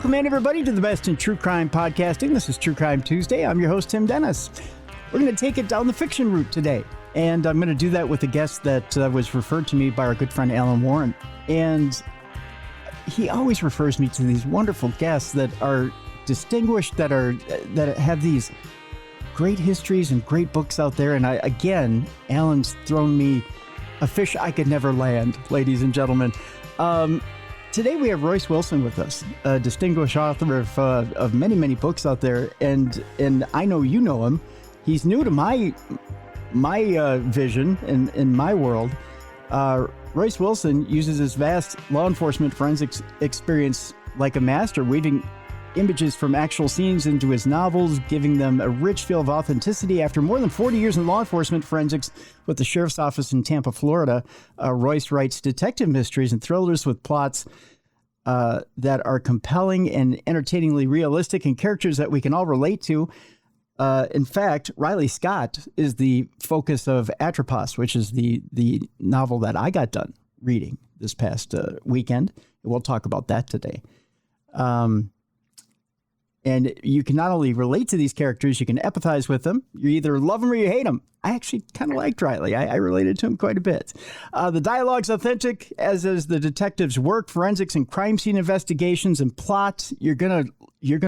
Welcome in, everybody, to the best in true crime podcasting. This is True Crime Tuesday. I'm your host, Tim Dennis. We're going to take it down the fiction route today, and I'm going to do that with a guest that was referred to me by our good friend Alan Warren. And he always refers me to these wonderful guests that are distinguished, that have these great histories and great books out there. And Alan's thrown me a fish I could never land, ladies and gentlemen. Today we have Royce Wilson with us, a distinguished author of many, many books out there, and I know you know him. He's new to my vision in my world. Royce Wilson uses his vast law enforcement forensics experience like a master, weaving images from actual scenes into his novels, giving them a rich feel of authenticity. After more than 40 years in law enforcement forensics with the Sheriff's Office in Tampa, Florida, Royce writes detective mysteries and thrillers with plots that are compelling and entertainingly realistic and characters that we can all relate to. In fact, Riley Scott is the focus of Atropos, which is the novel that I got done reading this past weekend. We'll talk about that today. And you can not only relate to these characters, you can empathize with them. You either love them or you hate them. I actually kind of liked Riley. I related to him quite a bit. The dialogue's authentic, as is the detective's work, forensics and crime scene investigations and plot. You're gonna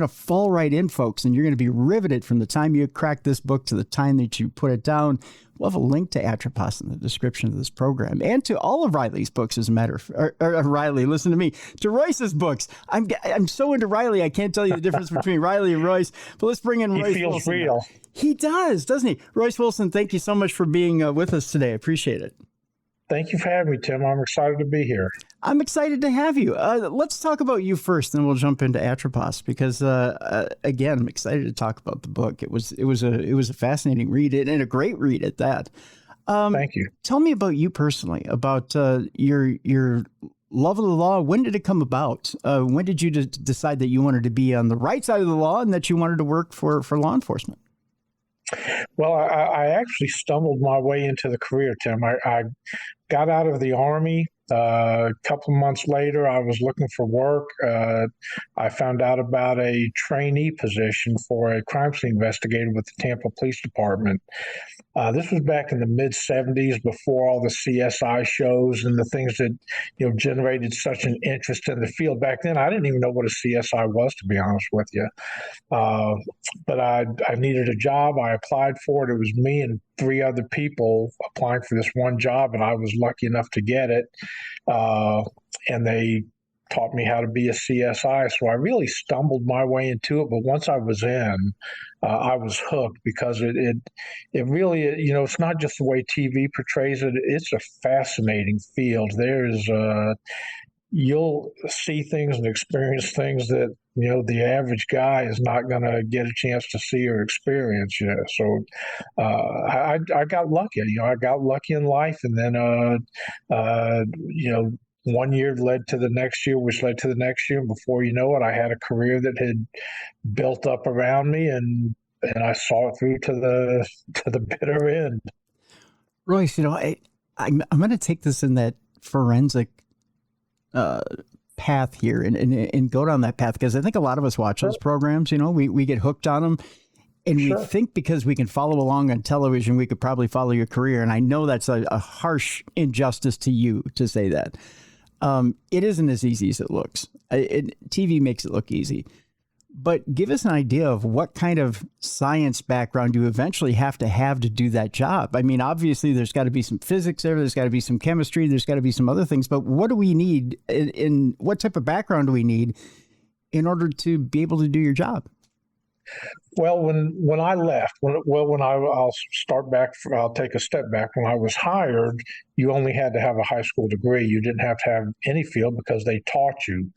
fall right in, folks, and you're gonna be riveted from the time you crack this book to the time that you put it down. We'll have a link to Atropos in the description of this program, and to all of Riley's books, as a matter of Riley, listen to me, to Royce's books. I'm so into Riley, I can't tell you the difference between Riley and Royce, but let's bring in Royce Wilson. He feels real. He does, doesn't he? Royce Wilson, thank you so much for being with us today. I appreciate it. Thank you for having me, Tim. I'm excited to be here. I'm excited to have you. Let's talk about you first, then we'll jump into Atropos, because again, I'm excited to talk about the book. It was a fascinating read and a great read at that. Thank you. Tell me about you personally, about your love of the law. When did it come about? When did you decide that you wanted to be on the right side of the law and that you wanted to work for law enforcement? Well, I actually stumbled my way into the career, Tim. I got out of the Army. A couple of months later, I was looking for work. I found out about a trainee position for a crime scene investigator with the Tampa Police Department. This was back in the mid-'70s, before all the CSI shows and the things that generated such an interest in the field. Back then, I didn't even know what a CSI was, to be honest with you. But I needed a job. I applied for it. It was me and 3 other people applying for this one job, and I was lucky enough to get it. And they taught me how to be a CSI. So I really stumbled my way into it. But once I was in, I was hooked, because it really, it's not just the way TV portrays it. It's a fascinating field. You'll see things and experience things that, the average guy is not going to get a chance to see or experience. So I got lucky. I got lucky in life, and then, one year led to the next year, which led to the next year. And before you know it, I had a career that had built up around me, and I saw it through to the bitter end. Royce, I'm going to take this in that forensic path here and go down that path, because I think a lot of us watch those programs. We get hooked on them, and we think because we can follow along on television, we could probably follow your career. And I know that's a harsh injustice to you to say that. It isn't as easy as it looks. TV makes it look easy. But give us an idea of what kind of science background you eventually have to do that job. I mean, obviously, there's got to be some physics there. There's got to be some chemistry. There's got to be some other things. But what do we need in what type of background do we need in order to be able to do your job? Well, when I left, I'll start back. I'll take a step back. When I was hired, you only had to have a high school degree. You didn't have to have any field, because they taught you.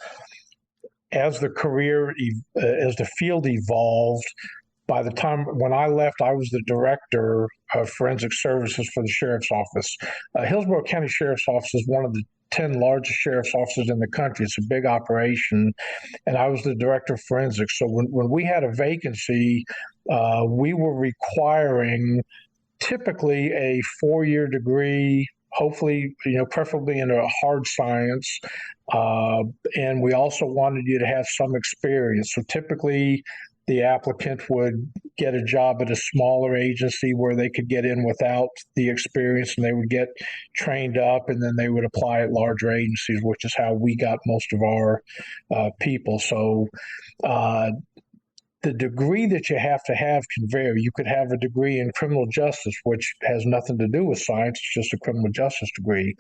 As the field evolved, by the time when I left, I was the director of forensic services for the Sheriff's Office. Hillsborough County Sheriff's Office is one of the 10 largest sheriff's offices in the country. It's a big operation, and I was the director of forensics. So when we had a vacancy, we were requiring typically a 4-year degree, hopefully, preferably in a hard science. And we also wanted you to have some experience. So typically, the applicant would get a job at a smaller agency where they could get in without the experience, and they would get trained up, and then they would apply at larger agencies, which is how we got most of our people. So the degree that you have to have can vary. You could have a degree in criminal justice, which has nothing to do with science, it's just a criminal justice degree.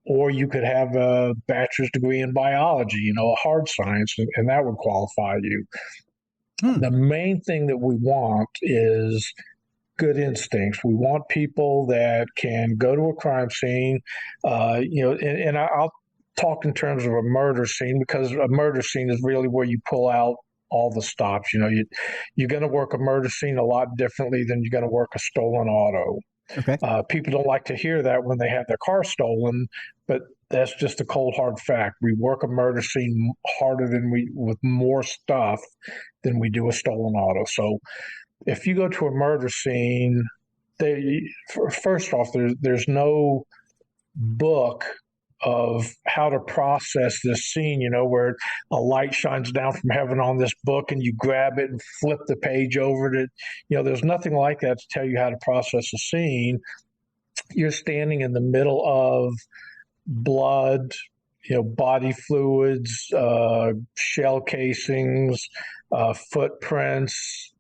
Or you could have a bachelor's degree in biology, a hard science, and that would qualify you. The main thing that we want is good instincts. We want people that can go to a crime scene, and I'll talk in terms of a murder scene, because a murder scene is really where you pull out all the stops. You're going to work a murder scene a lot differently than you're going to work a stolen auto. Okay. People don't like to hear that when they have their car stolen, but that's just a cold hard fact. We work a murder scene harder with more stuff than we do a stolen auto. So if you go to a murder scene, first off, there's no book of how to process this scene, where a light shines down from heaven on this book and you grab it and flip the page over to, there's nothing like that to tell you how to process a scene. You're standing in the middle of blood, body fluids, shell casings, footprints,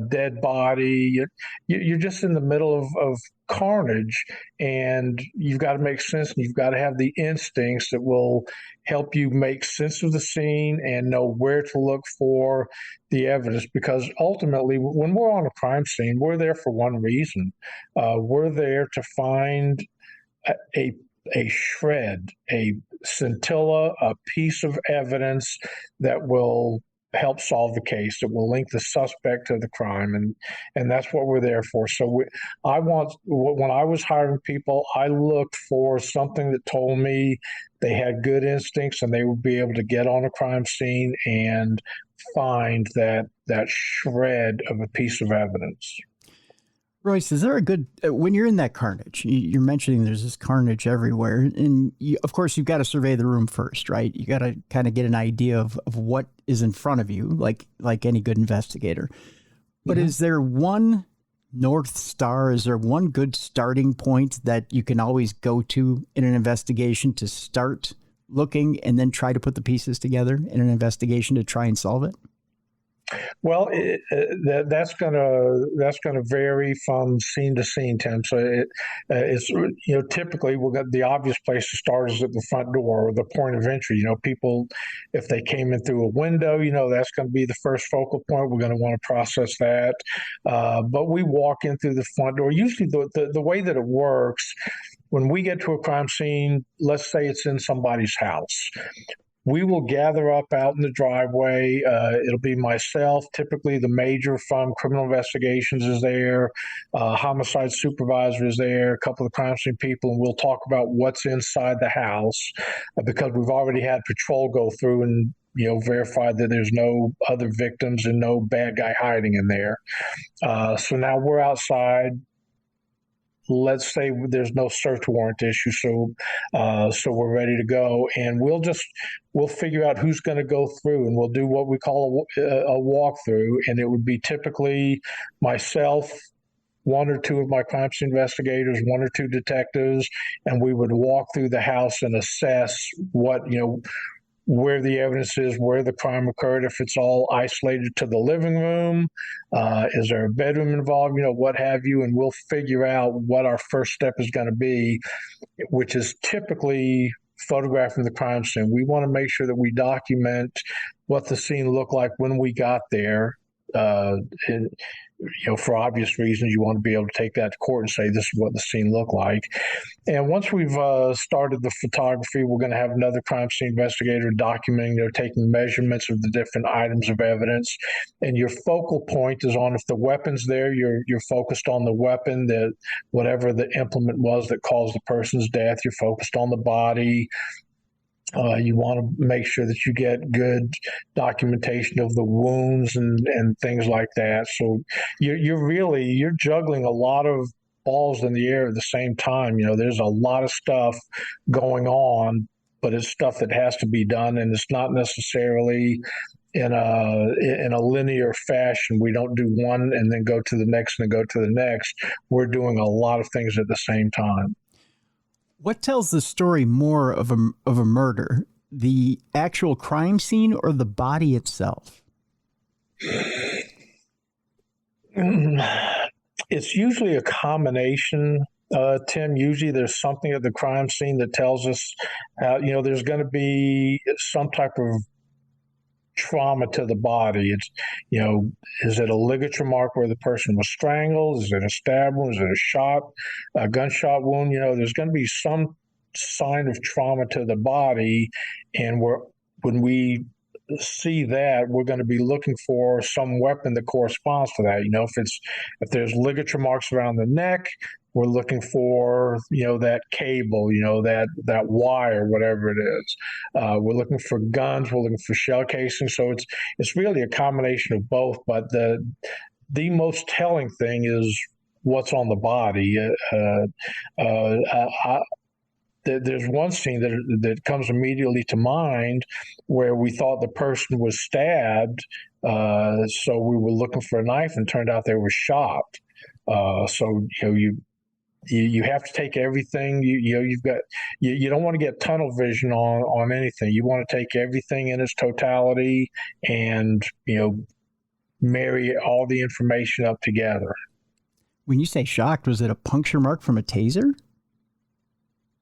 dead body. You're just in the middle of carnage, and you've got to make sense, and you've got to have the instincts that will help you make sense of the scene and know where to look for the evidence. Because ultimately, when we're on a crime scene, we're there for one reason. We're there to find a shred, a scintilla, a piece of evidence that will help solve the case, that will link the suspect to the crime, and that's what we're there for. So when I was hiring people, I looked for something that told me they had good instincts and they would be able to get on a crime scene and find that shred of a piece of evidence. Royce, is there a good, when you're in that carnage, you're mentioning there's this carnage everywhere, and of course you've got to survey the room first, right? You got to kind of get an idea of what is in front of you, like any good investigator. But is there one North Star? Is there one good starting point that you can always go to in an investigation to start looking and then try to put the pieces together in an investigation to try and solve it? Well, that's gonna vary from scene to scene, Tim. So it's typically we'll get the obvious place to start is at the front door or the point of entry. People, if they came in through a window, that's going to be the first focal point. We're going to want to process that. But we walk in through the front door. Usually, the way that it works, when we get to a crime scene, let's say it's in somebody's house. We will gather up out in the driveway. It'll be myself. Typically, the major from criminal investigations is there. Homicide supervisor is there. A couple of crime scene people, and we'll talk about what's inside the house because we've already had patrol go through and verify that there's no other victims and no bad guy hiding in there. So now we're outside. Let's say there's no search warrant issue, so we're ready to go, and we'll figure out who's going to go through, and we'll do what we call a walkthrough, and it would be typically myself, one or two of my crime scene investigators, one or two detectives, and we would walk through the house and assess where the evidence is, where the crime occurred, if it's all isolated to the living room, is there a bedroom involved, what have you, and we'll figure out what our first step is going to be, which is typically photographing the crime scene. We want to make sure that we document what the scene looked like when we got there. For obvious reasons, you want to be able to take that to court and say, this is what the scene looked like. And once we've started the photography, we're going to have another crime scene investigator documenting, taking measurements of the different items of evidence. And your focal point is on, if the weapon's there, you're focused on the weapon, that whatever the implement was that caused the person's death, you're focused on the body. You want to make sure that you get good documentation of the wounds and things like that. So you're juggling a lot of balls in the air at the same time. There's a lot of stuff going on, but it's stuff that has to be done, and it's not necessarily in a linear fashion. We don't do one and then go to the next and then go to the next. We're doing a lot of things at the same time. What tells the story more of a murder, the actual crime scene or the body itself? It's usually a combination, Tim. Usually there's something at the crime scene that tells us, there's going to be some type of trauma to the body. It's, is it a ligature mark where the person was strangled? Is it a stab wound? Is it a gunshot wound? There's going to be some sign of trauma to the body. And when we see that, we're going to be looking for some weapon that corresponds to that. If there's ligature marks around the neck, we're looking for that cable, that wire, whatever it is. We're looking for guns. We're looking for shell casings. So it's really a combination of both. But the most telling thing is what's on the body. There's one scene that comes immediately to mind where we thought the person was stabbed, so we were looking for a knife, and turned out they were shot. So you have to take everything. You don't want to get tunnel vision on anything. You want to take everything in its totality and marry all the information up together. When you say shocked, was it a puncture mark from a taser?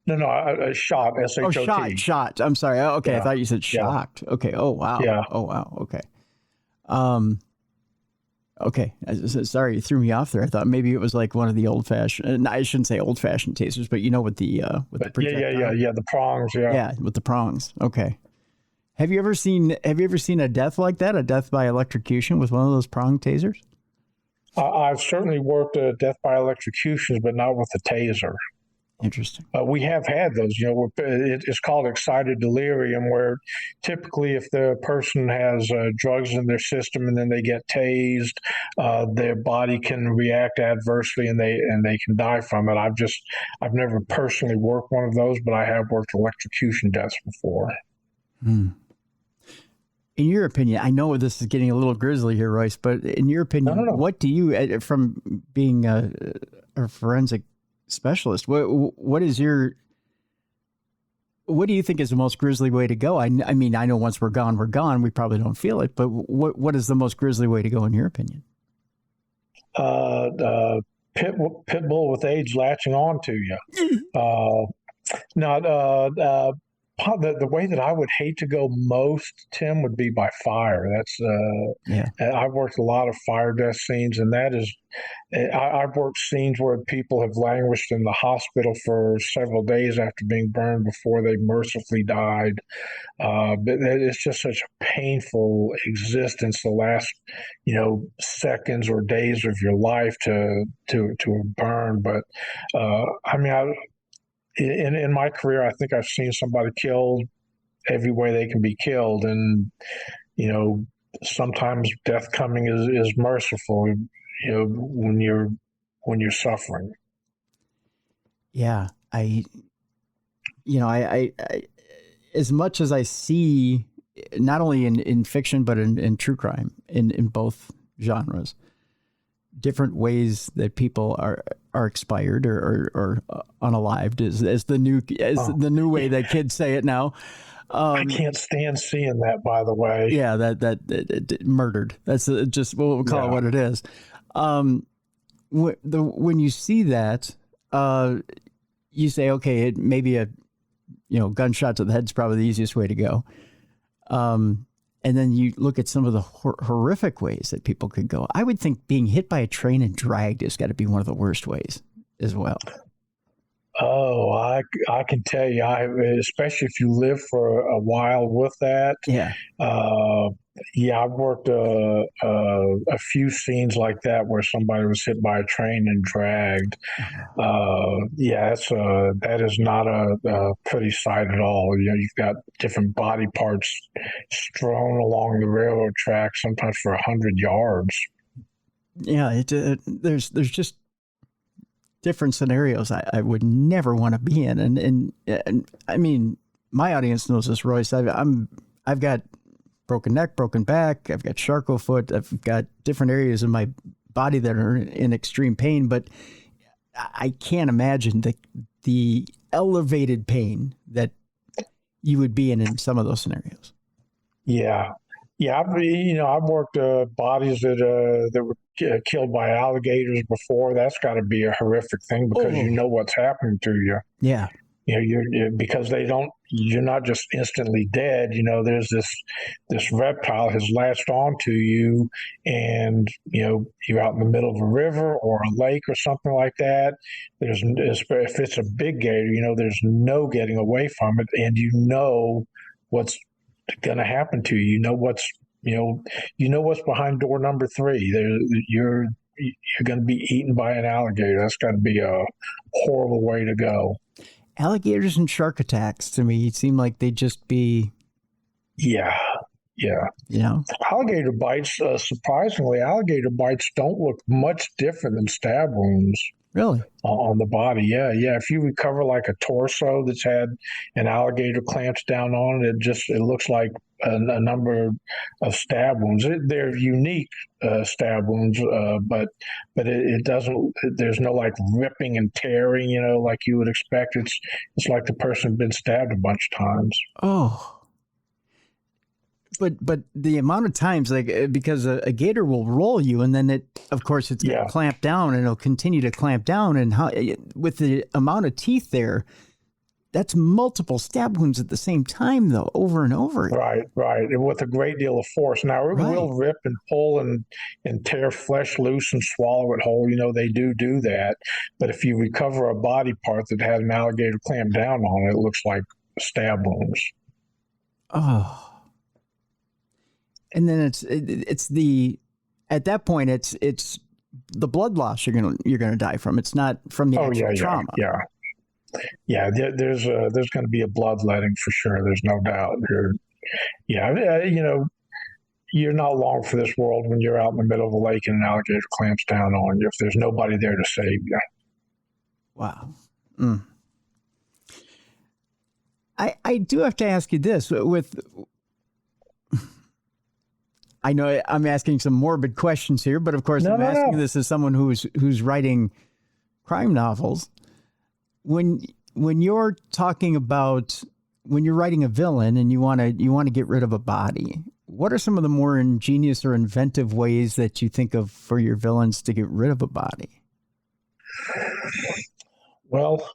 No, a shot, S-H-O-T. Oh, shot. I'm sorry. Oh, okay, yeah. I thought you said shocked. Yeah. Okay. Oh, wow. Yeah. Oh, wow. Okay. Okay. Sorry, you threw me off there. I thought maybe it was like one of the old-fashioned. I shouldn't say old-fashioned tasers, but with the projectile. Yeah, the prongs. Yeah. Yeah, with the prongs. Okay. Have you ever seen a death like that? A death by electrocution with one of those prong tasers? I've certainly worked death by electrocutions, but not with the taser. Interesting. We have had those. It's called excited delirium, where typically if the person has drugs in their system and then they get tased, their body can react adversely and they can die from it. I've never personally worked one of those, but I have worked electrocution deaths before. In your opinion, I know this is getting a little grisly here, Royce, but in your opinion, what do you, from being a forensic specialist, what do you think is the most grisly way to go? I mean, I know once we're gone, we probably don't feel it, but what is the most grisly way to go in your opinion? Pit bull with age latching on to you. The way that I would hate to go most, Tim, would be by fire. I've worked a lot of fire death scenes, and I've worked scenes where people have languished in the hospital for several days after being burned before they mercifully died. But it's just such a painful existence, the last, seconds or days of your life to burn. But in my career, I think I've seen somebody killed every way they can be killed. And, sometimes death coming is merciful, when you're suffering. Yeah. I as much as I see, not only in fiction, but in true crime, in both genres, different ways that people are expired or unalived is the new way that kids say it now. I can't stand seeing that, by the way. Yeah, that murdered. That's just we'll call it what it is. When you see that, you say, okay, it maybe a gunshot to the head is probably the easiest way to go. And then you look at some of the horrific ways that people could go. I would think being hit by a train and dragged has got to be one of the worst ways as well. Oh, I can tell you, especially if you live for a while with that. Yeah. I've worked a few scenes like that where somebody was hit by a train and dragged. That is not a pretty sight at all. You've got different body parts strewn along the railroad track, sometimes for 100 yards. Yeah, there's just different scenarios I would never want to be in. And I mean, my audience knows this, Royce. I've got broken neck, broken back. I've got Charcot foot. I've got different areas of my body that are in extreme pain, but I can't imagine the elevated pain that you would be in some of those scenarios. Yeah. Yeah, I've worked bodies that were killed by alligators before. That's got to be a horrific thing because you know what's happening to you. Yeah. Because you're not just instantly dead. There's this reptile has latched onto you, and you're out in the middle of a river or a lake or something like that. If it's a big gator, there's no getting away from it, and what's going to happen to you. What's behind door number 3. You're going to be eaten by an alligator. That's got to be a horrible way to go. Alligators and shark attacks, to me, seem like they'd just be. Yeah. Alligator bites, surprisingly, alligator bites don't look much different than stab wounds. Really? On the body, yeah. If you recover like a torso that's had an alligator clamped down on it, it looks like a number of stab wounds. They're unique stab wounds, but it doesn't. There's no like ripping and tearing, like you would expect. It's like the person had been stabbed a bunch of times. Oh. But the amount of times, because a gator will roll you, and then of course it's going to clamp down, and it'll continue to clamp down, and with the amount of teeth there, that's multiple stab wounds at the same time, though, over and over again. Right, and with a great deal of force. Now it will rip and pull and tear flesh loose and swallow it whole. They do that, but if you recover a body part that had an alligator clamped down on it, it looks like stab wounds. Oh. And then at that point it's the blood loss you're gonna die from. It's not from the actual trauma. Yeah. There's going to be a bloodletting for sure. There's no doubt. You're not long for this world when you're out in the middle of a lake and an alligator clamps down on you if there's nobody there to save you. Wow. I do have to ask you this I know I'm asking some morbid questions here, but of course I'm asking this as someone who's writing crime novels. When you're talking about when you're writing a villain and you want to get rid of a body, what are some of the more ingenious or inventive ways that you think of for your villains to get rid of a body? Well,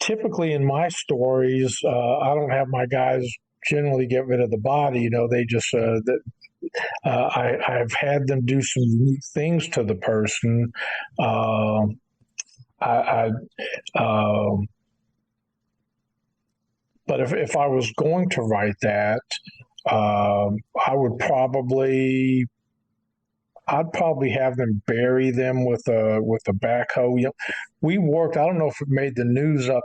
typically in my stories, I don't have my guys generally get rid of the body. They just I've had them do some things to the person. But if I was going to write that, I'd probably have them bury them with a backhoe. We worked. I don't know if it made the news up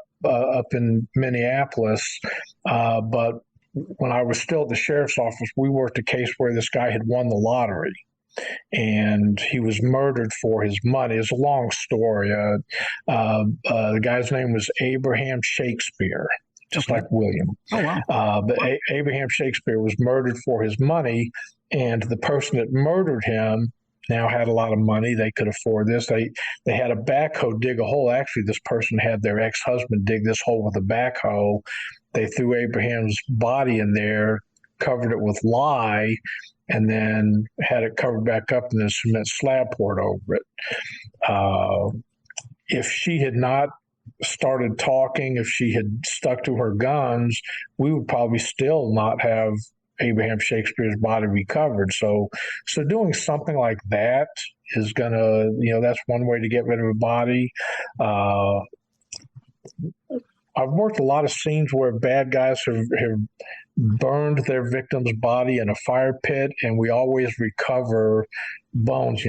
in Minneapolis, but when I was still at the sheriff's office, we worked a case where this guy had won the lottery, and he was murdered for his money. It's a long story. The guy's name was Abraham Shakespeare, just like William. Oh, wow. But Abraham Shakespeare was murdered for his money, and the person that murdered him now had a lot of money. They could afford this. They had a backhoe dig a hole. Actually, this person had their ex-husband dig this hole with a backhoe. They threw Abraham's body in there, covered it with lye, and then had it covered back up and then cement slab poured over it. If she had not started talking, if she had stuck to her guns, we would probably still not have Abraham Shakespeare's body recovered. So doing something like that is gonna, that's one way to get rid of a body. I've worked a lot of scenes where bad guys have burned their victim's body in a fire pit, and we always recover bones.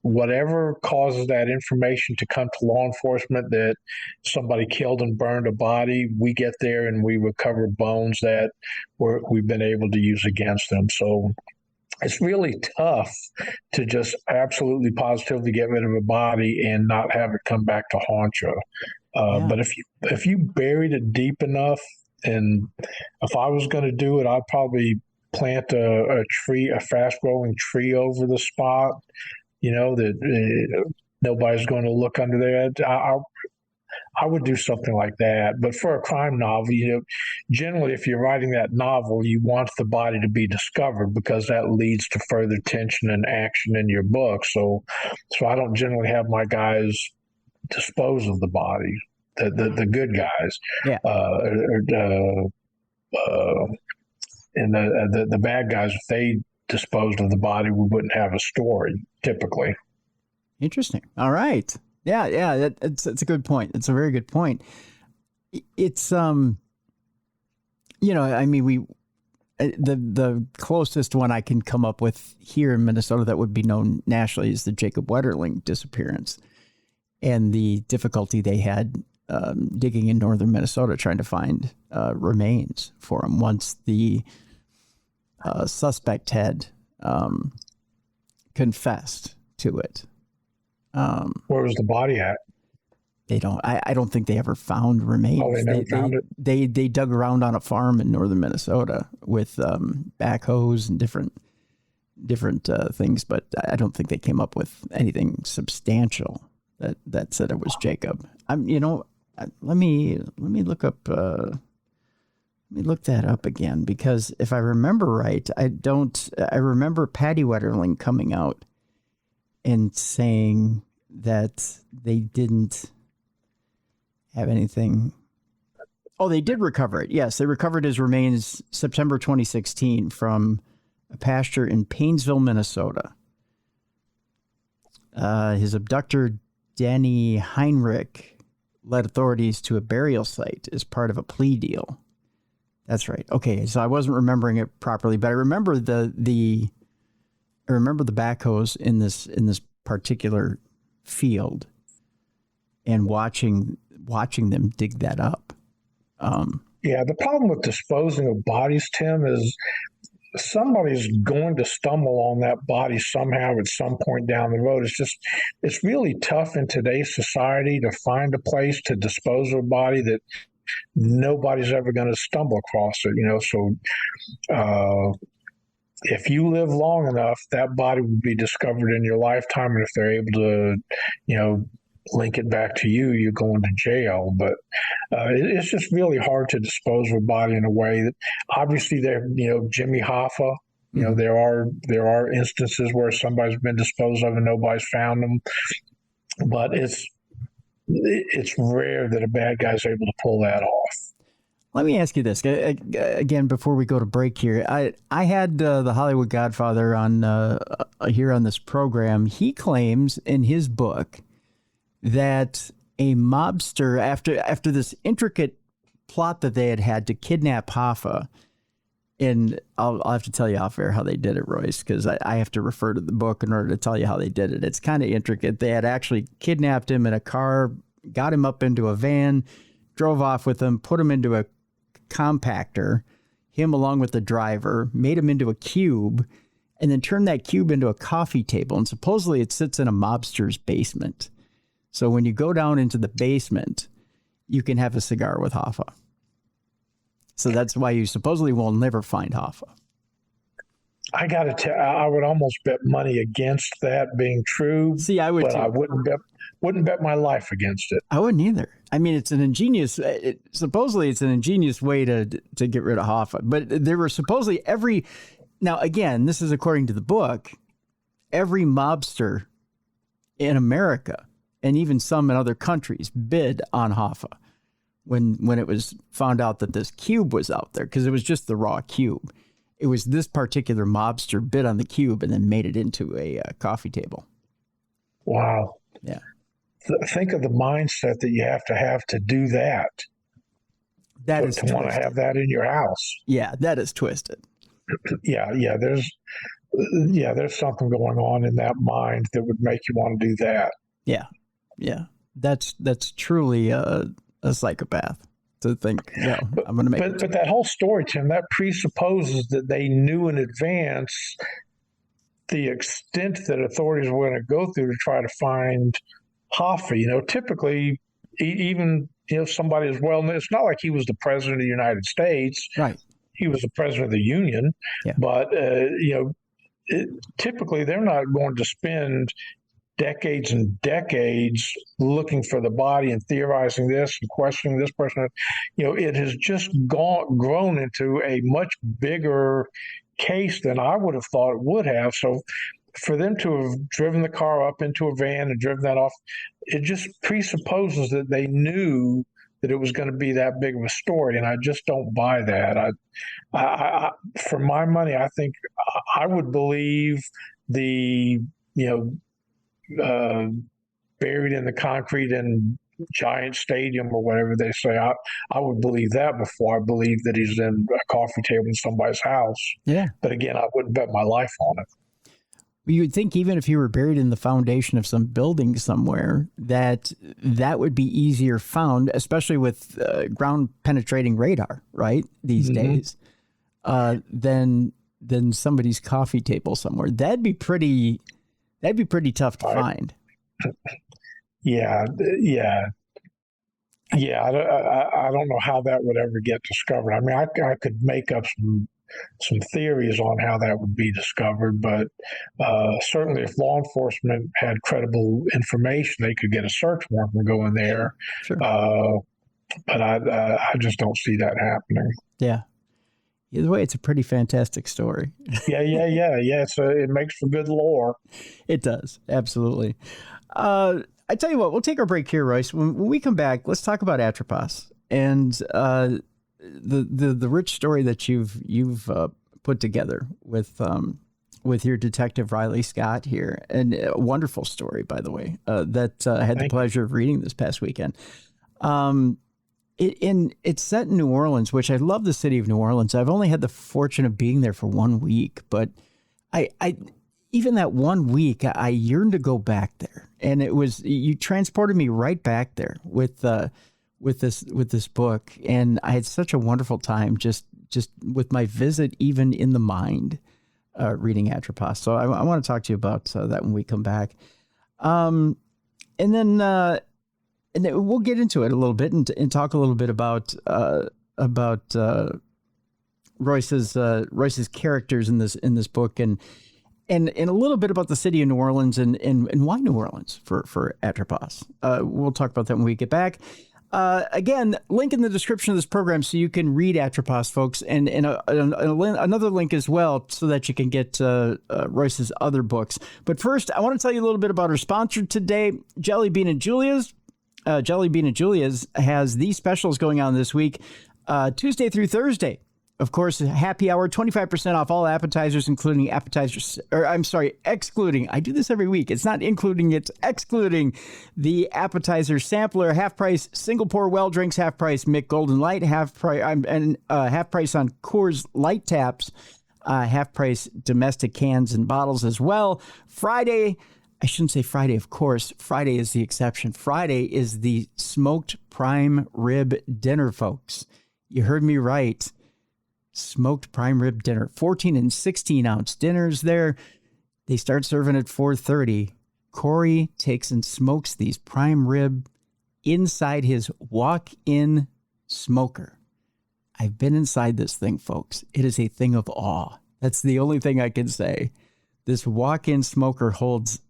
Whatever causes that information to come to law enforcement that somebody killed and burned a body, we get there and we recover bones that we've been able to use against them. So it's really tough to just absolutely positively get rid of a body and not have it come back to haunt you. Yeah. But if you buried it deep enough, and if I was going to do it, I'd probably plant a tree, a fast growing tree over the spot. That nobody's going to look under there. I would do something like that. But for a crime novel, generally, if you're writing that novel, you want the body to be discovered because that leads to further tension and action in your book. So I don't generally have my guys dispose of the body, the good guys. Yeah. And the bad guys, if they disposed of the body, we wouldn't have a story typically. Interesting. All right. Yeah. It's a good point. It's a very good point. It's I mean, the closest one I can come up with here in Minnesota that would be known nationally is the Jacob Wetterling disappearance and the difficulty they had digging in northern Minnesota trying to find remains for him once the suspect had confessed to it. Where was the body at? They don't. I don't think they ever found remains. Oh, they never found it. They dug around on a farm in northern Minnesota with backhoes and different things, but I don't think they came up with anything substantial that said it was Jacob. Let me look up. Let me look that up again, because if I remember right, I remember Patty Wetterling coming out and saying that they didn't have anything. Oh, they did recover it. Yes, they recovered his remains September 2016 from a pasture in Paynesville, Minnesota. His abductor, Danny Heinrich, led authorities to a burial site as part of a plea deal. That's right. Okay, so I wasn't remembering it properly, but I remember the backhoes in this particular field and watching them dig that up. Yeah, the problem with disposing of bodies, Tim, is somebody's going to stumble on that body somehow at some point down the road. It's really tough in today's society to find a place to dispose of a body that nobody's ever going to stumble across it, so if you live long enough, that body will be discovered in your lifetime, and if they're able to link it back to you, you're going to jail. But it's just really hard to dispose of a body in a way that, obviously, Jimmy Hoffa, there are instances where somebody's been disposed of and nobody's found them, but it's rare that a bad guy's able to pull that off. Let me ask you this again before we go to break here. I had the Hollywood Godfather on here on this program. He claims in his book that a mobster, after this intricate plot that they had to kidnap Hoffa, and I'll have to tell you off air how they did it, Royce, because I have to refer to the book in order to tell you how they did it. It's kind of intricate. They had actually kidnapped him in a car, got him up into a van, drove off with him, put him into a compactor, him along with the driver, made him into a cube, and then turned that cube into a coffee table. And supposedly it sits in a mobster's basement. So when you go down into the basement, you can have a cigar with Hoffa. So that's why you supposedly will never find Hoffa. I got to tell, I would almost bet money against that being true. See, I would, but too. I wouldn't bet my life against it. I wouldn't either. I mean, it's an ingenious. Supposedly, it's an ingenious way to get rid of Hoffa. But there were supposedly now again, this is according to the book, every mobster in America and even some in other countries bid on Hoffa when it was found out that this cube was out there, because it was just the raw cube. It was this particular mobster bid on the cube and then made it into a coffee table. Wow. Yeah. Think of the mindset that you have to do that. That is to want to have that in your house. Yeah, that is twisted. Yeah. There's something going on in that mind that would make you want to do that. Yeah. That's truly a psychopath to think, I'm going to make it. But that whole story, Tim, that presupposes that they knew in advance the extent that authorities were going to go through to try to find Hoffa. Typically, even somebody as well, it's not like he was the president of the United States. Right. He was the president of the Union. Yeah. But, typically they're not going to spend decades and decades looking for the body and theorizing this and questioning this person. It has just grown into a much bigger case than I would have thought it would have. So for them to have driven the car up into a van and driven that off, it just presupposes that they knew that it was going to be that big of a story, and I just don't buy that. I for my money, I think I would believe the buried in the concrete in Giant Stadium or whatever they say. I would believe that before I believe that he's in a coffee table in somebody's house. Yeah. But again, I wouldn't bet my life on it. You would think even if he were buried in the foundation of some building somewhere, that would be easier found, especially with ground penetrating radar, right? These days, than somebody's coffee table somewhere. That'd be pretty tough to find. Yeah. I don't know how that would ever get discovered. I mean, I could make up some theories on how that would be discovered, but certainly if law enforcement had credible information, they could get a search warrant and go in there. Sure. But I just don't see that happening. Yeah. Either way, it's a pretty fantastic story. Yeah. It makes for good lore. It does. Absolutely. I tell you what, we'll take our break here, Royce. When we come back, let's talk about Atropos and the rich story that you've put together with your detective Riley Scott here, and a wonderful story, by the way, that I had the pleasure of reading this past weekend. It's set in New Orleans, which I love the city of New Orleans. I've only had the fortune of being there for 1 week, but I even that 1 week, I yearned to go back there, and you transported me right back there with this book, and I had such a wonderful time just with my visit, even in the mind, reading Atropos. So I want to talk to you about that when we come back, and then we'll get into it a little bit and talk a little bit about Royce's characters in this book, and a little bit about the city of New Orleans and why New Orleans for Atropos. We'll talk about that when we get back. Again, link in the description of this program so you can read Atropos, folks, and another link as well so that you can get Royce's other books. But first, I want to tell you a little bit about our sponsor today, Jelly Bean and Julia's. Jelly Bean and Julia's has these specials going on this week, Tuesday through Thursday. Of course, happy hour, 25% off all appetizers, excluding. I do this every week. It's not including, it's excluding the appetizer sampler, half price single pour well drinks, half price Mick Golden Light, half price on Coors Light taps, half price domestic cans and bottles as well. Friday, I shouldn't say Friday, of course. Friday is the exception. Friday is the smoked prime rib dinner, folks. You heard me right. Smoked prime rib dinner, 14 and 16 ounce dinners there. They start serving at 4:30. Corey takes and smokes these prime rib inside his walk-in smoker. I've been inside this thing, folks. It is a thing of awe. That's the only thing I can say. This walk-in smoker holds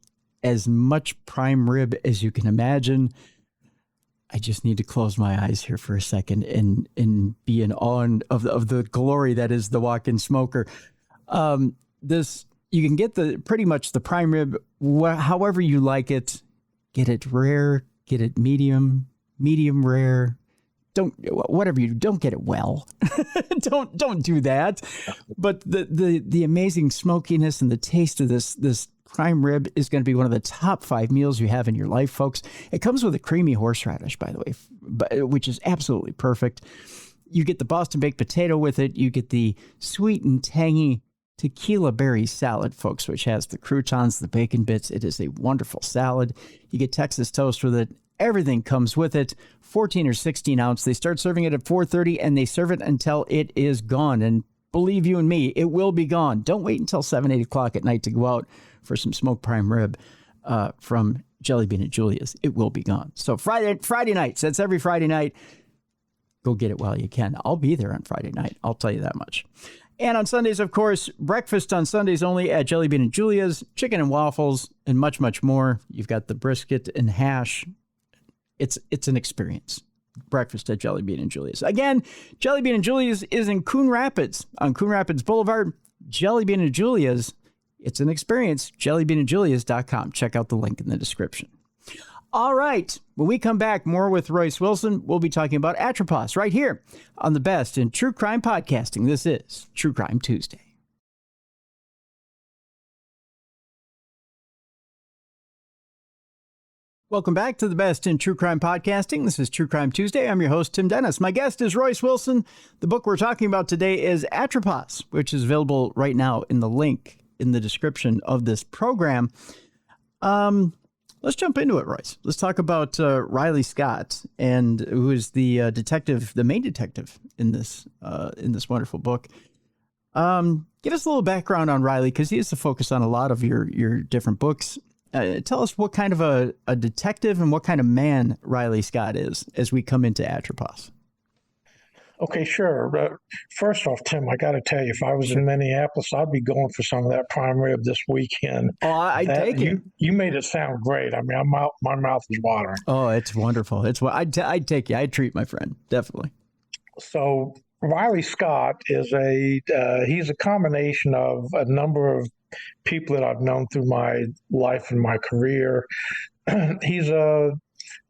as much prime rib as you can imagine. I just need to close my eyes here for a second and be in awe of the glory that is the walk-in smoker. You can get pretty much the prime rib however you like it. Get it rare, get it medium rare. Whatever you do, don't get it well. don't do that. But the amazing smokiness and the taste of this prime rib is going to be one of the top 5 meals you have in your life, folks. It comes with a creamy horseradish, by the way, which is absolutely perfect. You get the Boston baked potato with it. You get the sweet and tangy tequila berry salad, folks, which has the croutons, the bacon bits. It is a wonderful salad. You get Texas toast with it. Everything comes with it. 14 or 16 ounce. They start serving it at 4:30 and they serve it until it is gone. And Believe you and me, it will be gone. Don't wait until 7, 8 o'clock at night to go out for some smoked prime rib from Jelly Bean and Julia's. It will be gone. So Friday nights, that's every Friday night. Go get it while you can. I'll be there on Friday night. I'll tell you that much. And on Sundays, of course, breakfast on Sundays only at Jelly Bean and Julia's, chicken and waffles, and much, much more. You've got the brisket and hash. It's an experience. Breakfast at Jelly Bean and Julia's. Again, Jelly Bean and Julia's is in Coon Rapids on Coon Rapids Boulevard. Jelly Bean and Julia's, it's an experience. JellyBeanandJulia's.com. Check out the link in the description. All right. When we come back, more with Royce Wilson. We'll be talking about Atropos right here on the best in true crime podcasting. This is True Crime Tuesday. Welcome back to the best in true crime podcasting. This is True Crime Tuesday. I'm your host, Tim Dennis. My guest is Royce Wilson. The book we're talking about today is Atropos, which is available right now in the link in the description of this program. Let's jump into it, Royce. Let's talk about Riley Scott, and who is the detective, the main detective in this wonderful book. Give us a little background on Riley, because he is the focus on a lot of your different books. Tell us what kind of a detective and what kind of man Riley Scott is as we come into Atropos. Okay, sure. First off, Tim, I got to tell you, if I was in Minneapolis, I'd be going for some of that prime rib this weekend. Oh, I take it. You made it sound great. I mean, my mouth is watering. Oh, it's wonderful. I'd take you. I'd treat my friend. Definitely. So Riley Scott is he's a combination of a number of people that I've known through my life and my career. He's a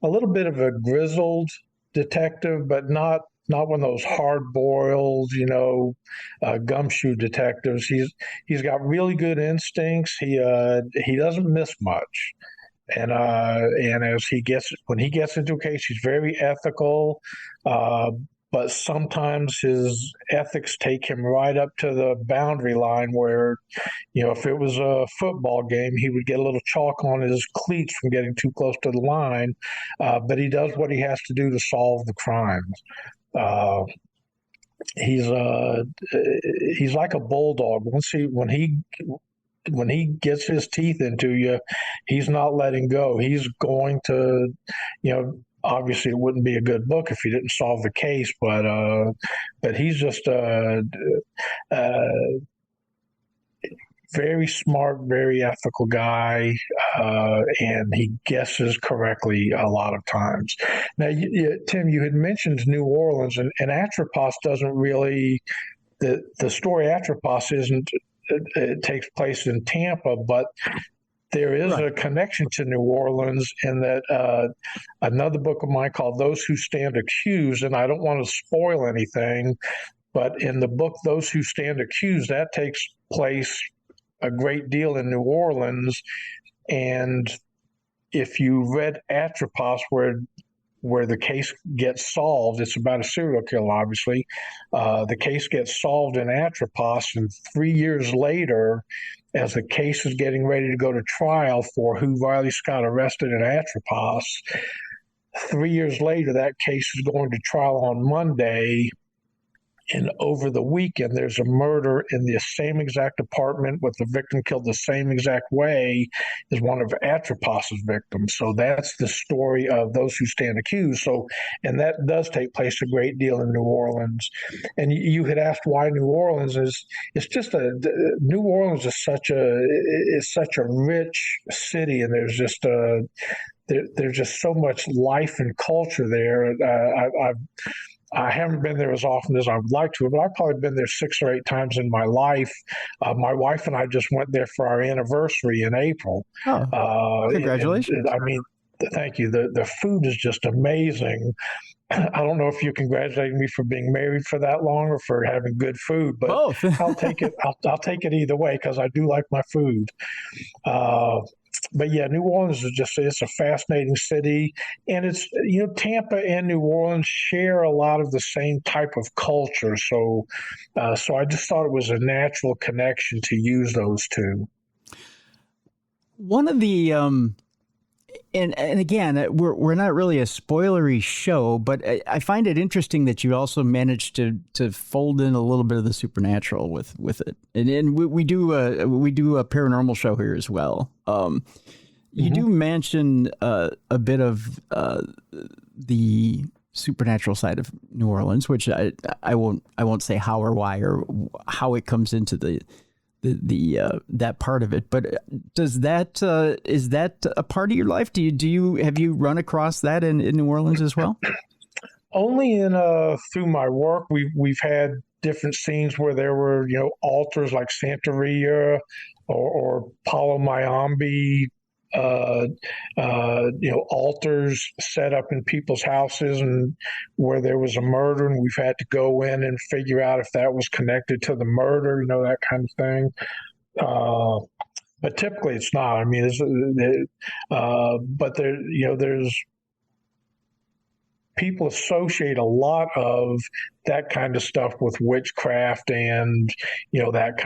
little bit of a grizzled detective, but not one of those hard-boiled, gumshoe detectives. He's got really good instincts. He doesn't miss much, and when he gets into a case, he's very ethical. But sometimes his ethics take him right up to the boundary line where, if it was a football game, he would get a little chalk on his cleats from getting too close to the line. But he does what he has to do to solve the crimes. He's like a bulldog. When he gets his teeth into you, he's not letting go. He's going to, obviously it wouldn't be a good book if he didn't solve the case, but he's just very smart, very ethical guy, and he guesses correctly a lot of times. Now, Tim, you had mentioned New Orleans, and Atropos doesn't really, the story Atropos isn't, it takes place in Tampa, but there is a connection to New Orleans in that another book of mine called Those Who Stand Accused, and I don't want to spoil anything, but in the book Those Who Stand Accused, that takes place a great deal in New Orleans. And if you read Atropos, where the case gets solved, it's about a serial killer, obviously. The case gets solved in Atropos, and 3 years later, as the case is getting ready to go to trial for who Riley Scott arrested in Atropos, 3 years later, that case is going to trial on Monday. And over the weekend, there's a murder in the same exact apartment with the victim killed the same exact way as one of Atropos's victims. So that's the story of Those Who Stand Accused. So, and that does take place a great deal in New Orleans. And you had asked why New Orleans is. It's just New Orleans is such a rich city, and there's just so much life and culture there. I haven't been there as often as I would like to, but I've probably been there 6 or 8 times in my life. My wife and I just went there for our anniversary in April. Oh, congratulations. I mean, thank you. The food is just amazing. I don't know if you're congratulating me for being married for that long or for having good food, but both. I'll take it. I'll take it either way because I do like my food. But yeah, New Orleans it's a fascinating city, and it's, Tampa and New Orleans share a lot of the same type of culture. So I just thought it was a natural connection to use those two. One of the And again, we're not really a spoilery show, but I find it interesting that you also managed to fold in a little bit of the supernatural with it, and we do a paranormal show here as well. You do mention a bit of the supernatural side of New Orleans, which I won't say how or why or how it comes into the that part of it, but does that is that a part of your life? Have you run across that in New Orleans as well? Only in through my work, we've had different scenes where there were altars like Santeria or Palo Mayombe, altars set up in people's houses, and where there was a murder, and we've had to go in and figure out if that was connected to the murder, that kind of thing. But typically, it's not. I mean, but there's people associate a lot of that kind of stuff with witchcraft and that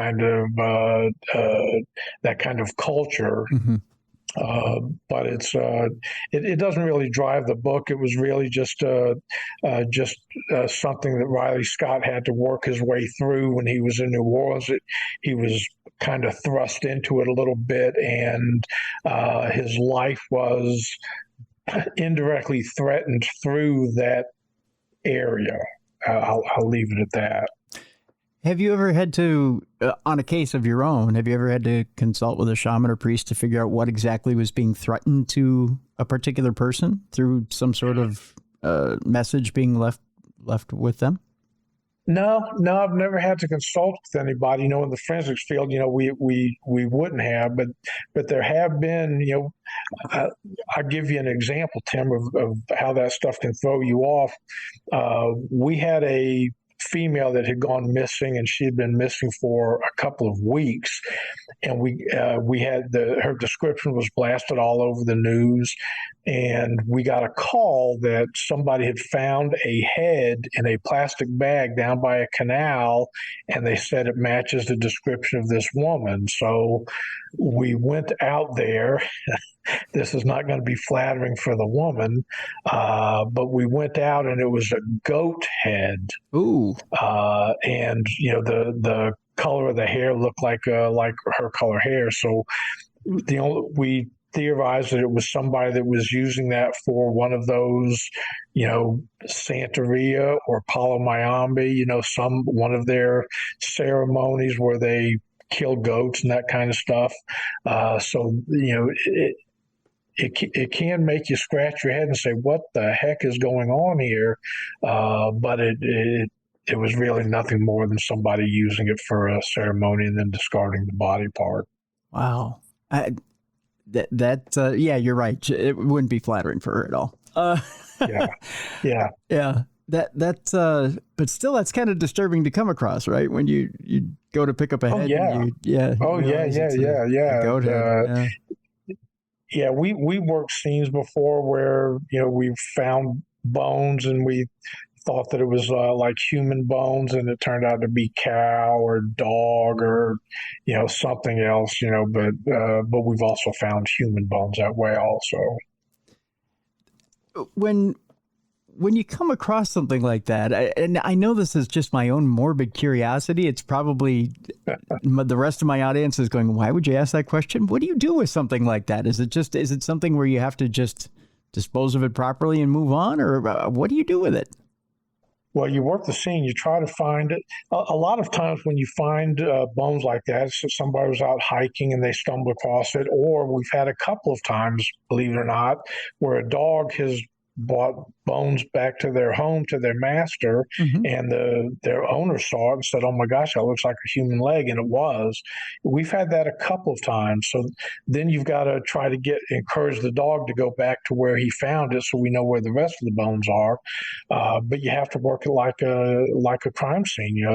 kind of culture. Mm-hmm. But it doesn't really drive the book. It was really just something that Riley Scott had to work his way through when he was in New Orleans. He was kind of thrust into it a little bit, and his life was indirectly threatened through that area. I'll leave it at that. Have you ever had to, on a case of your own, have you ever had to consult with a shaman or priest to figure out what exactly was being threatened to a particular person through some sort of message being left with them? No, I've never had to consult with anybody. In the forensics field, we wouldn't have, but there have been. I'll give you an example, Tim, of how that stuff can throw you off. We had a female that had gone missing, and she had been missing for a couple of weeks, and we had her description was blasted all over the news, and we got a call that somebody had found a head in a plastic bag down by a canal, and they said it matches the description of this woman. So we went out there. This is not going to be flattering for the woman, but we went out, and it was a goat head. Ooh. And the color of the hair looked like her color hair. So we theorized that it was somebody that was using that for one of those, Santeria or Palo Mayombe, one of their ceremonies where they kill goats and that kind of stuff. So it can make you scratch your head and say, what the heck is going on here? But it was really nothing more than somebody using it for a ceremony and then discarding the body part. Wow. Yeah, you're right. It wouldn't be flattering for her at all. Yeah. But still, that's kind of disturbing to come across, right? When you go to pick up a head. Yeah. A goat head. Yeah, we worked scenes before where we found bones and we thought that it was like human bones, and it turned out to be cow or dog or something else. But we've also found human bones that way also. When you come across something like that, and I know this is just my own morbid curiosity, it's probably the rest of my audience is going, why would you ask that question? What do you do with something like that? Is it something where you have to just dispose of it properly and move on, or what do you do with it? Well, you work the scene. You try to find it. A lot of times when you find bones like that, so somebody was out hiking and they stumbled across it, or we've had a couple of times, believe it or not, where a dog has brought bones back to their home, to their master, and their owner saw it and said, oh my gosh, that looks like a human leg, and it was. We've had that a couple of times. So then you've got to try to encourage the dog to go back to where he found it, so we know where the rest of the bones are. But you have to work it like a crime scene.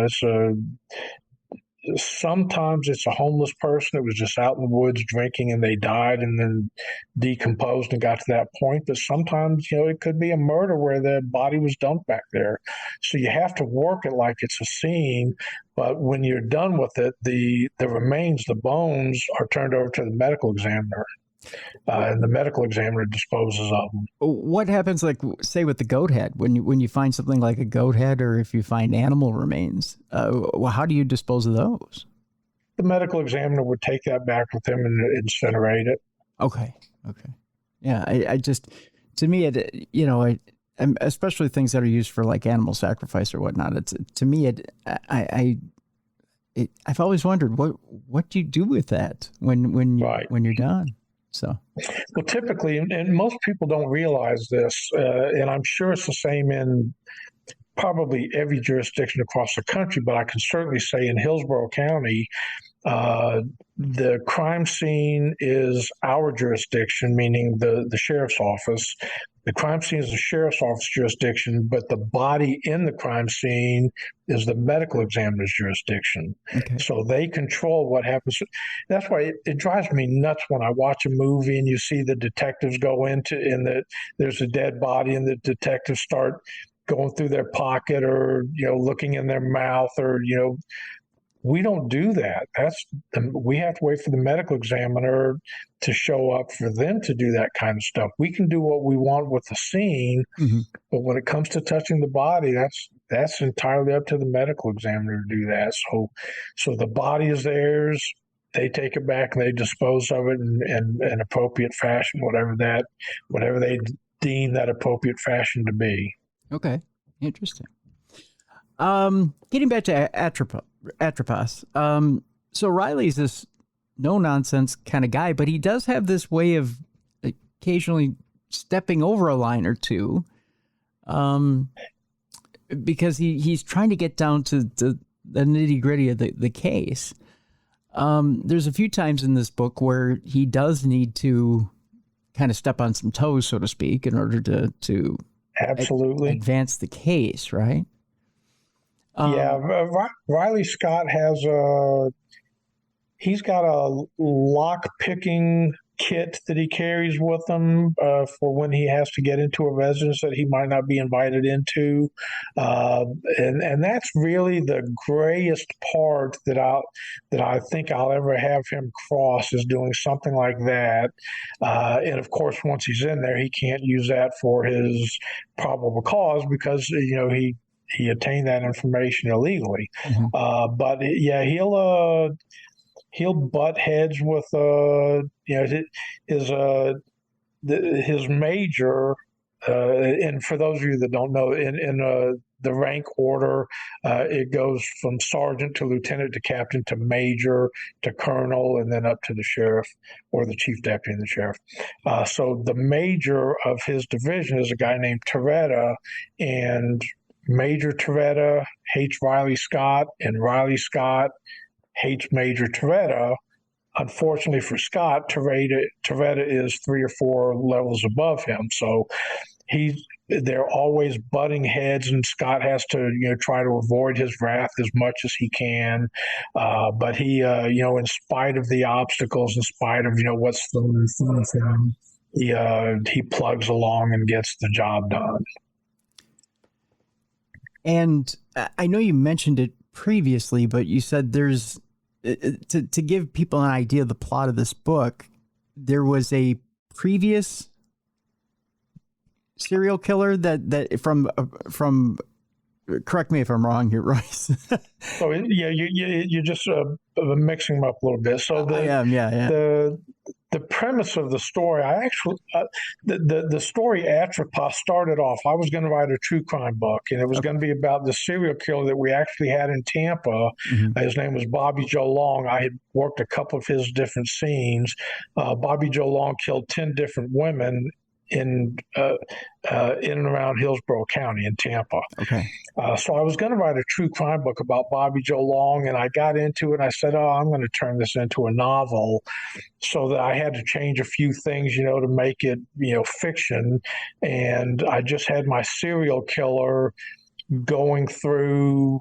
Sometimes it's a homeless person that was just out in the woods drinking and they died and then decomposed and got to that point. But sometimes, it could be a murder where the body was dumped back there. So you have to work it like it's a scene. But when you're done with it, the remains, the bones, are turned over to the medical examiner. and the medical examiner disposes of them. What happens, like, say, with the goat head, when you find something like a goat head, or if you find animal remains? How do you dispose of those? The medical examiner would take that back with him and incinerate it. Okay. Yeah, I just, to me, especially things that are used for like animal sacrifice or whatnot. It's, to me, I've always wondered what do you do with that when you're done. So, well, typically, and most people don't realize this, and I'm sure it's the same in probably every jurisdiction across the country, but I can certainly say in Hillsborough County, the crime scene is our jurisdiction, meaning the sheriff's office. The crime scene is the sheriff's office jurisdiction, but the body in the crime scene is the medical examiner's jurisdiction. okay. So they control what happens. That's why it drives me nuts when I watch a movie and you see the detectives go into, there's a dead body and the detectives start going through their pocket or, looking in their mouth or, we don't do that. We have to wait for the medical examiner to show up for them to do that kind of stuff. We can do what we want with the scene, but when it comes to touching the body, that's entirely up to the medical examiner to do that. So the body is theirs. They take it back and they dispose of it in an appropriate fashion, whatever they deem that appropriate fashion to be. Okay, interesting. Getting back to Atropos. So Riley's this no-nonsense kind of guy, but he does have this way of occasionally stepping over a line or two, because he's trying to get down to the nitty-gritty of the case. There's a few times in this book where he does need to kind of step on some toes, so to speak, in order to absolutely advance the case, right? Riley Scott he's got a lock picking kit that he carries with him for when he has to get into a residence that he might not be invited into, and that's really the grayest part that I think I'll ever have him cross, is doing something like that. And of course, once he's in there, he can't use that for his probable cause because he obtained that information illegally. But yeah, he'll butt heads with his major. And for those of you that don't know, in the rank order, it goes from sergeant to lieutenant to captain to major to colonel, and then up to the sheriff or the chief deputy and the sheriff. So the major of his division is a guy named Toretta, and Major Toretta hates Riley Scott, and Riley Scott hates Major Toretta. Unfortunately for Scott, Toretta is 3 or 4 levels above him, so they're always butting heads, and Scott has to try to avoid his wrath as much as he can. But he in spite of the obstacles, in spite of what's thrown in front of him, he plugs along and gets the job done. And I know you mentioned it previously, but you said there's, to give people an idea of the plot of this book, there was a previous serial killer that from correct me if I'm wrong here, Royce. So yeah, you just mixing them up a little bit. So I am, yeah. The premise of the story, the story Atropos started off, I was going to write a true crime book, and it was going to be about the serial killer that we actually had in Tampa. His name was Bobby Joe Long. I had worked a couple of his different scenes. Bobby Joe Long killed 10 different women in and around Hillsborough County in Tampa. Okay. So I was going to write a true crime book about Bobby Joe Long, and I got into it. And I said, I'm going to turn this into a novel. So that I had to change a few things, to make it, fiction. And I just had my serial killer going through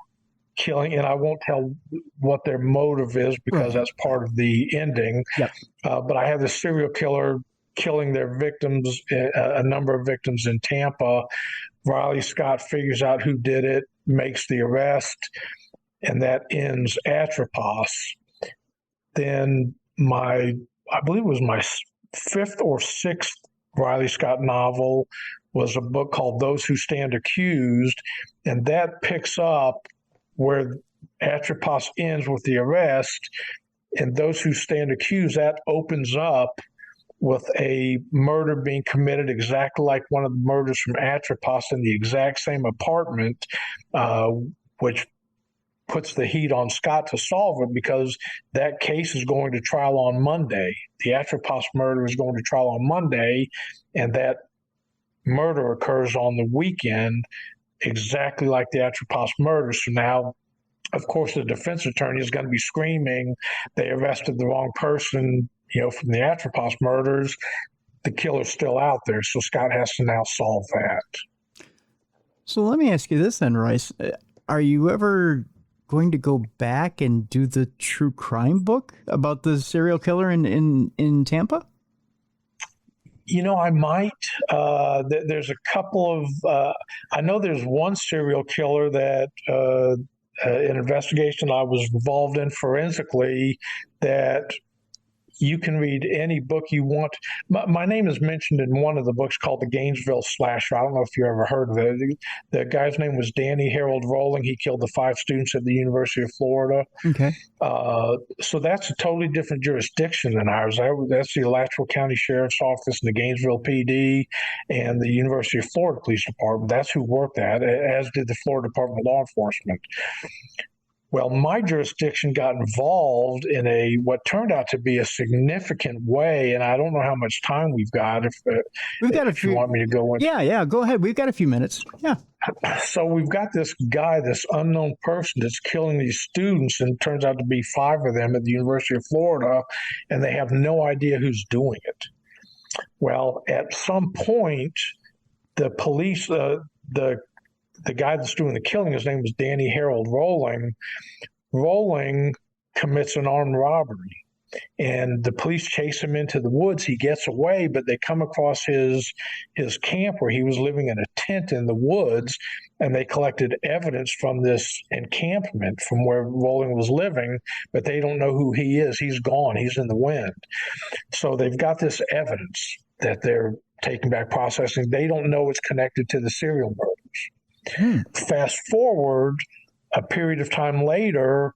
killing, and I won't tell what their motive is because that's part of the ending. Yep. But I have the serial killer killing their victims, a number of victims in Tampa. Riley Scott figures out who did it, makes the arrest, and that ends Atropos. Then I believe it was my fifth or sixth Riley Scott novel was a book called Those Who Stand Accused, and that picks up where Atropos ends with the arrest, and Those Who Stand Accused, that opens up with a murder being committed exactly like one of the murders from Atropos in the exact same apartment, which puts the heat on Scott to solve it, because that case is going to trial on Monday. The Atropos murder is going to trial on Monday, and that murder occurs on the weekend, exactly like the Atropos murder. So now, of course, the defense attorney is going to be screaming, they arrested the wrong person, from the Atropos murders. The killer's still out there, so Scott has to now solve that. So let me ask you this then, Royce. Are you ever going to go back and do the true crime book about the serial killer in Tampa? I might. There's a couple of, I know there's one serial killer that an investigation I was involved in forensically, that you can read any book you want. My name is mentioned in one of the books called The Gainesville Slasher. I don't know if you ever heard of it. The guy's name was Danny Harold Rowling. He killed the 5 students at the University of Florida. Okay. So that's a totally different jurisdiction than ours. That's the Alachua County Sheriff's Office and the Gainesville PD and the University of Florida Police Department. That's who worked that, as did the Florida Department of Law Enforcement. Well, my jurisdiction got involved in what turned out to be a significant way, and I don't know how much time we've got. If you want me to go in. Yeah, go ahead. We've got a few minutes. Yeah. So we've got this guy, this unknown person that's killing these students, and it turns out to be 5 of them at the University of Florida, and they have no idea who's doing it. Well, at some point, the police, the guy that's doing the killing, his name was Danny Harold Rowling. Rowling commits an armed robbery, and the police chase him into the woods. He gets away, but they come across his camp where he was living in a tent in the woods, and they collected evidence from this encampment from where Rowling was living, but they don't know who he is. He's gone. He's in the wind. So they've got this evidence that they're taking back, processing. They don't know it's connected to the serial murders. Fast forward a period of time later,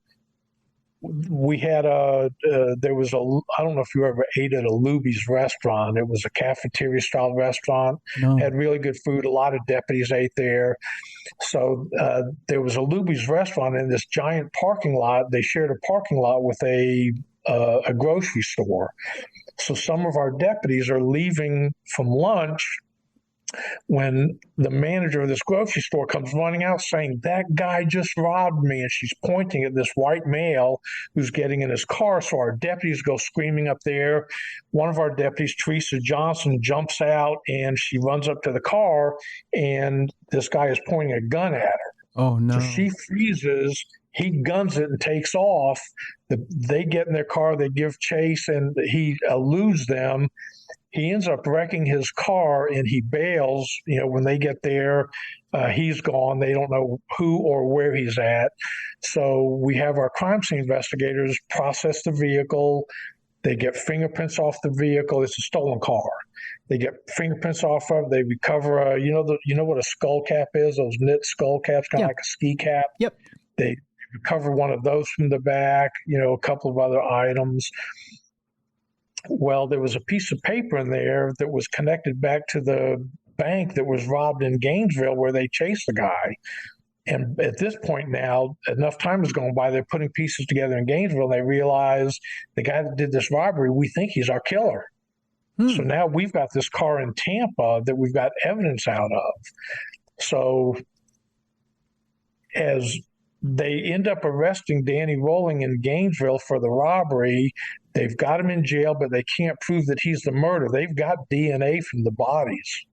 we had I don't know if you ever ate at a Luby's restaurant. It was a cafeteria style restaurant. No. Had really good food. A lot of deputies ate there. So there was a Luby's restaurant in this giant parking lot. They shared a parking lot with a grocery store. So some of our deputies are leaving from lunch when the manager of this grocery store comes running out saying, "That guy just robbed me," and she's pointing at this white male who's getting in his car. So our deputies go screaming up there. One of our deputies, Teresa Johnson, jumps out, and she runs up to the car, and this guy is pointing a gun at her. Oh, no. So she freezes. He guns it and takes off. They get in their car, they give chase, and he eludes them. He ends up wrecking his car, and he bails. When they get there, he's gone. They don't know who or where he's at. So we have our crime scene investigators process the vehicle. They get fingerprints off the vehicle. It's a stolen car. They get fingerprints off of. They recover. You know what a skull cap is? Those knit skull caps, kind of like a ski cap. Yep. They recover one of those from the back. A couple of other items. Well, there was a piece of paper in there that was connected back to the bank that was robbed in Gainesville, where they chased the guy. And at this point now, enough time has gone by, they're putting pieces together in Gainesville, and they realize the guy that did this robbery, we think he's our killer. So now we've got this car in Tampa that we've got evidence out of. So as they end up arresting Danny Rowling in Gainesville for the robbery, they've got him in jail, but they can't prove that he's the murderer. They've got DNA from the bodies,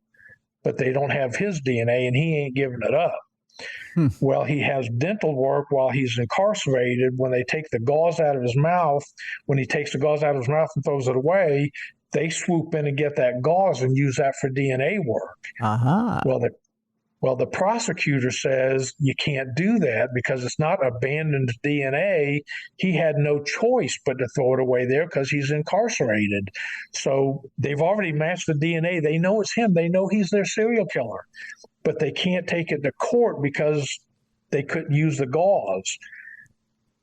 but they don't have his DNA, and he ain't giving it up. Well, he has dental work while he's incarcerated. When they take the gauze out of his mouth, when he takes the gauze out of his mouth and throws it away, they swoop in and get that gauze and use that for DNA work. Uh-huh. Well, Well, the prosecutor says you can't do that because it's not abandoned DNA. He had no choice but to throw it away there because he's incarcerated. So they've already matched the DNA. They know it's him. They know he's their serial killer, but they can't take it to court because they couldn't use the gauze.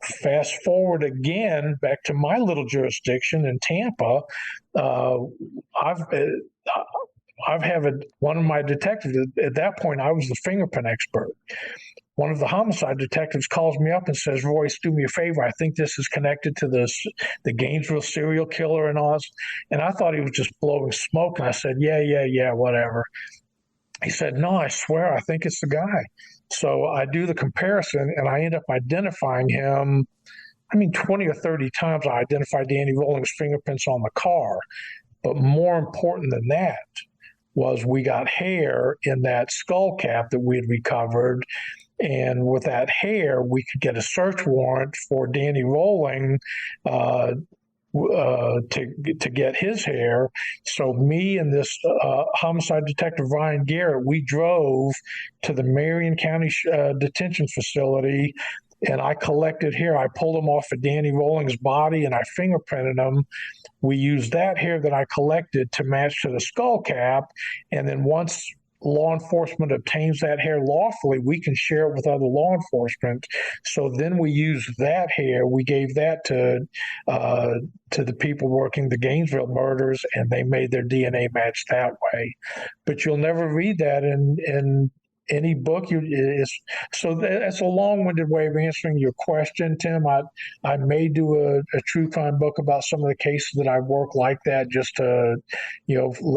Fast forward again back to my little jurisdiction in Tampa. I've one of my detectives at that point. I was the fingerprint expert. One of the homicide detectives calls me up and says, "Royce, do me a favor. I think this is connected to the Gainesville serial killer and all." And I thought he was just blowing smoke. And I said, "Yeah, whatever." He said, "No, I swear, I think it's the guy." So I do the comparison, and I end up identifying him. 20 or 30 times I identified Danny Rolling's fingerprints on the car. But more important than that was we got hair in that skull cap that we had recovered. And with that hair, we could get a search warrant for Danny Rolling to get his hair. So me and this homicide detective Ryan Garrett, we drove to the Marion County detention facility, and I collected hair. I pulled them off of Danny Rolling's body and I fingerprinted them. We used that hair that I collected to match to the skull cap, and then once law enforcement obtains that hair lawfully, we can share it with other law enforcement. So then we use that hair. We gave that to the people working the Gainesville murders, and they made their DNA match that way. But you'll never read that in any book. So that's a long-winded way of answering your question, Tim. I may do a true crime book about some of the cases that I work like that, just to,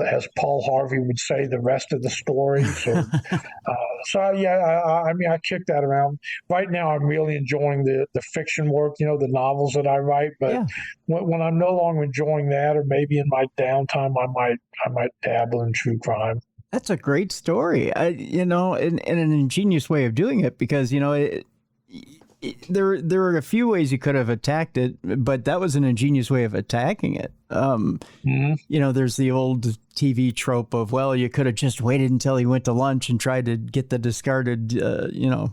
as Paul Harvey would say, the rest of the story. So, yeah, I kick that around. Right now, I'm really enjoying the fiction work, the novels that I write. But yeah, when I'm no longer enjoying that, or maybe in my downtime, I might dabble in true crime. That's a great story, in an ingenious way of doing it, because, there are a few ways you could have attacked it, but that was an ingenious way of attacking it. There's the old TV trope of, well, you could have just waited until he went to lunch and tried to get the discarded,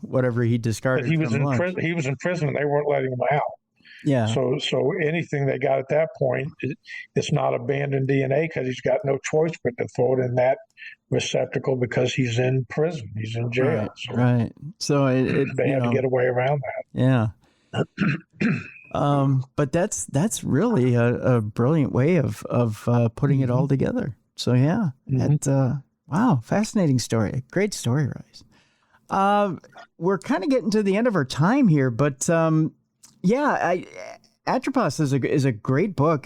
whatever he discarded. But he was in prison. He was in prison, and they weren't letting him out. Yeah. So anything they got at that point, it's not abandoned DNA, because he's got no choice but to throw it in that receptacle because he's in prison. He's in jail. Right. So they had to get away around that. Yeah. But that's really a brilliant way of putting it all together. So yeah, wow, fascinating story. Great story, Royce. We're kind of getting to the end of our time here, but Atropos is a great book.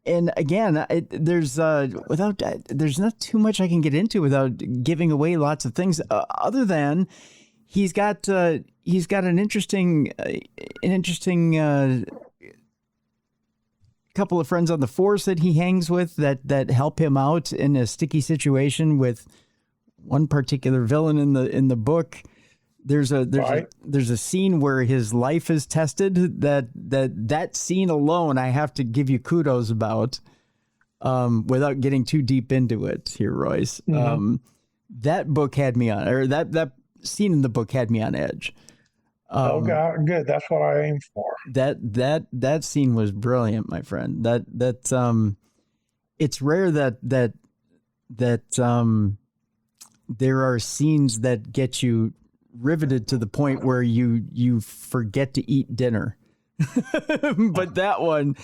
And again, there's not too much I can get into without giving away lots of things. Other than he's got an interesting couple of friends on the force that he hangs with that help him out in a sticky situation with one particular villain in the book. There's a scene where his life is tested. That scene alone, I have to give you kudos about, without getting too deep into it here, Royce. That book had me on, or that scene in the book had me on edge. Oh God, good. That's what I aim for. That scene was brilliant, my friend. It's rare that there are scenes that get you riveted to the point where you forget to eat dinner. But that one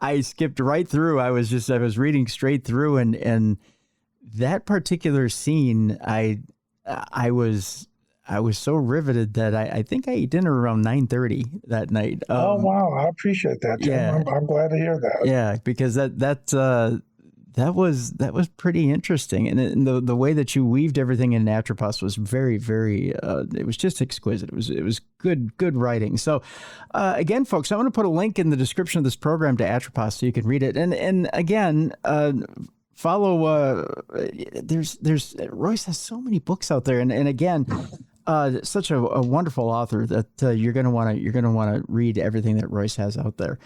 I skipped right through. I was reading straight through, and that particular scene I was so riveted that I think I ate dinner around 9:30 that night. Oh wow, I appreciate that, Tim. Yeah. I'm glad to hear that. Yeah, because that was pretty interesting, and the way that you weaved everything in Atropos was very, very. It was just exquisite. It was good writing. So, again, folks, I'm going to put a link in the description of this program to Atropos so you can read it. And again, follow. There's Royce has so many books out there, and again, such a wonderful author that you're going to want to read everything that Royce has out there.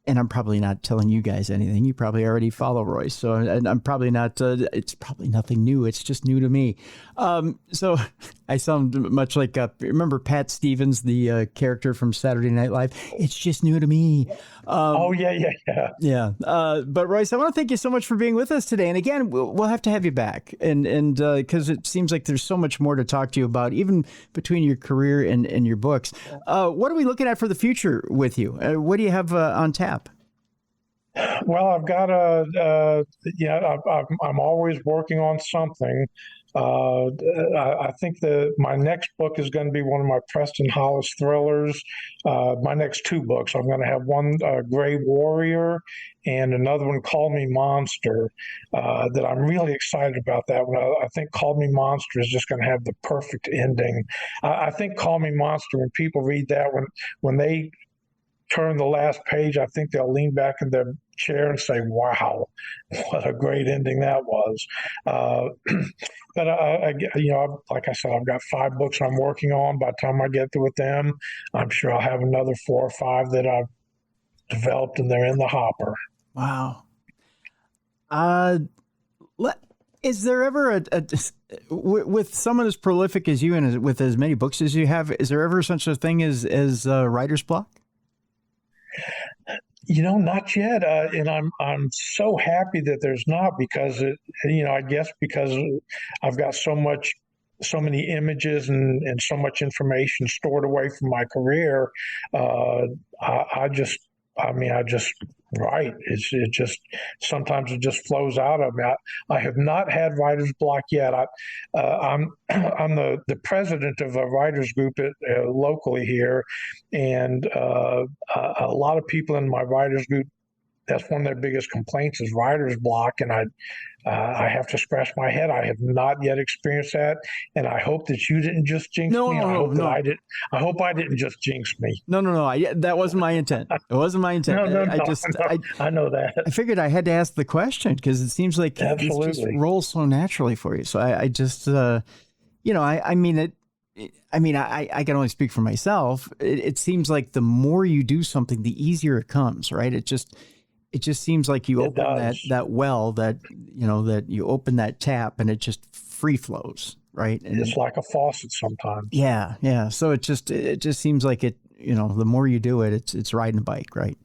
and I'm probably not telling you guys anything. You probably already follow Royce, so and I'm probably not. It's probably nothing new. It's just new to me. So I sound much like remember Pat Stevens, the character from Saturday Night Live. It's just new to me. Oh yeah. But Royce, I want to thank you so much for being with us today. And again, we'll have to have you back, and because it seems like there's so much more to talk to you about, even between your career and your books. What are we looking at for the future with you? What do you have on tap? Well, I've got I'm always working on something. I think my next book is going to be one of my Preston Hollis thrillers. My next two books, I'm going to have one, Gray Warrior, and another one, Call Me Monster, that I'm really excited about that one. I think Call Me Monster is just going to have the perfect ending. I think Call Me Monster, when people read that, when they turn the last page, I think they'll lean back in their chair and say, "Wow, what a great ending that was." But like I said, I've got 5 books I'm working on. By the time I get through with them, I'm sure I'll have another 4 or 5 that I've developed, and they're in the hopper. Wow. Is there ever with someone as prolific as you and with as many books as you have, is there ever such a thing as writer's block? Not yet, and I'm so happy that there's not, because I guess because I've got so many images and so much information stored away from my career. I just write. It just sometimes it just flows out of me. I have not had writer's block yet. I'm the president of a writers group locally here, and a lot of people in my writers group, that's one of their biggest complaints is writer's block, and I have to scratch my head. I have not yet experienced that, and I hope that you didn't just jinx me. I hope I didn't just jinx me. No. That wasn't my intent. It wasn't my intent. No. I know that. I figured I had to ask the question because it seems like it just rolls so naturally for you. So I just, I mean it. I mean, I can only speak for myself. It seems like the more you do something, the easier it comes, right? It just seems like you open that well, that you open that tap and it just free flows, right? And it's like a faucet sometimes. Yeah. So it just seems like it, the more you do it, it's riding a bike, right?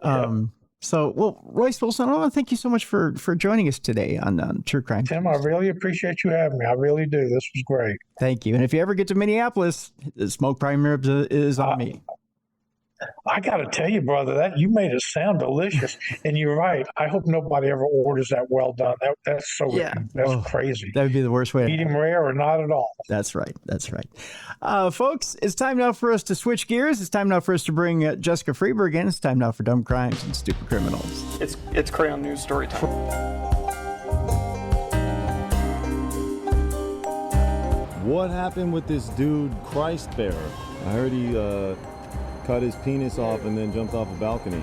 Yeah. So, Royce Wilson, I want to thank you so much for joining us today on True Crime. Tim, I really appreciate you having me. I really do. This was great. Thank you. And if you ever get to Minneapolis, the smoked prime ribs is on me. I got to tell you, brother, that you made it sound delicious, and you're right. I hope nobody ever orders that well done. That's so that's crazy. That would be the worst way. Medium rare or not at all. That's right. Folks, it's time now for us to switch gears. It's time now for us to bring Jessica Freeberg in. It's time now for Dumb Crimes and Stupid Criminals. It's Crayon News story time. What happened with this dude, Christ Bearer? I heard he cut his penis off and then jumped off a balcony.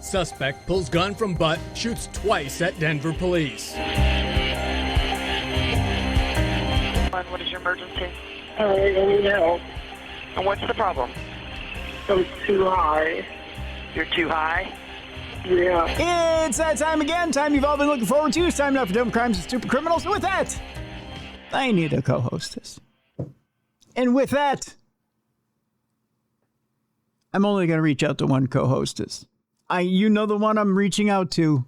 Suspect pulls gun from butt, shoots twice at Denver police. What is your emergency? I need help. And what's the problem? I'm too high. You're too high? Yeah. It's that time again. Time you've all been looking forward to. It's time now for Dumb Crimes and Stupid Criminals. And with that, I need a co-hostess. And with that, I'm only going to reach out to one co-hostess. You know the one I'm reaching out to.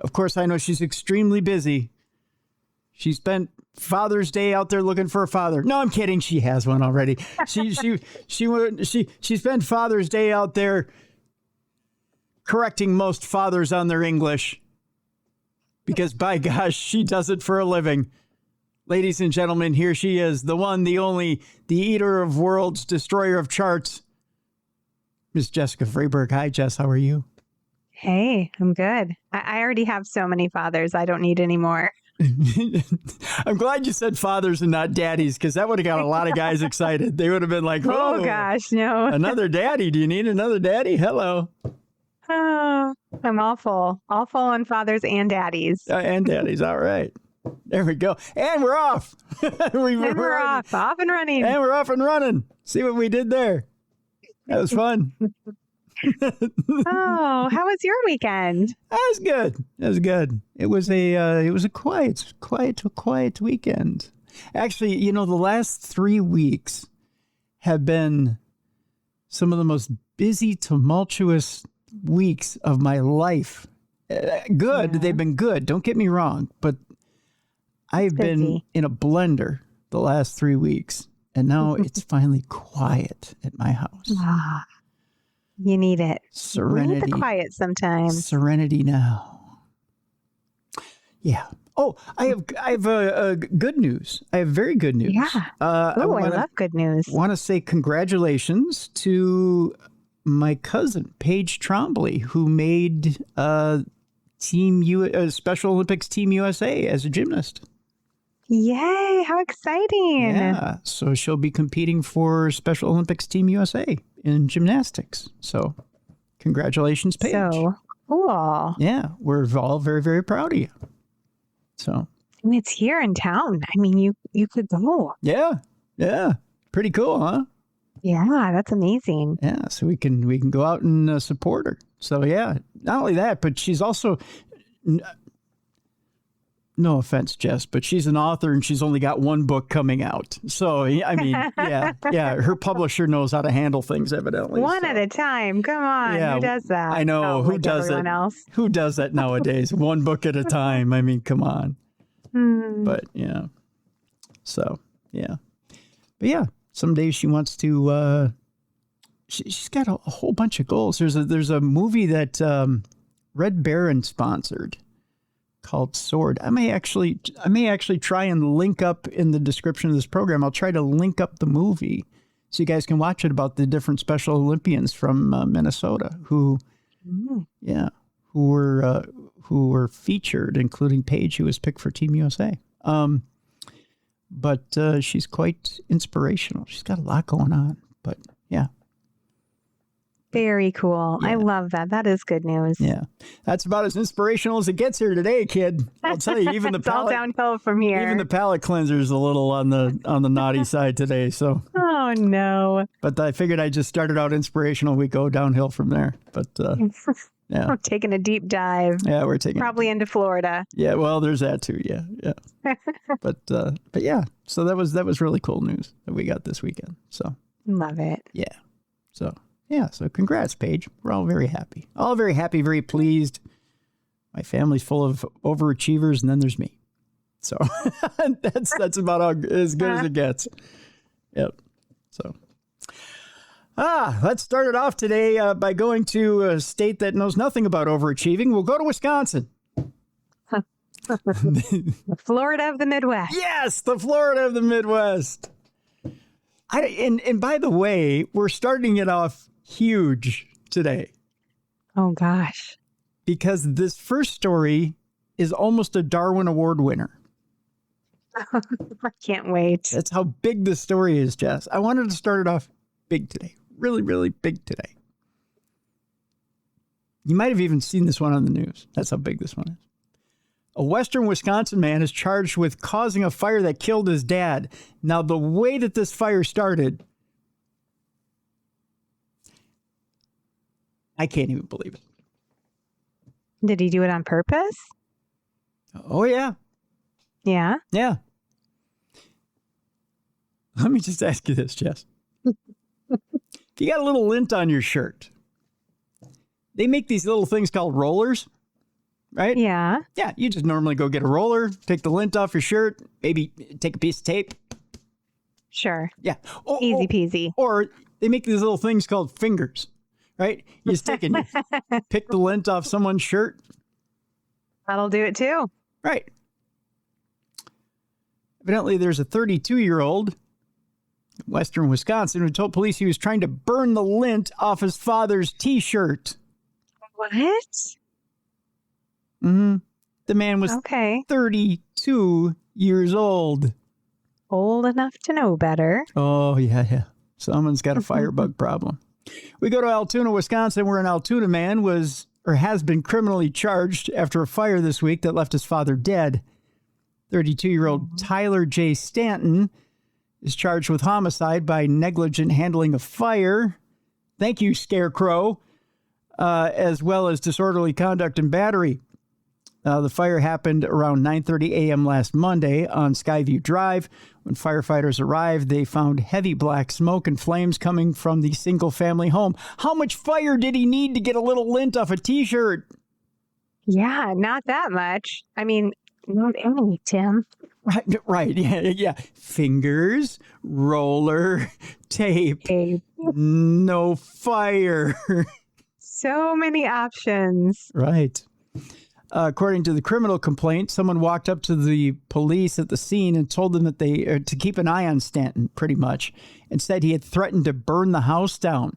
Of course, I know she's extremely busy. She spent Father's Day out there looking for a father. No, I'm kidding. She has one already. She spent Father's Day out there correcting most fathers on their English. Because by gosh, she does it for a living. Ladies and gentlemen, here she is, the one, the only, the eater of worlds, destroyer of charts, Miss Jessica Freeberg. Hi, Jess. How are you? Hey, I'm good. I already have so many fathers. I don't need any more. I'm glad you said fathers and not daddies, because that would have got a lot of guys excited. They would have been like, oh gosh, no. Another daddy. Do you need another daddy? Hello. Oh, I'm awful on fathers and daddies. And daddies. All right. There we go. And we're off. We're off and running. And we're off and running. See what we did there? That was fun. Oh, how was your weekend? That was good. That was good. It was a quiet weekend. Actually, you know, the last 3 weeks have been some of the most busy, tumultuous weeks of my life. Good. Yeah. They've been good. Don't get me wrong. But I've been in a blender the last 3 weeks. And now it's finally quiet at my house. Ah, you need it. Serenity. We need the quiet sometimes. Serenity now. Yeah. Oh, I have good news. I have very good news. Yeah. I love good news. Want to say congratulations to my cousin Paige Trombley, who made Special Olympics Team USA as a gymnast. Yay! How exciting! Yeah. So she'll be competing for Special Olympics Team USA in gymnastics. So congratulations, Paige. So cool. Yeah, we're all very, very proud of you. So it's here in town. I mean, you could go. Yeah. Pretty cool, huh? Yeah, that's amazing. Yeah, so we can go out and support her. So yeah, not only that, but she's also, no offense, Jess, but she's an author and she's only got one book coming out. So I mean, yeah, her publisher knows how to handle things evidently. One at a time. Come on, who does that? I know who does it. Else. Who does that nowadays? One book at a time. I mean, come on. But yeah, so yeah, but yeah. Someday she wants to. She's got a whole bunch of goals. There's a movie that Red Baron sponsored called Sword. I may actually try and link up in the description of this program. I'll try to link up the movie so you guys can watch it about the different Special Olympians from Minnesota who were featured, including Paige, who was picked for Team USA. But she's quite inspirational. She's got a lot going on. But yeah. Very cool. Yeah. I love that. That is good news. Yeah. That's about as inspirational as it gets here today, kid. I'll tell you, even the it's all downhill from here. Even the palate cleanser is a little on the naughty side today. So. Oh no. But I figured I just started out inspirational. We go downhill from there. But yeah. We're taking a deep dive. Yeah, we're taking probably into Florida. Yeah, well, there's that too. Yeah. But yeah, so that was really cool news that we got this weekend. So love it. Yeah. So yeah, so congrats, Paige. We're all very happy. All very happy, very pleased. My family's full of overachievers, and then there's me. So that's about as good as it gets. Yep. So. Let's start it off today by going to a state that knows nothing about overachieving. We'll go to Wisconsin. The Florida of the Midwest. Yes, the Florida of the Midwest. And by the way, we're starting it off huge today. Oh, gosh. Because this first story is almost a Darwin Award winner. I can't wait. That's how big this story is, Jess. I wanted to start it off big today. Really, really big today. You might have even seen this one on the news. That's how big this one is. A western Wisconsin man is charged with causing a fire that killed his dad. Now, the way that this fire started, I can't even believe it. Did he do it on purpose? Oh, yeah. Yeah? Yeah. Let me just ask you this, Jess. If you got a little lint on your shirt, they make these little things called rollers, right? Yeah. Yeah, you just normally go get a roller, take the lint off your shirt, maybe take a piece of tape. Sure. Yeah. Easy peasy. Or they make these little things called fingers, right? You just take and you pick the lint off someone's shirt. That'll do it too. Right. Evidently, there's a 32-year-old in western Wisconsin who told police he was trying to burn the lint off his father's T-shirt. What? Mm-hmm. The man was 32 years old. Old enough to know better. Oh, yeah. Someone's got a firebug problem. We go to Altoona, Wisconsin, where an Altoona man has been criminally charged after a fire this week that left his father dead. 32-year-old Tyler J. Stanton is charged with homicide by negligent handling of fire. Thank you, Scarecrow, as well as disorderly conduct and battery. The fire happened around 9:30 a.m. last Monday on Skyview Drive. When firefighters arrived, they found heavy black smoke and flames coming from the single-family home. How much fire did he need to get a little lint off a T-shirt? Yeah, not that much. I mean, not any, Tim. Right. Yeah. Fingers, roller, tape. No fire. So many options. Right. According to the criminal complaint, someone walked up to the police at the scene and told them that to keep an eye on Stanton, pretty much, and said he had threatened to burn the house down.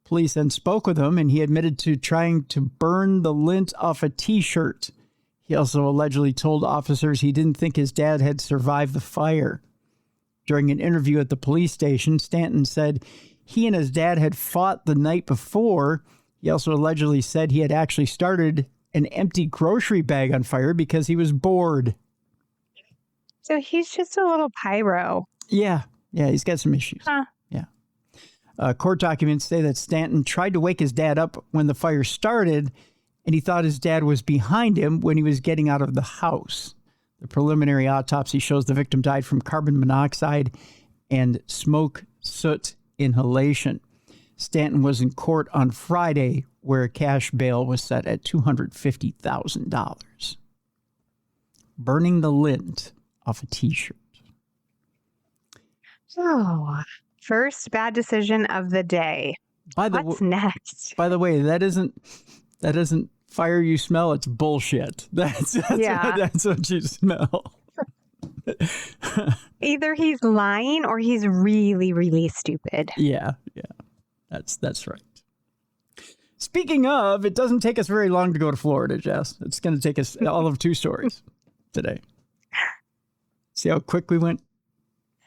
Police then spoke with him, and he admitted to trying to burn the lint off a T-shirt. He also allegedly told officers he didn't think his dad had survived the fire. During an interview at the police station, Stanton said he and his dad had fought the night before. He also allegedly said he had actually started an empty grocery bag on fire because he was bored. So he's just a little pyro. Yeah, he's got some issues. Huh. Yeah. Court documents say that Stanton tried to wake his dad up when the fire started, and he thought his dad was behind him when he was getting out of the house. The preliminary autopsy shows the victim died from carbon monoxide and smoke soot inhalation. Stanton was in court on Friday, where a cash bail was set at $250,000. Burning the lint off a T-shirt. Oh, first bad decision of the day. What's next? By the way, that isn't fire you smell. It's bullshit. That's what you smell. Either he's lying or he's really, really stupid. Yeah. That's right. Speaking of, it doesn't take us very long to go to Florida, Jess. It's going to take us all of 2 stories today. See how quick we went?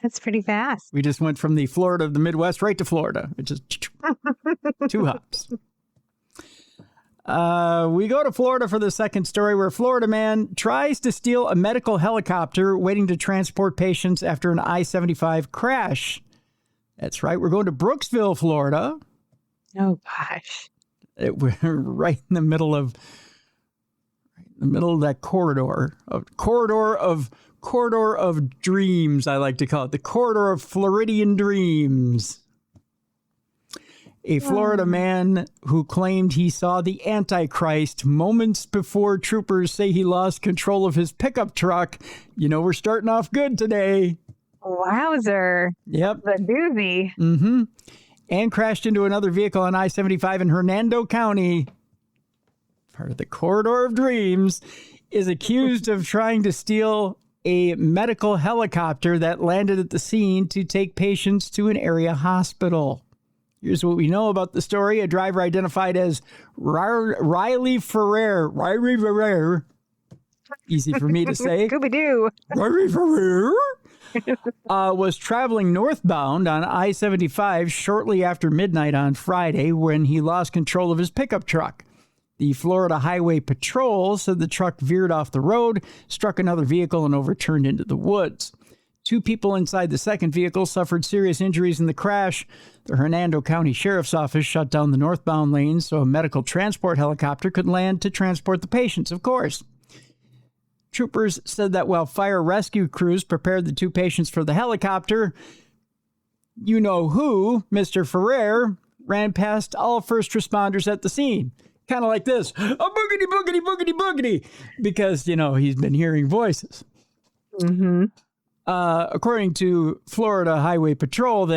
That's pretty fast. We just went from the Florida of the Midwest right to Florida. It just 2 hops. We go to Florida for the second story, where a Florida man tries to steal a medical helicopter waiting to transport patients after an I-75 crash. That's right. We're going to Brooksville, Florida. Oh, gosh. We're right in the middle of that corridor of dreams, I like to call it. The corridor of Floridian dreams. A Florida man who claimed he saw the Antichrist moments before troopers say he lost control of his pickup truck. You know, we're starting off good today. Wowzer. Yep. The doozy. Mm-hmm. And crashed into another vehicle on I-75 in Hernando County. Part of the corridor of dreams. Is accused of trying to steal a medical helicopter that landed at the scene to take patients to an area hospital. Here's what we know about the story. A driver identified as Riley Ferrer. Easy for me to say. Scooby-Doo. Riley Ferrer was traveling northbound on I-75 shortly after midnight on Friday when he lost control of his pickup truck. The Florida Highway Patrol said the truck veered off the road, struck another vehicle, and overturned into the woods. 2 people inside the second vehicle suffered serious injuries in the crash. The Hernando County Sheriff's Office shut down the northbound lanes so a medical transport helicopter could land to transport the patients, of course. Troopers said that while fire rescue crews prepared the 2 patients for the helicopter, you-know-who, Mr. Ferrer, ran past all first responders at the scene. Kind of like this, a boogity, boogity, boogity, boogity, because, he's been hearing voices. Mm-hmm. According to Florida Highway Patrol,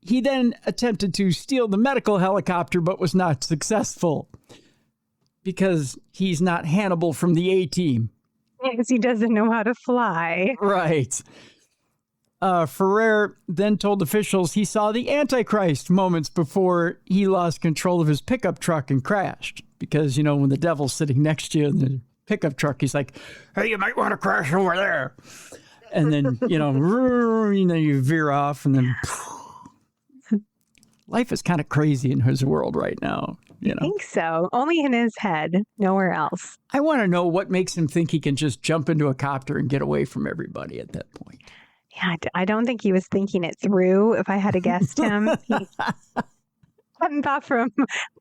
he then attempted to steal the medical helicopter, but was not successful because he's not Hannibal from the A-Team. Because he doesn't know how to fly. Right. Ferrer then told officials he saw the Antichrist moments before he lost control of his pickup truck and crashed. Because, when the devil's sitting next to you in the pickup truck, he's like, hey, you might want to crash over there. And then, you veer off and then life is kind of crazy in his world right now. I think so. Only in his head, nowhere else. I want to know what makes him think he can just jump into a copter and get away from everybody at that point. Yeah, I don't think he was thinking it through, if I had to guess him. Hadn't thought from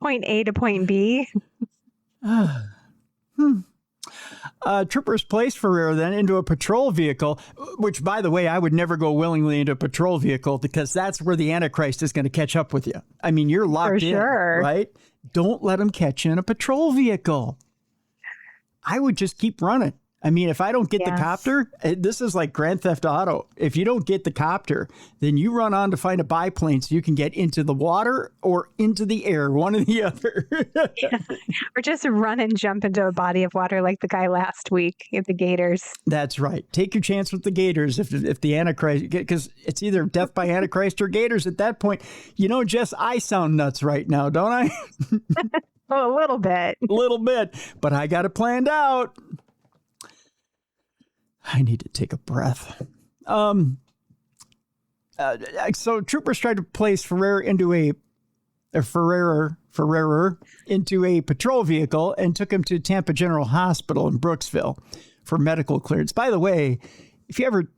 point A to point B. Troopers placed Ferrer then into a patrol vehicle, which, by the way, I would never go willingly into a patrol vehicle because that's where the Antichrist is going to catch up with you. I mean, you're locked in, right? Don't let him catch you in a patrol vehicle. I would just keep running. I mean, if I don't get the copter, this is like Grand Theft Auto. If you don't get the copter, then you run on to find a biplane so you can get into the water or into the air, one or the other. Or just run and jump into a body of water like the guy last week at the Gators. That's right. Take your chance with the Gators if the Antichrist, because it's either death by Antichrist or Gators at that point. You know, Jess, I sound nuts right now, don't I? Oh, a little bit. A little bit. But I got it planned out. I need to take a breath. So troopers tried to place Ferrer into a patrol vehicle and took him to Tampa General Hospital in Brooksville for medical clearance. By the way, if you ever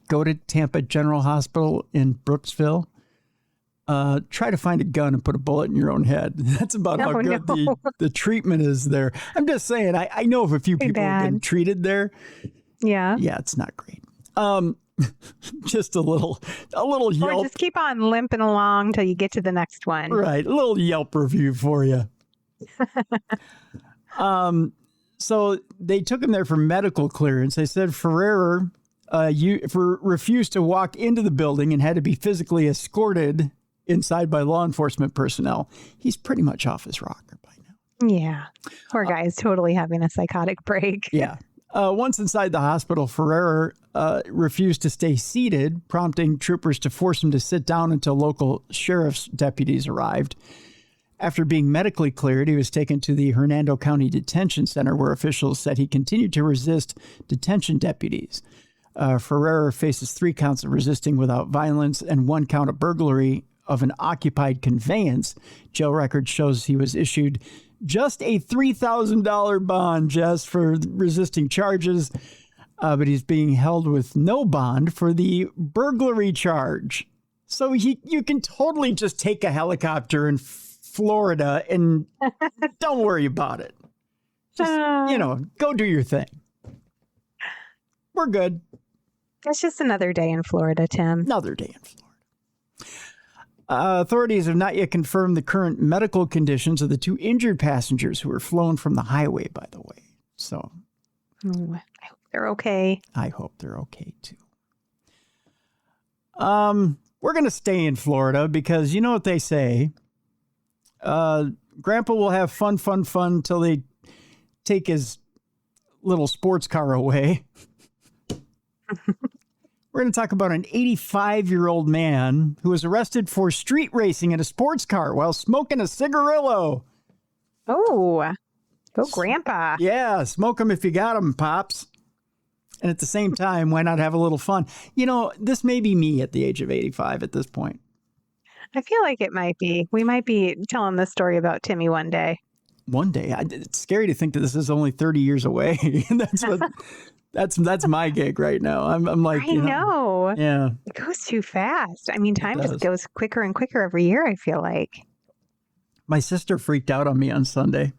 go to Tampa General Hospital in Brooksville, try to find a gun and put a bullet in your own head. That's about how good the treatment is there. I'm just saying, I know of a few people who've been treated there. Yeah. Yeah, it's not great. Just a little Yelp. Or just keep on limping along till you get to the next one. Right. A little Yelp review for you. So they took him there for medical clearance. They said Ferrer refused to walk into the building and had to be physically escorted inside by law enforcement personnel. He's pretty much off his rocker by now. Yeah. Poor guy is totally having a psychotic break. Yeah. Once inside the hospital, Ferrer refused to stay seated, prompting troopers to force him to sit down until local sheriff's deputies arrived. After being medically cleared, he was taken to the Hernando County Detention Center, where officials said he continued to resist detention deputies. Ferrer faces 3 counts of resisting without violence and 1 count of burglary of an occupied conveyance. Jail record shows he was issued just a $3,000 bond just for resisting charges, but he's being held with no bond for the burglary charge. So you can totally just take a helicopter in Florida and don't worry about it. Just, go do your thing. We're good. It's just another day in Florida, Tim. Another day in Florida. Authorities have not yet confirmed the current medical conditions of the 2 injured passengers who were flown from the highway, by the way. So I hope they're okay. I hope they're okay, too. We're going to stay in Florida because you know what they say. Grandpa will have fun till they take his little sports car away. We're going to talk about an 85-year-old man who was arrested for street racing in a sports car while smoking a cigarillo. Oh, go Grandpa. Yeah, smoke them if you got them, Pops. And at the same time, why not have a little fun? You know, this may be me at the age of 85 at this point. I feel like it might be. We might be telling this story about Timmy one day. One day? It's scary to think that this is only 30 years away. That's my gig right now. I'm like, I know. Yeah. It goes too fast. I mean, time just goes quicker and quicker every year, I feel like. My sister freaked out on me on Sunday.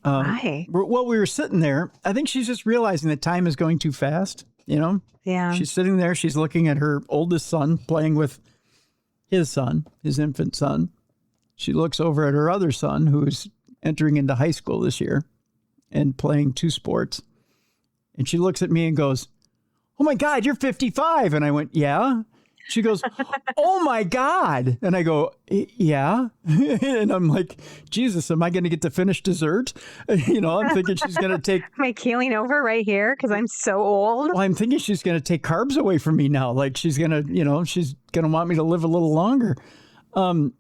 Why? We were sitting there. I think she's just realizing that time is going too fast, Yeah. She's sitting there. She's looking at her oldest son playing with his son, his infant son. She looks over at her other son, who's entering into high school this year and playing 2 sports. And she looks at me and goes, "Oh my God, you're 55. And I went, "Yeah." She goes, "Oh my God." And I go, "Yeah." And I'm like, Jesus, am I going to get to finish dessert? I'm thinking she's going to take. Am I keeling over right here because I'm so old? Well, I'm thinking she's going to take carbs away from me now. Like she's going to, she's going to want me to live a little longer. And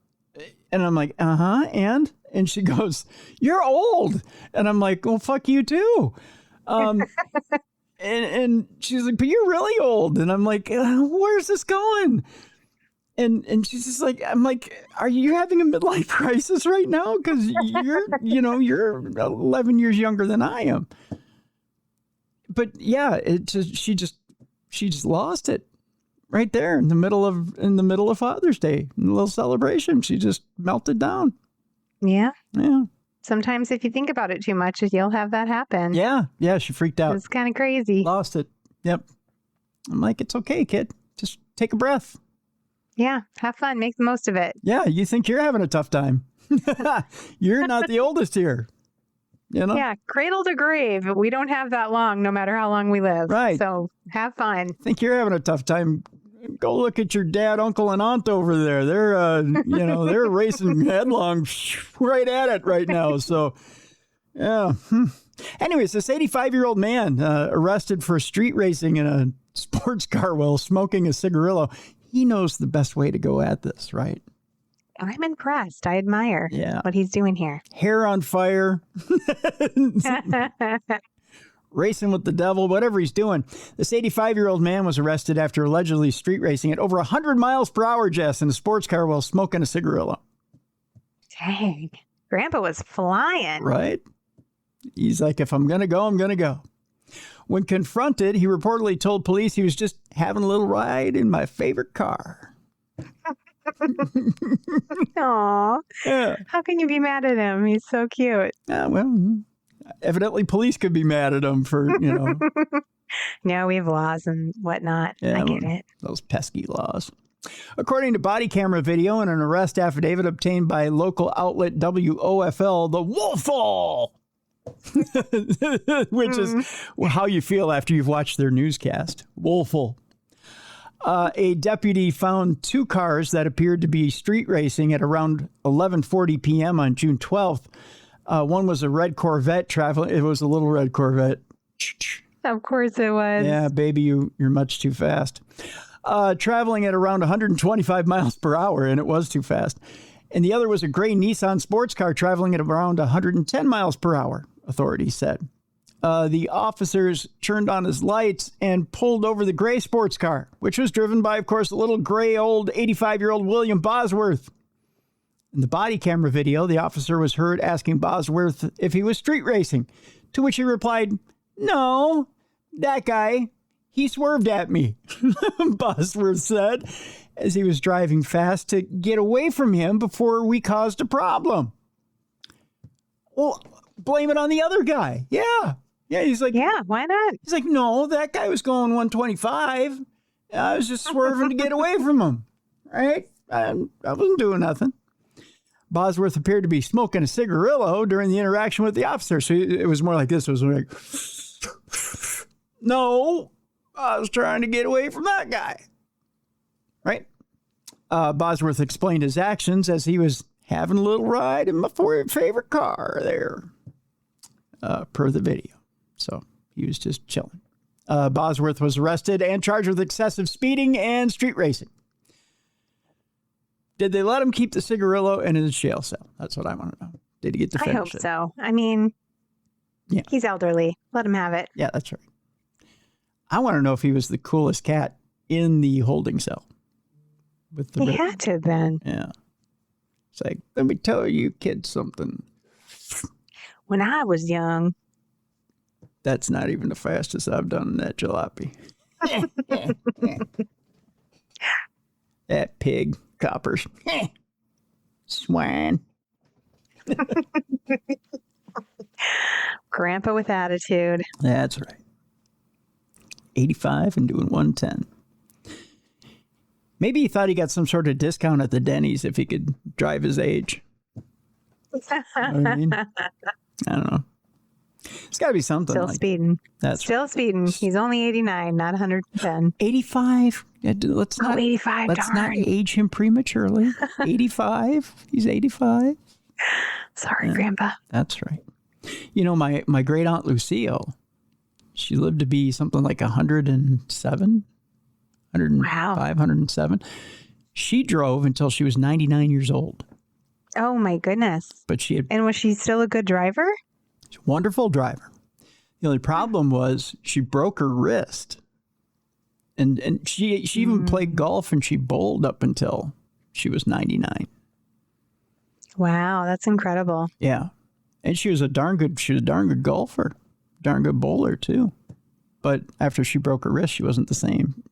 I'm like, and she goes, "You're old." And I'm like, "Well, fuck you too." And she's like, "But you're really old." And I'm like, "Where's this going?" And she's just like, I'm like, "Are you having a midlife crisis right now? Because you're 11 years younger than I am." But yeah, she just lost it. right there in the middle of Father's Day, a little celebration. She just melted down. Yeah. Yeah. Sometimes if you think about it too much, you'll have that happen. Yeah. Yeah. She freaked out. It's kind of crazy. Lost it. Yep. I'm like, it's okay, kid. Just take a breath. Yeah. Have fun. Make the most of it. Yeah. You think you're having a tough time. You're not the oldest here. You know? Yeah. Cradle to grave. We don't have that long, no matter how long we live. Right. So have fun. Think you're having a tough time. Go look at your dad, uncle, and aunt over there. They're, they're racing headlong right at it right now. So, yeah. Anyways, this 85-year-old man arrested for street racing in a sports car while smoking a cigarillo. He knows the best way to go at this, right? I'm impressed. I admire what he's doing here. Hair on fire. Racing with the devil, whatever he's doing. This 85-year-old man was arrested after allegedly street racing at over 100 miles per hour, Jess, in a sports car while smoking a cigarillo. Dang. Grandpa was flying. Right? He's like, if I'm going to go, I'm going to go. When confronted, he reportedly told police he was just having a little ride in my favorite car. Aw. Yeah. How can you be mad at him? He's so cute. Well, evidently police could be mad at him for, No, we have laws and whatnot. Yeah, I get it. Those pesky laws. According to body camera video and an arrest affidavit obtained by local outlet WOFL, the Wolfall, which is how you feel after you've watched their newscast. Wolfall. A deputy found two cars that appeared to be street racing at around 11:40 p.m. on June 12th. One was a red Corvette traveling. It was a little red Corvette. Of course it was. Yeah, baby, you're much too fast. Traveling at around 125 miles per hour, and it was too fast. And the other was a gray Nissan sports car traveling at around 110 miles per hour, authorities said. The officers turned on his lights and pulled over the gray sports car, which was driven by, of course, a little gray old 85-year-old William Bosworth. In the body camera video, the officer was heard asking Bosworth if he was street racing, to which he replied, "No, that guy, he swerved at me," Bosworth said, as he was driving fast to get away from him before we caused a problem. Well, blame it on the other guy. Yeah. Yeah, he's like, yeah, why not? He's like, no, that guy was going 125. I was just swerving to get away from him, right? I wasn't doing nothing. Bosworth appeared to be smoking a cigarillo during the interaction with the officer. So it was more like this. It was like, no, I was trying to get away from that guy. Right? Bosworth explained his actions as he was having a little ride in my favorite car there, per the video. So he was just chilling. Bosworth was arrested and charged with excessive speeding and street racing. Did they let him keep the cigarillo in his jail cell? That's what I want to know. Did he get to finish it? I hope so. I mean, yeah. He's elderly. Let him have it. Yeah, that's right. I want to know if he was the coolest cat in the holding cell. With the he had to have been. Yeah. It's like, let me tell you kids something. When I was young. That's not even the fastest I've done in that jalopy. That pig. Coppers. Swine. Grandpa with attitude. That's right. 85 and doing 110. Maybe he thought he got some sort of discount at the Denny's if he could drive his age. You know what I mean? I don't know. It's got to be something. Still speeding. That's still speeding. He's only 89, not 110. 85. Let's not 85. Let's not age him prematurely. 85. He's 85. Sorry, Grandpa. That's right. You know, my great aunt Lucille, she lived to be something like 107, 105, 107. She drove until she was 99 years old. Oh my goodness. But she had, and was she still a good driver? She's a wonderful driver. The only problem was she broke her wrist. And she even played golf and she bowled up until she was 99. Wow, that's incredible. Yeah. And she was a darn good golfer, darn good bowler too. But after she broke her wrist, she wasn't the same.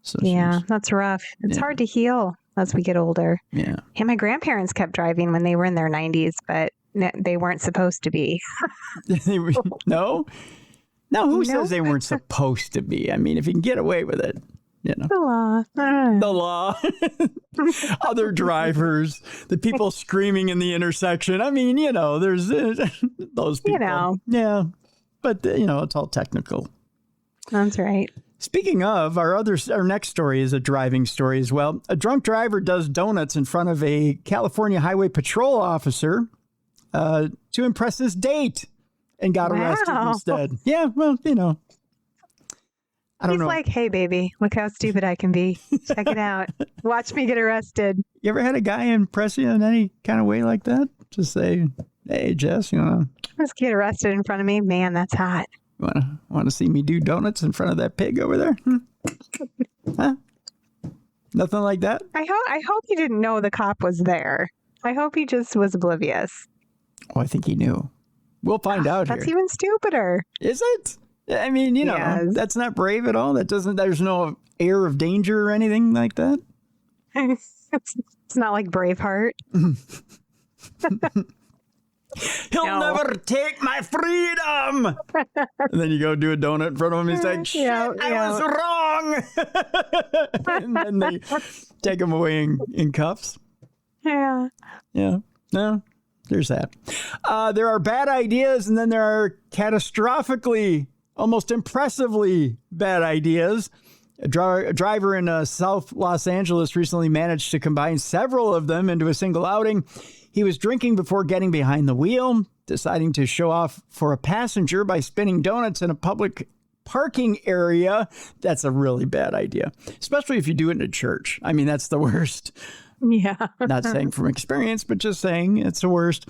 So that's rough. It's hard to heal as we get older. Yeah. Hey, my grandparents kept driving when they were in their 90s, but they weren't supposed to be. No? Now, who says they weren't supposed to be? I mean, if you can get away with it, you know. The law. The law. Other drivers, the people screaming in the intersection. I mean, you know, there's those people. You know. Yeah. But, you know, it's all technical. That's right. Speaking of, our next story is a driving story as well. A drunk driver does donuts in front of a California Highway Patrol officer to impress his date and got arrested instead. Yeah, well, you know. I don't know. He's like, hey, baby, look how stupid I can be. Check it out. Watch me get arrested. You ever had a guy impress you in any kind of way like that? Just say, hey, Jess, you know. Just get arrested in front of me. Man, that's hot. Want to see me do donuts in front of that pig over there? Huh? Nothing like that? I hope he didn't know the cop was there. I hope he just was oblivious. Oh, I think he knew. We'll find out That's here. even stupider. Is it? I mean, you know, that's not brave at all. There's no air of danger or anything like that. It's not like Braveheart. He'll never take my freedom. And then you go do a donut in front of him. He's like, shit, I was wrong. And then they take him away in cuffs. Yeah. Yeah. No, there's that. There are bad ideas, and then there are catastrophically, almost impressively bad ideas. A driver in South Los Angeles recently managed to combine several of them into a single outing. He was drinking before getting behind the wheel, deciding to show off for a passenger by spinning donuts in a public parking area. That's a really bad idea, especially if you do it in a church. I mean, that's the worst. Yeah. Not saying from experience, but just saying it's the worst.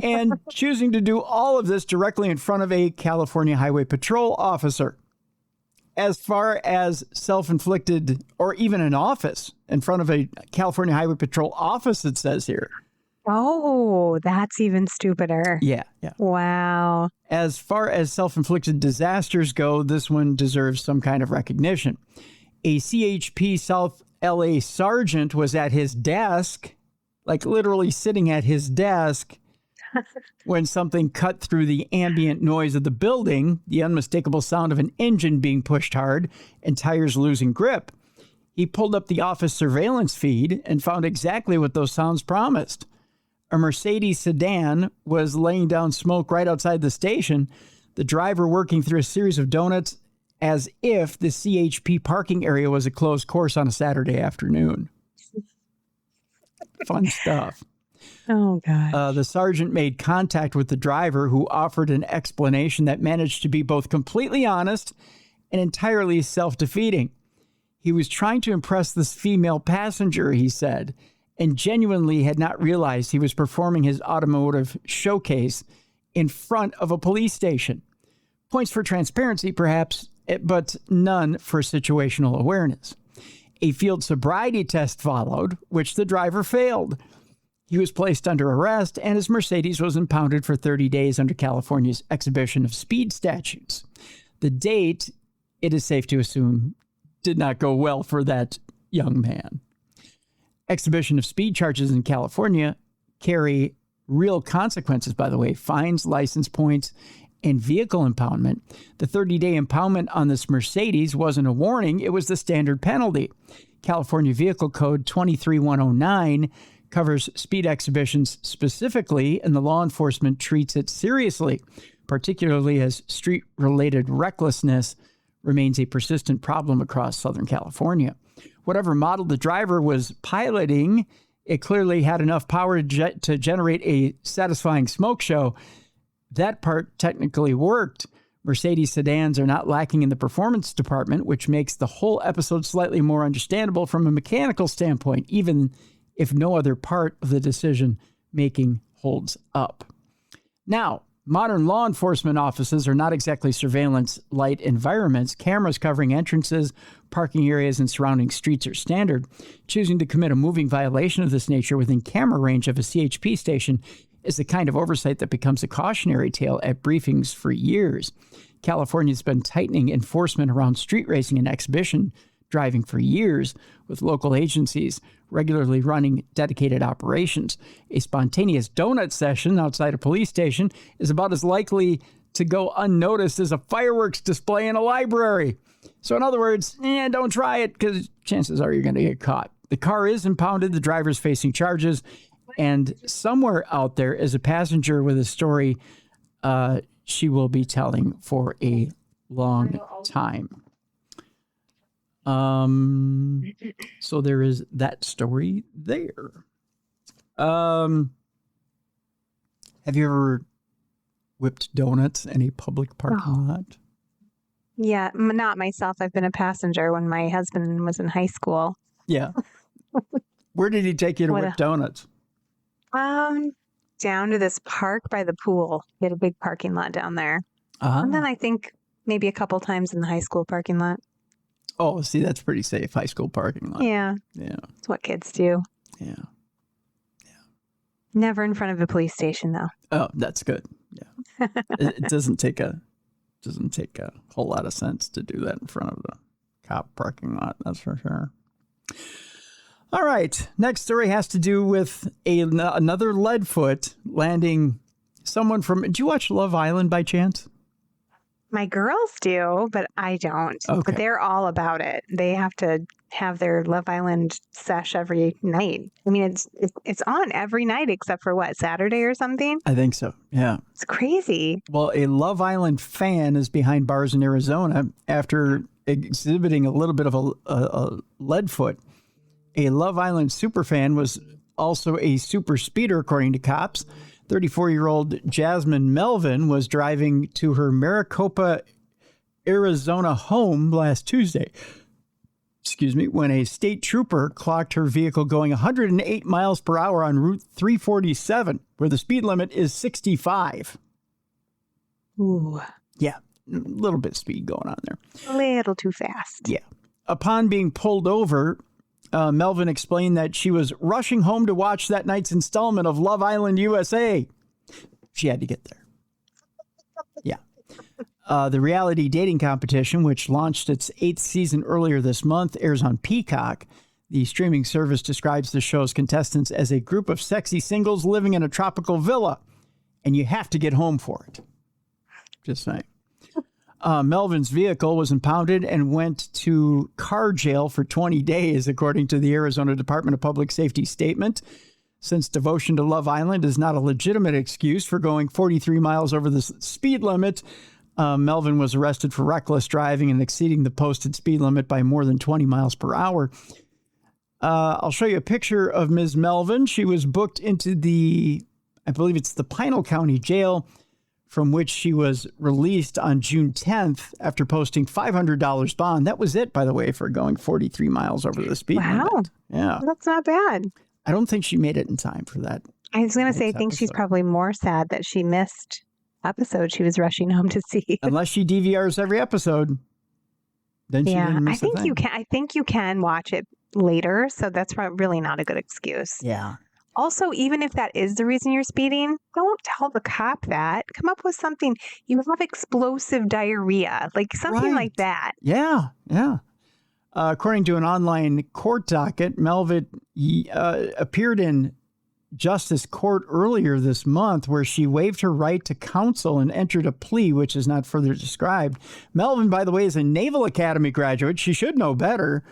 And choosing to do all of this directly in front of a California Highway Patrol officer. As far as self-inflicted, or even an office in front of a California Highway Patrol office, it says here. Oh, that's even stupider. Yeah. Wow. As far as self-inflicted disasters go, this one deserves some kind of recognition. A CHP South LA sergeant was at his desk, like literally sitting at his desk, when something cut through the ambient noise of the building, the unmistakable sound of an engine being pushed hard and tires losing grip. He pulled up the office surveillance feed and found exactly what those sounds promised. A Mercedes sedan was laying down smoke right outside the station, the driver working through a series of donuts as if the CHP parking area was a closed course on a Saturday afternoon. Fun stuff. Oh, gosh. The sergeant made contact with the driver, who offered an explanation that managed to be both completely honest and entirely self-defeating. He was trying to impress this female passenger, he said, and genuinely had not realized he was performing his automotive showcase in front of a police station. Points for transparency, perhaps, but none for situational awareness. A field sobriety test followed, which the driver failed. He was placed under arrest, and his Mercedes was impounded for 30 days under California's exhibition of speed statutes. The date, it is safe to assume, did not go well for that young man. Exhibition of speed charges in California carry real consequences, by the way, fines, license points, and vehicle impoundment. The 30-day impoundment on this Mercedes wasn't a warning, it was the standard penalty. California Vehicle Code 23109 covers speed exhibitions specifically, and the law enforcement treats it seriously, particularly as street-related recklessness remains a persistent problem across Southern California. Whatever model the driver was piloting, it clearly had enough power to generate a satisfying smoke show. That part technically worked. Mercedes sedans are not lacking in the performance department, which makes the whole episode slightly more understandable from a mechanical standpoint, even if no other part of the decision-making holds up. Now, modern law enforcement offices are not exactly surveillance-light environments. Cameras covering entrances, parking areas, and surrounding streets are standard. Choosing to commit a moving violation of this nature within camera range of a CHP station is the kind of oversight that becomes a cautionary tale at briefings for years. California's been tightening enforcement around street racing and exhibition driving for years with local agencies regularly running dedicated operations. A spontaneous donut session outside a police station is about as likely to go unnoticed as a fireworks display in a library. So in other words, don't try it because chances are you're going to get caught. The car is impounded. The driver's facing charges. And somewhere out there is a passenger with a story she will be telling for a long time. So there is that story there. Have you ever whipped donuts in a public parking lot? Yeah, not myself. I've been a passenger when my husband was in high school. Yeah. Where did he take you to whip donuts? Down to this park by the pool. We had a big parking lot down there. And then I think maybe a couple times in the high school parking lot. Oh, see, that's pretty safe. High school parking lot. Yeah. Yeah. That's what kids do. Yeah. Never in front of a police station, though. Oh, that's good. Yeah. It doesn't take a whole lot of sense to do that in front of the cop parking lot. That's for sure. All right. Next story has to do with another leadfoot landing someone from... Do you watch Love Island by chance? My girls do, but I don't. Okay. But they're all about it. They have to have their Love Island sesh every night. I mean, it's on every night except for what, Saturday or something? I think so. Yeah. It's crazy. Well, a Love Island fan is behind bars in Arizona after exhibiting a little bit of a leadfoot. A Love Island superfan was also a super speeder, according to cops. 34-year-old Jasmine Melvin was driving to her Maricopa, Arizona home last Tuesday. When a state trooper clocked her vehicle going 108 miles per hour on Route 347, where the speed limit is 65. Ooh. Yeah, a little bit of speed going on there. A little too fast. Yeah. Upon being pulled over, Melvin explained that she was rushing home to watch that night's installment of Love Island USA. She had to get there. Yeah. The reality dating competition, which launched its 8th season earlier this month, airs on Peacock. The streaming service describes the show's contestants as a group of sexy singles living in a tropical villa, and you have to get home for it. Just saying. Melvin's vehicle was impounded and went to car jail for 20 days, according to the Arizona Department of Public Safety statement. Since devotion to Love Island is not a legitimate excuse for going 43 miles over the speed limit, Melvin was arrested for reckless driving and exceeding the posted speed limit by more than 20 miles per hour. I'll show you a picture of Ms. Melvin. She was booked into I believe it's the Pinal County Jail, from which she was released on June 10th after posting $500 bond. That was it, by the way, for going 43 miles over the speed limit. Yeah. That's not bad. I don't think she made it in time for that. I was going to say, I think she's probably more sad that she missed episodes she was rushing home to see. Unless she DVRs every episode, then she didn't miss a thing. I think you can watch it later, so that's really not a good excuse. Yeah. Also, even if that is the reason you're speeding, don't tell the cop that. Come up with something. You have explosive diarrhea, like something like that. Yeah, yeah. According to an online court docket, Melvin appeared in justice court earlier this month where she waived her right to counsel and entered a plea, which is not further described. Melvin, by the way, is a Naval Academy graduate. She should know better.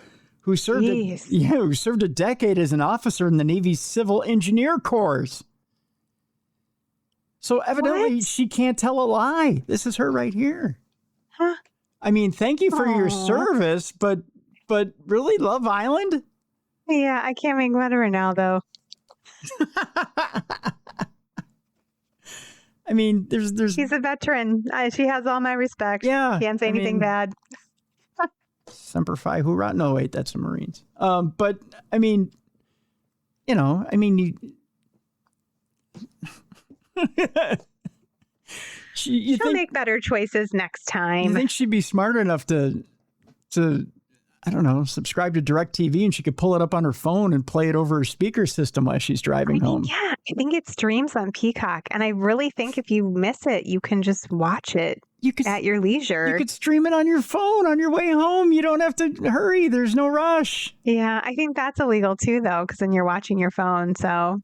Who served a decade as an officer in the Navy's Civil Engineer Corps. So evidently she can't tell a lie. This is her right here. Huh? I mean, thank you for your service, but really, Love Island? Yeah, I can't make better now, though. I mean, there's. She's a veteran. She has all my respect. Yeah, can't say anything bad. Semper Fi, hoorah. No, wait, that's the Marines. But I mean, you She'll make better choices next time. You think she'd be smart enough to I don't know, subscribe to DirecTV and she could pull it up on her phone and play it over her speaker system while she's driving home? Yeah, I think it streams on Peacock. And I really think if you miss it, you can just watch it You could at your leisure. You could stream it on your phone on your way home. You don't have to hurry. There's no rush. Yeah, I think that's illegal too, though, because then you're watching your phone. So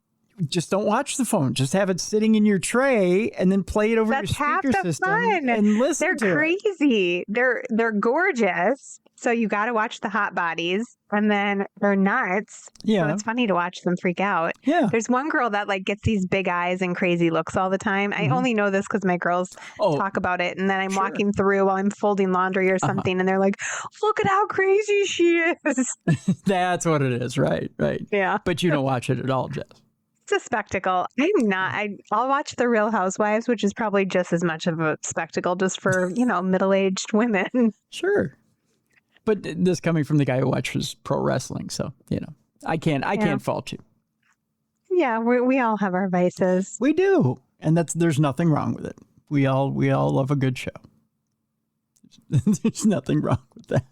just don't watch the phone. Just have it sitting in your tray and then play it over your speaker system and listen to it. They're crazy. They're gorgeous. So you got to watch the hot bodies, and then they're nuts. Yeah. So it's funny to watch them freak out. Yeah. There's one girl that like gets these big eyes and crazy looks all the time. I only know this because my girls talk about it, and then I'm walking through while I'm folding laundry or something, and they're like, "Look at how crazy she is." That's what it is, right? Right. Yeah. But you don't watch it at all, Jess. It's a spectacle. I'll watch The Real Housewives, which is probably just as much of a spectacle, just for middle-aged women. Sure. But this coming from the guy who watches pro wrestling, so I can't fault you. Yeah, we all have our vices. We do, and there's nothing wrong with it. We all love a good show. There's nothing wrong with that.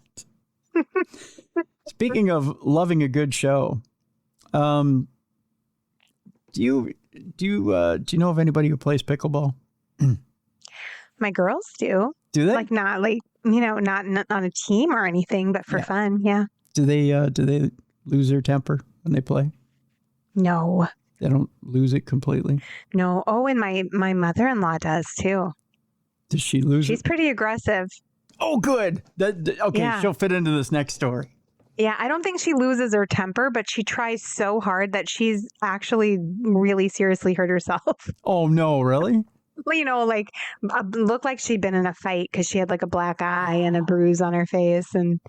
Speaking of loving a good show, do you know of anybody who plays pickleball? My girls do. Do they? Like not not on a team or anything, but for fun. Yeah. Do they lose their temper when they play? No. They don't lose it completely? No. Oh, and my mother-in-law does too. Does she lose it? She's pretty aggressive. Oh, good. Okay, yeah. She'll fit into this next story. Yeah, I don't think she loses her temper, but she tries so hard that she's actually really seriously hurt herself. Oh, no, really? Well, looked like she'd been in a fight because she had like a black eye and a bruise on her face. And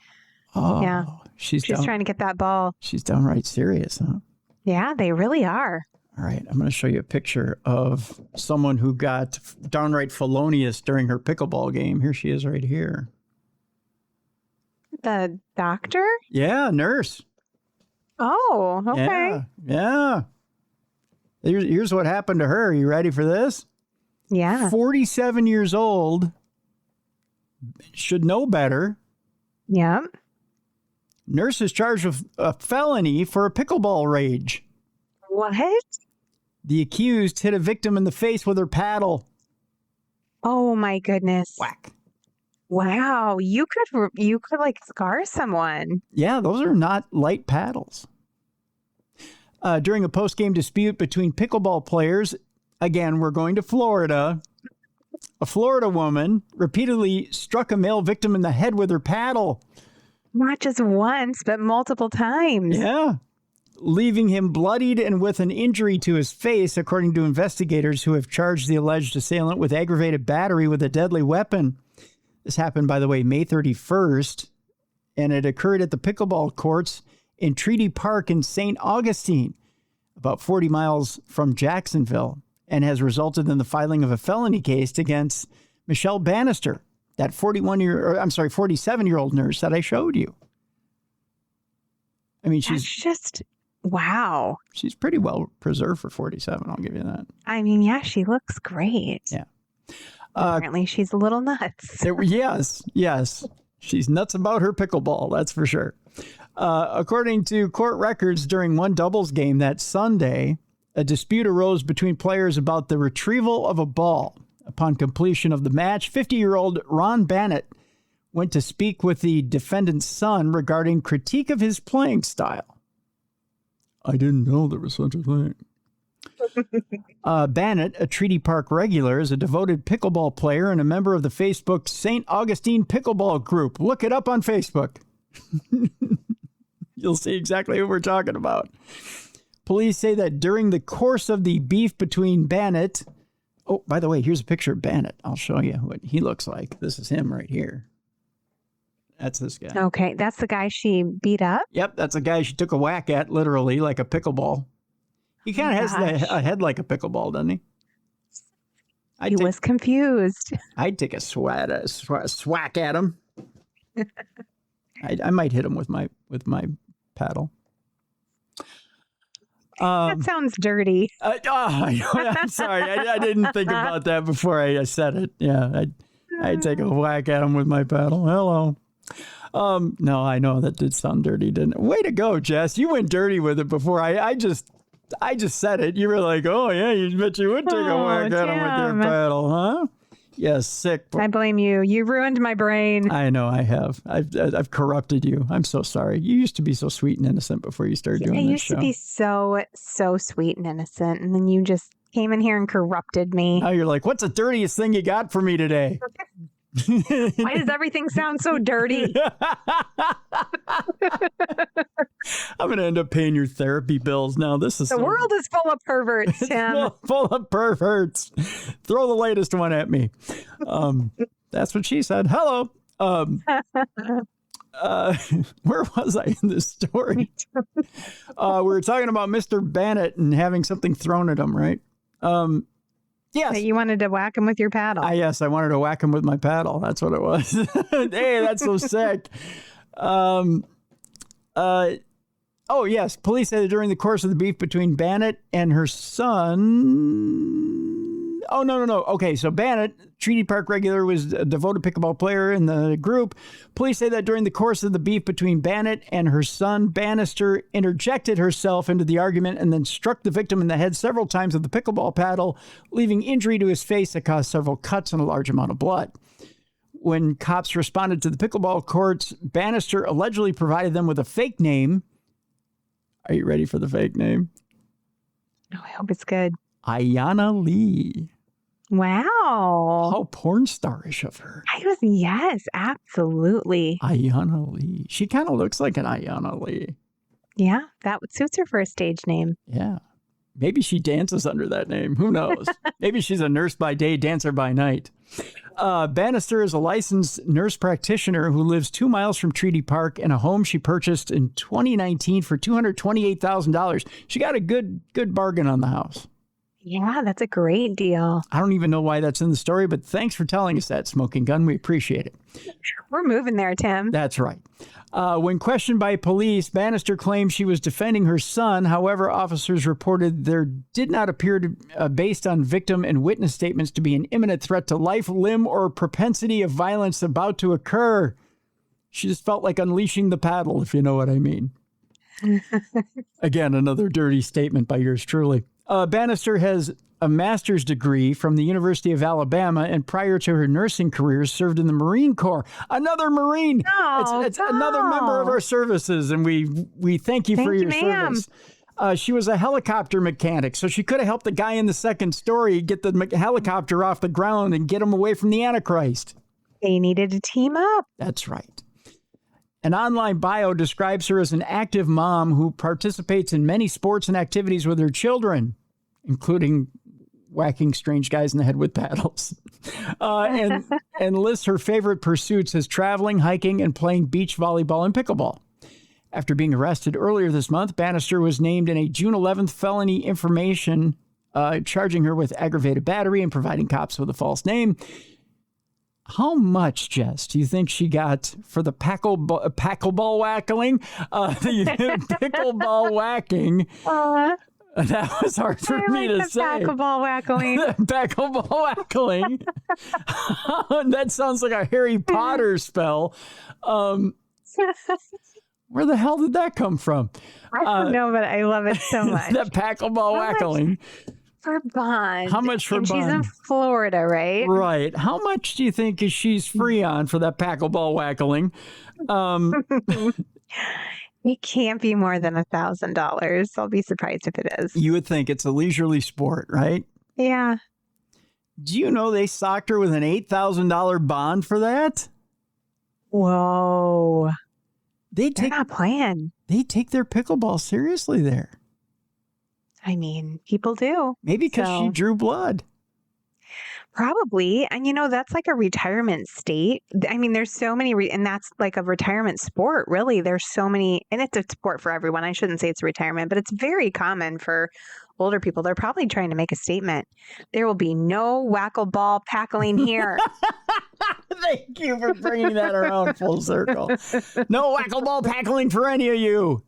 she's trying to get that ball. She's downright serious, huh? Yeah, they really are. All right, I'm going to show you a picture of someone who got downright felonious during her pickleball game. Here she is right here. The doctor? Yeah, nurse. Oh, okay. Yeah. Here's what happened to her. Are you ready for this? Yeah. 47 years old. Should know better. Yeah. Nurse is charged with a felony for a pickleball rage. What? The accused hit a victim in the face with her paddle. Oh my goodness. Whack. Wow, you could like scar someone. Yeah, those are not light paddles. During a post-game dispute between pickleball players, again, we're going to Florida. A Florida woman repeatedly struck a male victim in the head with her paddle. Not just once, but multiple times. Yeah. Leaving him bloodied and with an injury to his face, according to investigators who have charged the alleged assailant with aggravated battery with a deadly weapon. This happened, by the way, May 31st, and it occurred at the pickleball courts in Treaty Park in St. Augustine, about 40 miles from Jacksonville, and has resulted in the filing of a felony case against Michelle Bannister, that 47-year-old nurse that I showed you. I mean, That's just, wow. She's pretty well preserved for 47, I'll give you that. I mean, yeah, she looks great. Yeah. Apparently, she's a little nuts. Yes. She's nuts about her pickleball, that's for sure. According to court records, during one doubles game that Sunday, a dispute arose between players about the retrieval of a ball. Upon completion of the match, 50-year-old Ron Bannett went to speak with the defendant's son regarding critique of his playing style. I didn't know there was such a thing. Bannett, a Treaty Park regular, is a devoted pickleball player and a member of the Facebook St. Augustine Pickleball Group. Look it up on Facebook. You'll see exactly what we're talking about. Police say that during the course of the beef between Bannett... Oh, by the way, here's a picture of Bannett. I'll show you what he looks like. This is him right here. That's this guy. Okay, that's the guy she beat up? Yep, that's the guy she took a whack at, literally, like a pickleball. He kind of has a head like a pickleball, doesn't he? He was confused. I'd take a swack at him. I might hit him with my paddle. That sounds dirty. I'm sorry. I didn't think about that before I said it. Yeah, I'd take a whack at him with my paddle. Hello. No, I know that did sound dirty, didn't it? Way to go, Jess. You went dirty with it before. I just said it. You were like, oh, yeah, you bet you would take a whack at him with your paddle, huh? Yes, sick. I blame you. You ruined my brain. I know I have. I've corrupted you. I'm so sorry. You used to be so sweet and innocent before you started doing this used to be so sweet and innocent, and then you just came in here and corrupted me. Now you're like, what's the dirtiest thing you got for me today? Why does everything sound so dirty? I'm going to end up paying your therapy bills now. The world is full of perverts, Tim. Full of perverts. Throw the latest one at me. That's what she said. Hello. Where was I in this story? We were talking about Mr. Bennett and having something thrown at him, right? Yes. That you wanted to whack him with your paddle. Yes, I wanted to whack him with my paddle. That's what it was. Hey, that's so sick. Oh, yes. Police said that during the course of the beef between Bennett and her son. Oh, no. Okay, so Bennett, Treaty Park regular, was a devoted pickleball player in the group. Police say that during the course of the beef between Bennett and her son, Bannister interjected herself into the argument and then struck the victim in the head several times with the pickleball paddle, leaving injury to his face that caused several cuts and a large amount of blood. When cops responded to the pickleball courts, Bannister allegedly provided them with a fake name. Are you ready for the fake name? Oh, I hope it's good. Ayanna Lee. Wow. How porn starish of her. Yes, absolutely. Ayanna Lee. She kind of looks like an Ayanna Lee. Yeah, that suits her for a stage name. Yeah. Maybe she dances under that name. Who knows? Maybe she's a nurse by day, dancer by night. Bannister is a licensed nurse practitioner who lives 2 miles from Treaty Park in a home she purchased in 2019 for $228,000. She got a good bargain on the house. Yeah, that's a great deal. I don't even know why that's in the story, but thanks for telling us that, Smoking Gun. We appreciate it. We're moving there, Tim. That's right. When questioned by police, Bannister claimed she was defending her son. However, officers reported there did not appear to, based on victim and witness statements, to be an imminent threat to life, limb, or propensity of violence about to occur. She just felt like unleashing the paddle, if you know what I mean. Again, another dirty statement by yours truly. Bannister has a master's degree from the University of Alabama, and prior to her nursing career, served in the Marine Corps. Another Marine. It's another member of our services, and we thank you for your service. She was a helicopter mechanic, so she could have helped the guy in the second story get the helicopter off the ground and get him away from the Antichrist. They needed to team up. That's right. An online bio describes her as an active mom who participates in many sports and activities with her children, including whacking strange guys in the head with paddles, and lists her favorite pursuits as traveling, hiking, and playing beach volleyball and pickleball. After being arrested earlier this month, Bannister was named in a June 11th felony information, charging her with aggravated battery and providing cops with a false name. How much, Jess, do you think she got for the packleball whackling? The pickleball whacking. That was hard for me to say. Packleball whackling. Packleball whackling. That sounds like a Harry Potter spell. Where the hell did that come from? I don't know, but I love it so much. That packleball whackling. For bond. How much for bond? She's in Florida, right? Right. How much do you think she's free on for that packleball whackling? It can't be more than $1,000. I'll be surprised if it is. You would think it's a leisurely sport, right? Yeah. Do you know they socked her with an $8,000 bond for that? Whoa. They're not playing. They take their pickleball seriously there. I mean, people do. Maybe because she drew blood. Probably. And, that's like a retirement state. I mean, there's so many, and that's like a retirement sport, really. There's so many, and it's a sport for everyone. I shouldn't say it's retirement, but it's very common for older people. They're probably trying to make a statement. There will be no whackle-ball packling here. Thank you for bringing that around full circle. No whackle-ball packling for any of you.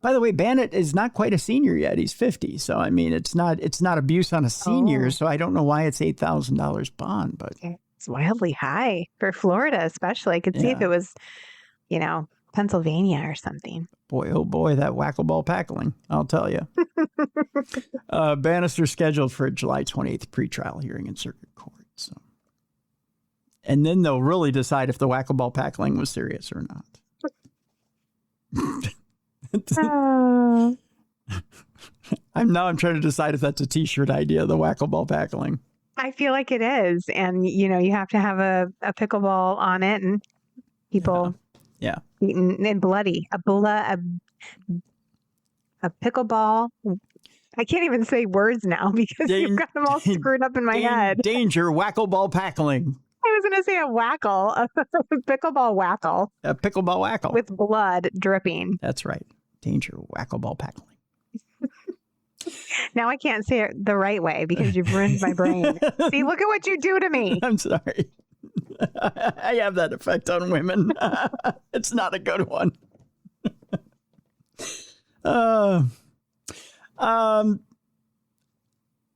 By the way, Bennett is not quite a senior yet. He's 50. So, I mean, it's not abuse on a senior. So I don't know why it's $8,000 bond, but it's wildly high for Florida, especially. I could see if it was, Pennsylvania or something. Boy, oh boy, that whack-a-ball packling, I'll tell you. Bannister scheduled for a July 28th pretrial hearing in circuit court. So, and then they'll really decide if the whack-a-ball packling was serious or not. I'm trying to decide if that's a T-shirt idea, the whack-a-ball packling. I feel like it is. And, you have to have a pickleball on it and people eating and bloody. A pickleball. I can't even say words now because you've got them all screwed up in my head. Danger, whack-a-ball packling. I was going to say a whackle, a pickleball whackle. A pickleball whackle. With blood dripping. That's right. Danger, whack-a-ball packling. Now I can't say it the right way because you've ruined my brain. See, look at what you do to me. I'm sorry. I have that effect on women. It's not a good one.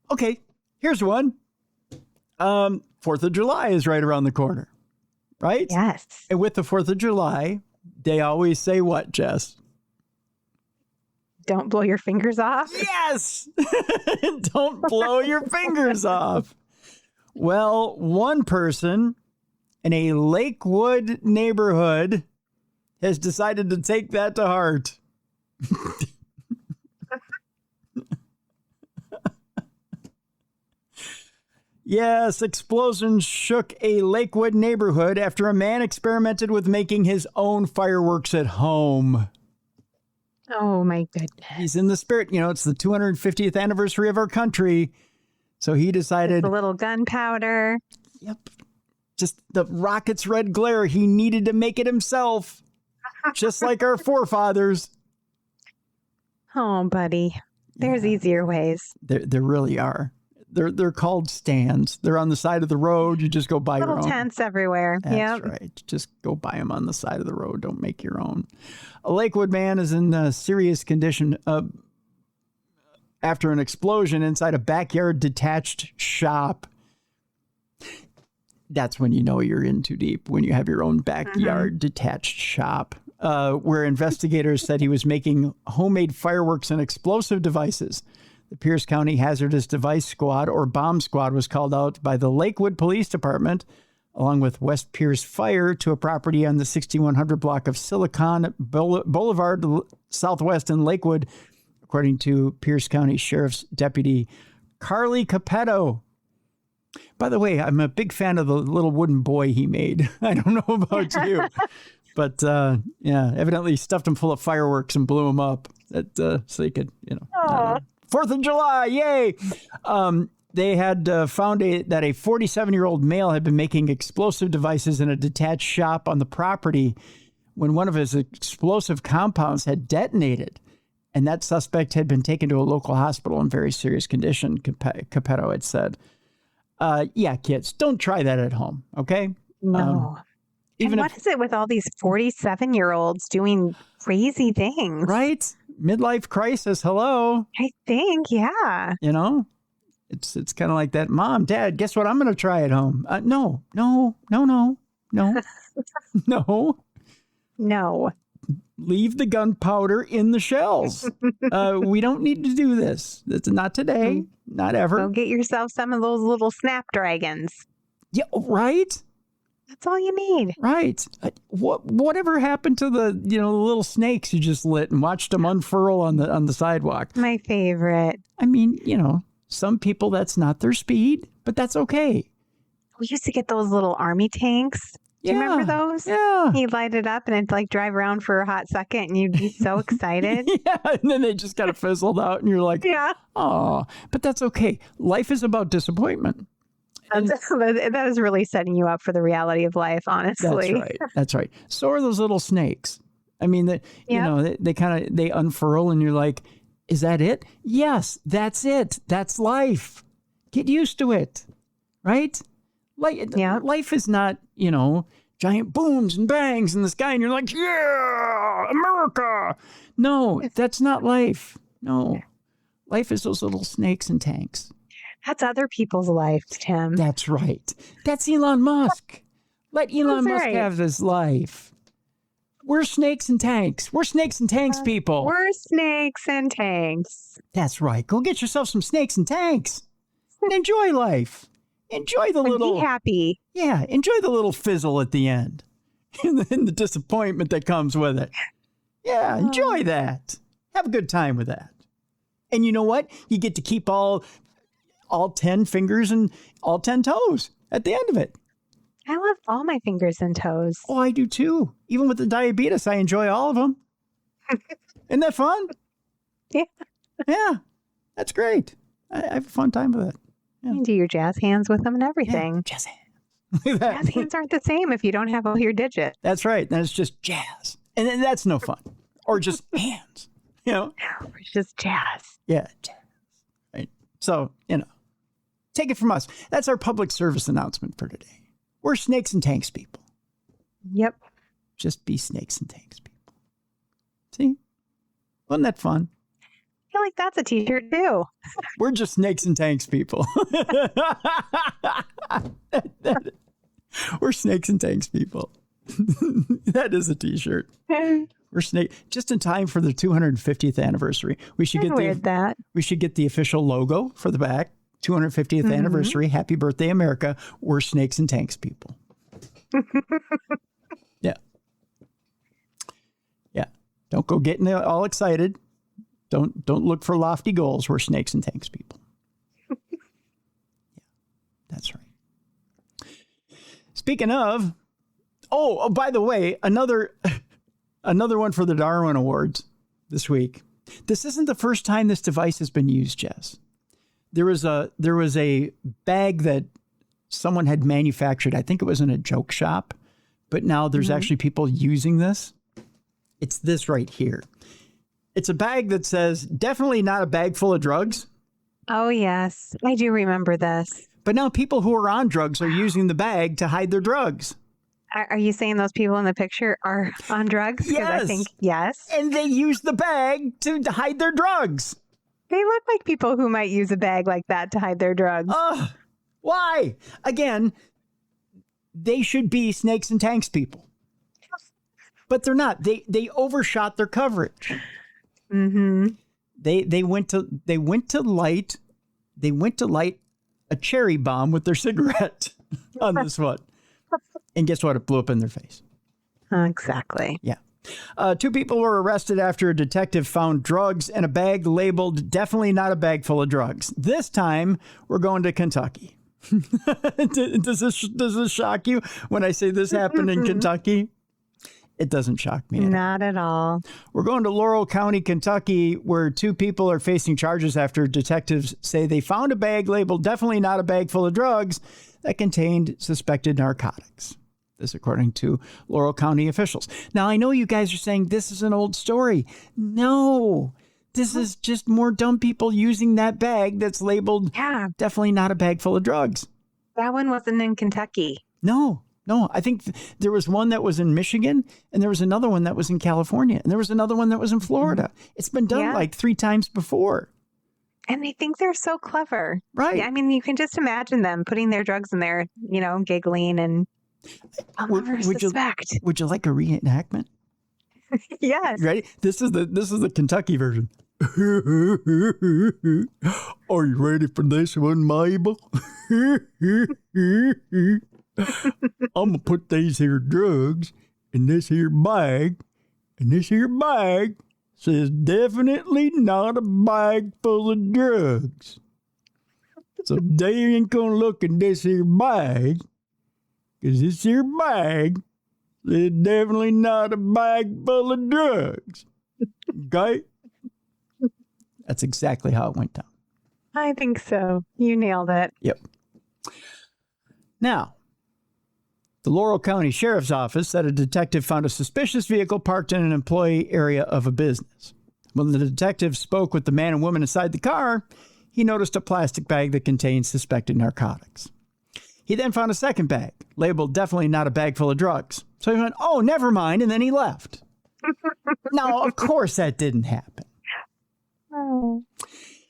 Okay, here's one. 4th of July is right around the corner, right? Yes. And with the 4th of July, they always say what, Jess? Don't blow your fingers off. Yes! Don't blow your fingers off. Well, one person in a Lakewood neighborhood has decided to take that to heart. Yes, explosions shook a Lakewood neighborhood after a man experimented with making his own fireworks at home. Oh, my goodness. He's in the spirit. It's the 250th anniversary of our country. So he decided... Just a little gunpowder. Yep. Just the rocket's red glare. He needed to make it himself. Just like our forefathers. Oh, buddy. There's easier ways. There really are. They're called stands. They're on the side of the road. You just go buy your own. Little tents everywhere. That's right. Just go buy them on the side of the road. Don't make your own. A Lakewood man is in serious condition after an explosion inside a backyard detached shop. That's when you know you're in too deep, when you have your own backyard detached shop, where investigators said he was making homemade fireworks and explosive devices. The Pierce County Hazardous Device Squad, or Bomb Squad, was called out by the Lakewood Police Department, along with West Pierce Fire, to a property on the 6100 block of Silicon Boulevard Southwest in Lakewood, according to Pierce County Sheriff's Deputy Carly Capetto. By the way, I'm a big fan of the little wooden boy he made. I don't know about you, but evidently stuffed him full of fireworks and blew him up so he could, 4th of July, yay! They had found that a 47-year-old male had been making explosive devices in a detached shop on the property when one of his explosive compounds had detonated, and that suspect had been taken to a local hospital in very serious condition, Capetto had said. Kids, don't try that at home, okay? No. What is it with all these 47-year-olds doing crazy things? Right? Midlife crisis, hello. I think, yeah. It's kind of like that. Mom, Dad, guess what I'm going to try at home? No. No. Leave the gunpowder in the shells. We don't need to do this. It's not today, not ever. Go get yourself some of those little snapdragons. Yeah, right? That's all you need. Right. Whatever happened to the little snakes you just lit and watched them unfurl on the sidewalk? My favorite. I mean, some people, that's not their speed, but that's okay. We used to get those little army tanks. Do you remember those? Yeah. You'd light it up and it'd like drive around for a hot second and you'd be so excited. Yeah. And then they just kind of fizzled out and you're like, oh, but that's okay. Life is about disappointment. That is really setting you up for the reality of life, honestly. That's right. So are those little snakes. I mean, they unfurl and you're like, is that it? Yes, that's it. That's life. Get used to it. Right? Life is not, giant booms and bangs in the sky and you're like, yeah, America. No, that's not life. No. Life is those little snakes and tanks. That's other people's lives, Tim. That's right. That's Elon Musk. Let Elon Musk have his life. We're snakes and tanks. We're snakes and tanks, people. We're snakes and tanks. That's right. Go get yourself some snakes and tanks and enjoy life. Enjoy the little... Be happy. Yeah, enjoy the little fizzle at the end and the disappointment that comes with it. Yeah, enjoy that. Have a good time with that. And you know what? You get to keep all 10 fingers and all 10 toes at the end of it. I love all my fingers and toes. Oh, I do too. Even with the diabetes, I enjoy all of them. Isn't that fun? Yeah. Yeah, that's great. I have a fun time with it. Yeah. You can do your jazz hands with them and everything. Yeah, jazz hands. Jazz hands aren't the same if you don't have all your digits. That's right. Then it's just jazz. And then that's no fun. Or just hands, you know? Or just jazz. Yeah, jazz. Right. So, take it from us. That's our public service announcement for today. We're snakes and tanks, people. Yep. Just be snakes and tanks, people. See? Wasn't that fun? I feel like that's a t-shirt too. We're just snakes and tanks, people. We're snakes and tanks, people. That is a t-shirt. We're snake just in time for the 250th anniversary. We should get we should get the official logo for the back. 250th anniversary. Happy birthday, America. We're snakes and tanks, people. Yeah. Yeah. Don't go getting all excited. Don't look for lofty goals. We're snakes and tanks, people. Yeah, that's right. Speaking of, by the way, another one for the Darwin Awards this week. This isn't the first time this device has been used, Jess. There was a bag that someone had manufactured. I think it was in a joke shop, but now there's actually people using this. It's this right here. It's a bag that says, definitely not a bag full of drugs. Oh, yes. I do remember this. But now people who are on drugs are using the bag to hide their drugs. Are you saying those people in the picture are on drugs? Yes. I think, yes. And they use the bag to hide their drugs. They look like people who might use a bag like that to hide their drugs. Why? Again, they should be snakes and tanks people. But they're not. They overshot their coverage. Mm-hmm. They went to light a cherry bomb with their cigarette on this one. And guess what? It blew up in their face. Exactly. Yeah. 2 people were arrested after a detective found drugs in a bag labeled definitely not a bag full of drugs. This time, we're going to Kentucky. Does this shock you when I say this happened in Kentucky? It doesn't shock me. Not at all. We're going to Laurel County, Kentucky, where 2 people are facing charges after detectives say they found a bag labeled definitely not a bag full of drugs that contained suspected narcotics. This according to Laurel County officials. Now, I know you guys are saying this is an old story. No, this is just more dumb people using that bag that's labeled definitely not a bag full of drugs. That one wasn't in Kentucky. No. I think there was one that was in Michigan, and there was another one that was in California, and there was another one that was in Florida. It's been done like 3 times before. And they think they're so clever. Right. I mean, you can just imagine them putting their drugs in there, giggling and suspect. Would you like a reenactment? Yes. Ready? This is the Kentucky version. Are you ready for this one, Mabel? I'm gonna put these here drugs in this here bag, and this here bag says definitely not a bag full of drugs. So they ain't gonna look in this here bag, because this here bag says definitely not a bag full of drugs. Okay? That's exactly how it went down. I think so. You nailed it. Yep. Now, the Laurel County Sheriff's Office said a detective found a suspicious vehicle parked in an employee area of a business. When the detective spoke with the man and woman inside the car, he noticed a plastic bag that contained suspected narcotics. He then found a second bag, labeled definitely not a bag full of drugs. So he went, oh, never mind, and then he left. Now, of course that didn't happen. Oh.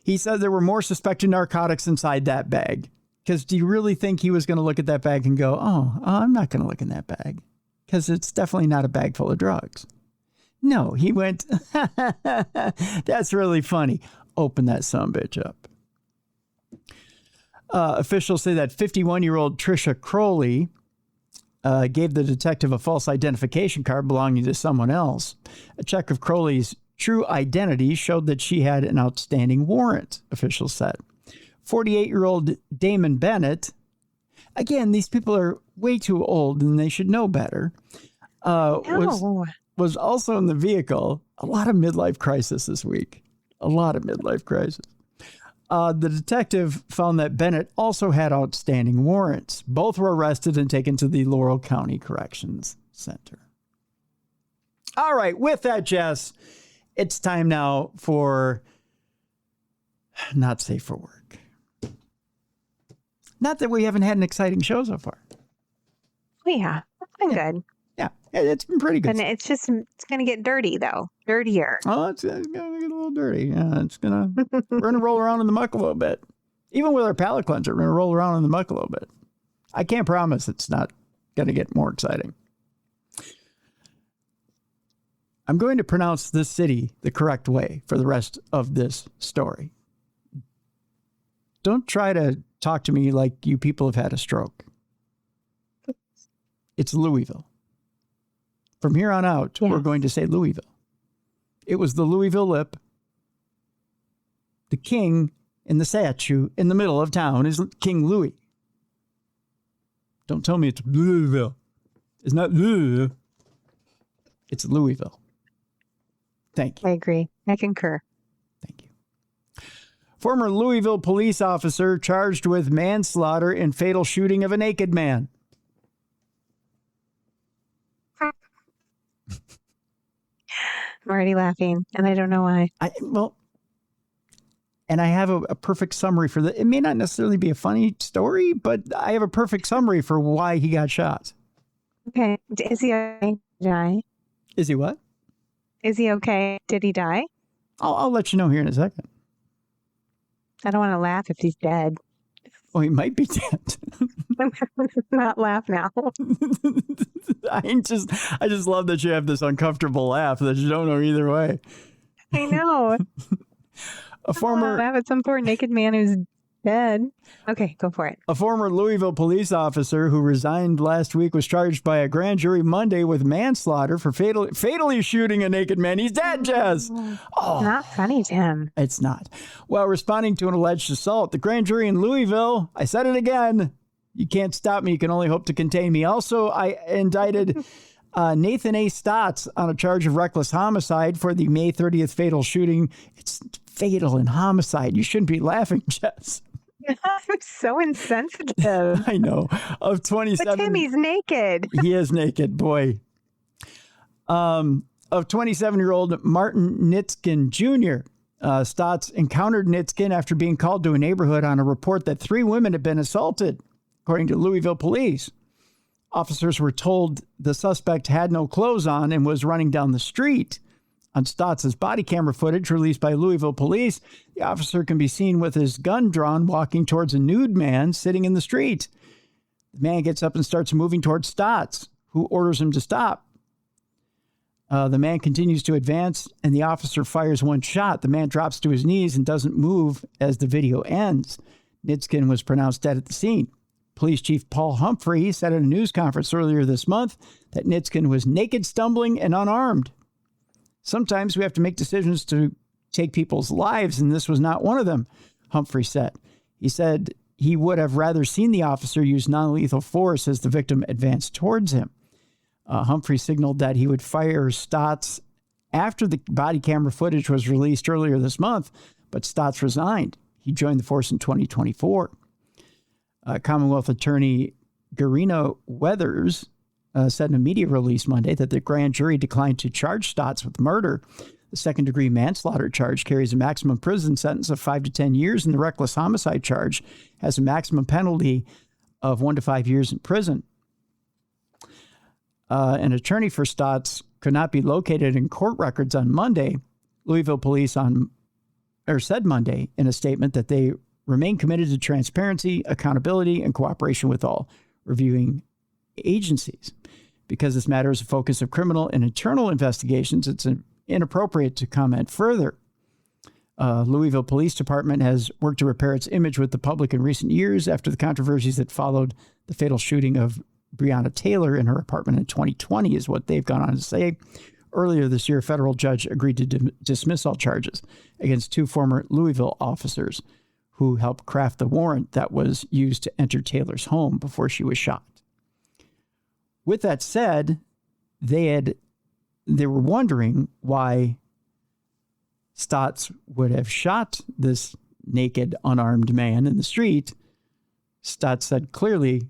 He said there were more suspected narcotics inside that bag. Because do you really think he was going to look at that bag and go, oh, I'm not going to look in that bag? because it's definitely not a bag full of drugs. No, he went, that's really funny. Open that sumbitch up. Officials say that 51-year-old Trisha Crowley gave the detective a false identification card belonging to someone else. A check of Crowley's true identity showed that she had an outstanding warrant, officials said. 48-year-old Damon Bennett, again, these people are way too old and they should know better, was also in the vehicle. A lot of midlife crisis this week. A lot of midlife crisis. The detective found that Bennett also had outstanding warrants. Both were arrested and taken to the Laurel County Corrections Center. All right, with that, Jess, it's time now for Not Safe for Work. Not that we haven't had an exciting show so far. Yeah, it's been good. Yeah, it's been pretty good. And it's going to get dirty, though. Dirtier. Oh, it's going to get a little dirty. Yeah, we're going to roll around in the muck a little bit. Even with our palate cleanser, we're going to roll around in the muck a little bit. I can't promise it's not going to get more exciting. I'm going to pronounce this city the correct way for the rest of this story. Don't try to talk to me like you people have had a stroke. It's Louisville. From here on out, We're going to say Louisville. It was the Louisville Lip. The king in the statue in the middle of town is King Louis. Don't tell me it's Louisville. It's not Louisville. It's Louisville. Thank you. I agree. I concur. Thank you. Former Louisville police officer charged with manslaughter in fatal shooting of a naked man. I'm already laughing, and I don't know why. And I have a perfect summary for that. It may not necessarily be a funny story, but I have a perfect summary for why he got shot. Okay. Is he okay? Die? Is he what? Is he okay? Did he die? I'll let you know here in a second. I don't want to laugh if he's dead. Oh, he might be dead. Not laugh now. I just love that you have this uncomfortable laugh that you don't know either way. I know. Laugh at some poor naked man who's dead. Okay, go for it. A former Louisville police officer who resigned last week was charged by a grand jury Monday with manslaughter for fatally shooting a naked man. He's dead, Jess. Oh, not funny, Tim. It's not. While responding to an alleged assault, the grand jury in Louisville, I said it again, you can't stop me, you can only hope to contain me. Also, I indicted Nathan A. Stotts on a charge of reckless homicide for the May 30th fatal shooting. It's fatal in homicide. You shouldn't be laughing, Jess. I'm so insensitive. I know. Of 27. But Tim, he's naked. He is naked, boy. Of 27-year-old Martin Nitskin Jr., Stotts encountered Nitskin after being called to a neighborhood on a report that 3 women had been assaulted, according to Louisville police. Officers were told the suspect had no clothes on and was running down the street. On Stotts' body camera footage released by Louisville police, the officer can be seen with his gun drawn walking towards a nude man sitting in the street. The man gets up and starts moving towards Stotts, who orders him to stop. The man continues to advance, and the officer fires one shot. The man drops to his knees and doesn't move as the video ends. Nitskin was pronounced dead at the scene. Police Chief Paul Humphrey said at a news conference earlier this month that Nitskin was naked, stumbling, and unarmed. Sometimes we have to make decisions to take people's lives, and this was not one of them, Humphrey said. He said he would have rather seen the officer use non-lethal force as the victim advanced towards him. Humphrey signaled that he would fire Stotts after the body camera footage was released earlier this month, but Stotts resigned. He joined the force in 2024. Commonwealth Attorney Garina Weathers said in a media release Monday that the grand jury declined to charge Stotts with murder. The second-degree manslaughter charge carries a maximum prison sentence of 5 to 10 years, and the reckless homicide charge has a maximum penalty of 1 to 5 years in prison. An attorney for Stotts could not be located in court records on Monday. Louisville police said Monday in a statement that they remain committed to transparency, accountability, and cooperation with all reviewing agencies. Because this matter is a focus of criminal and internal investigations, it's inappropriate to comment further. Louisville Police Department has worked to repair its image with the public in recent years after the controversies that followed the fatal shooting of Breonna Taylor in her apartment in 2020, is what they've gone on to say. Earlier this year, a federal judge agreed to dismiss all charges against 2 former Louisville officers who helped craft the warrant that was used to enter Taylor's home before she was shot. With that said, they were wondering why Stotts would have shot this naked, unarmed man in the street. Stotts said, clearly,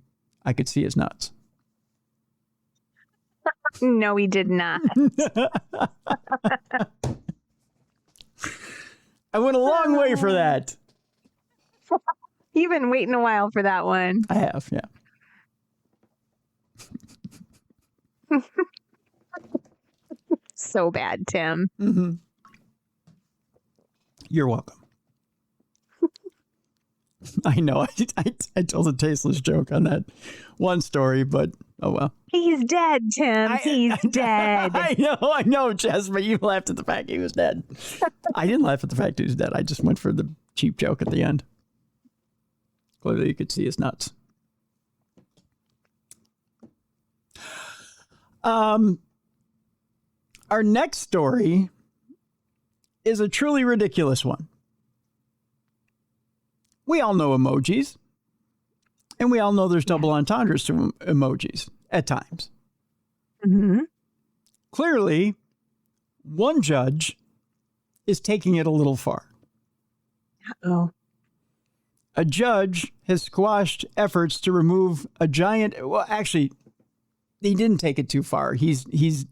I could see his nuts. No, he did not. I went a long way for that. You've been waiting a while for that one. I have, yeah. So bad, Tim. Mm-hmm. You're welcome. I know. I told a tasteless joke on that one story, but oh well. He's dead, Tim. He's dead. I know, Jess, but you laughed at the fact he was dead. I didn't laugh at the fact he was dead. I just went for the cheap joke at the end. Clearly you could see his nuts. Our next story is a truly ridiculous one. We all know emojis, and we all know there's double entendres to emojis at times. Mm-hmm. Clearly, one judge is taking it a little far. Uh-oh. A judge has squashed efforts to remove a giant... Well, actually, he didn't take it too far. He's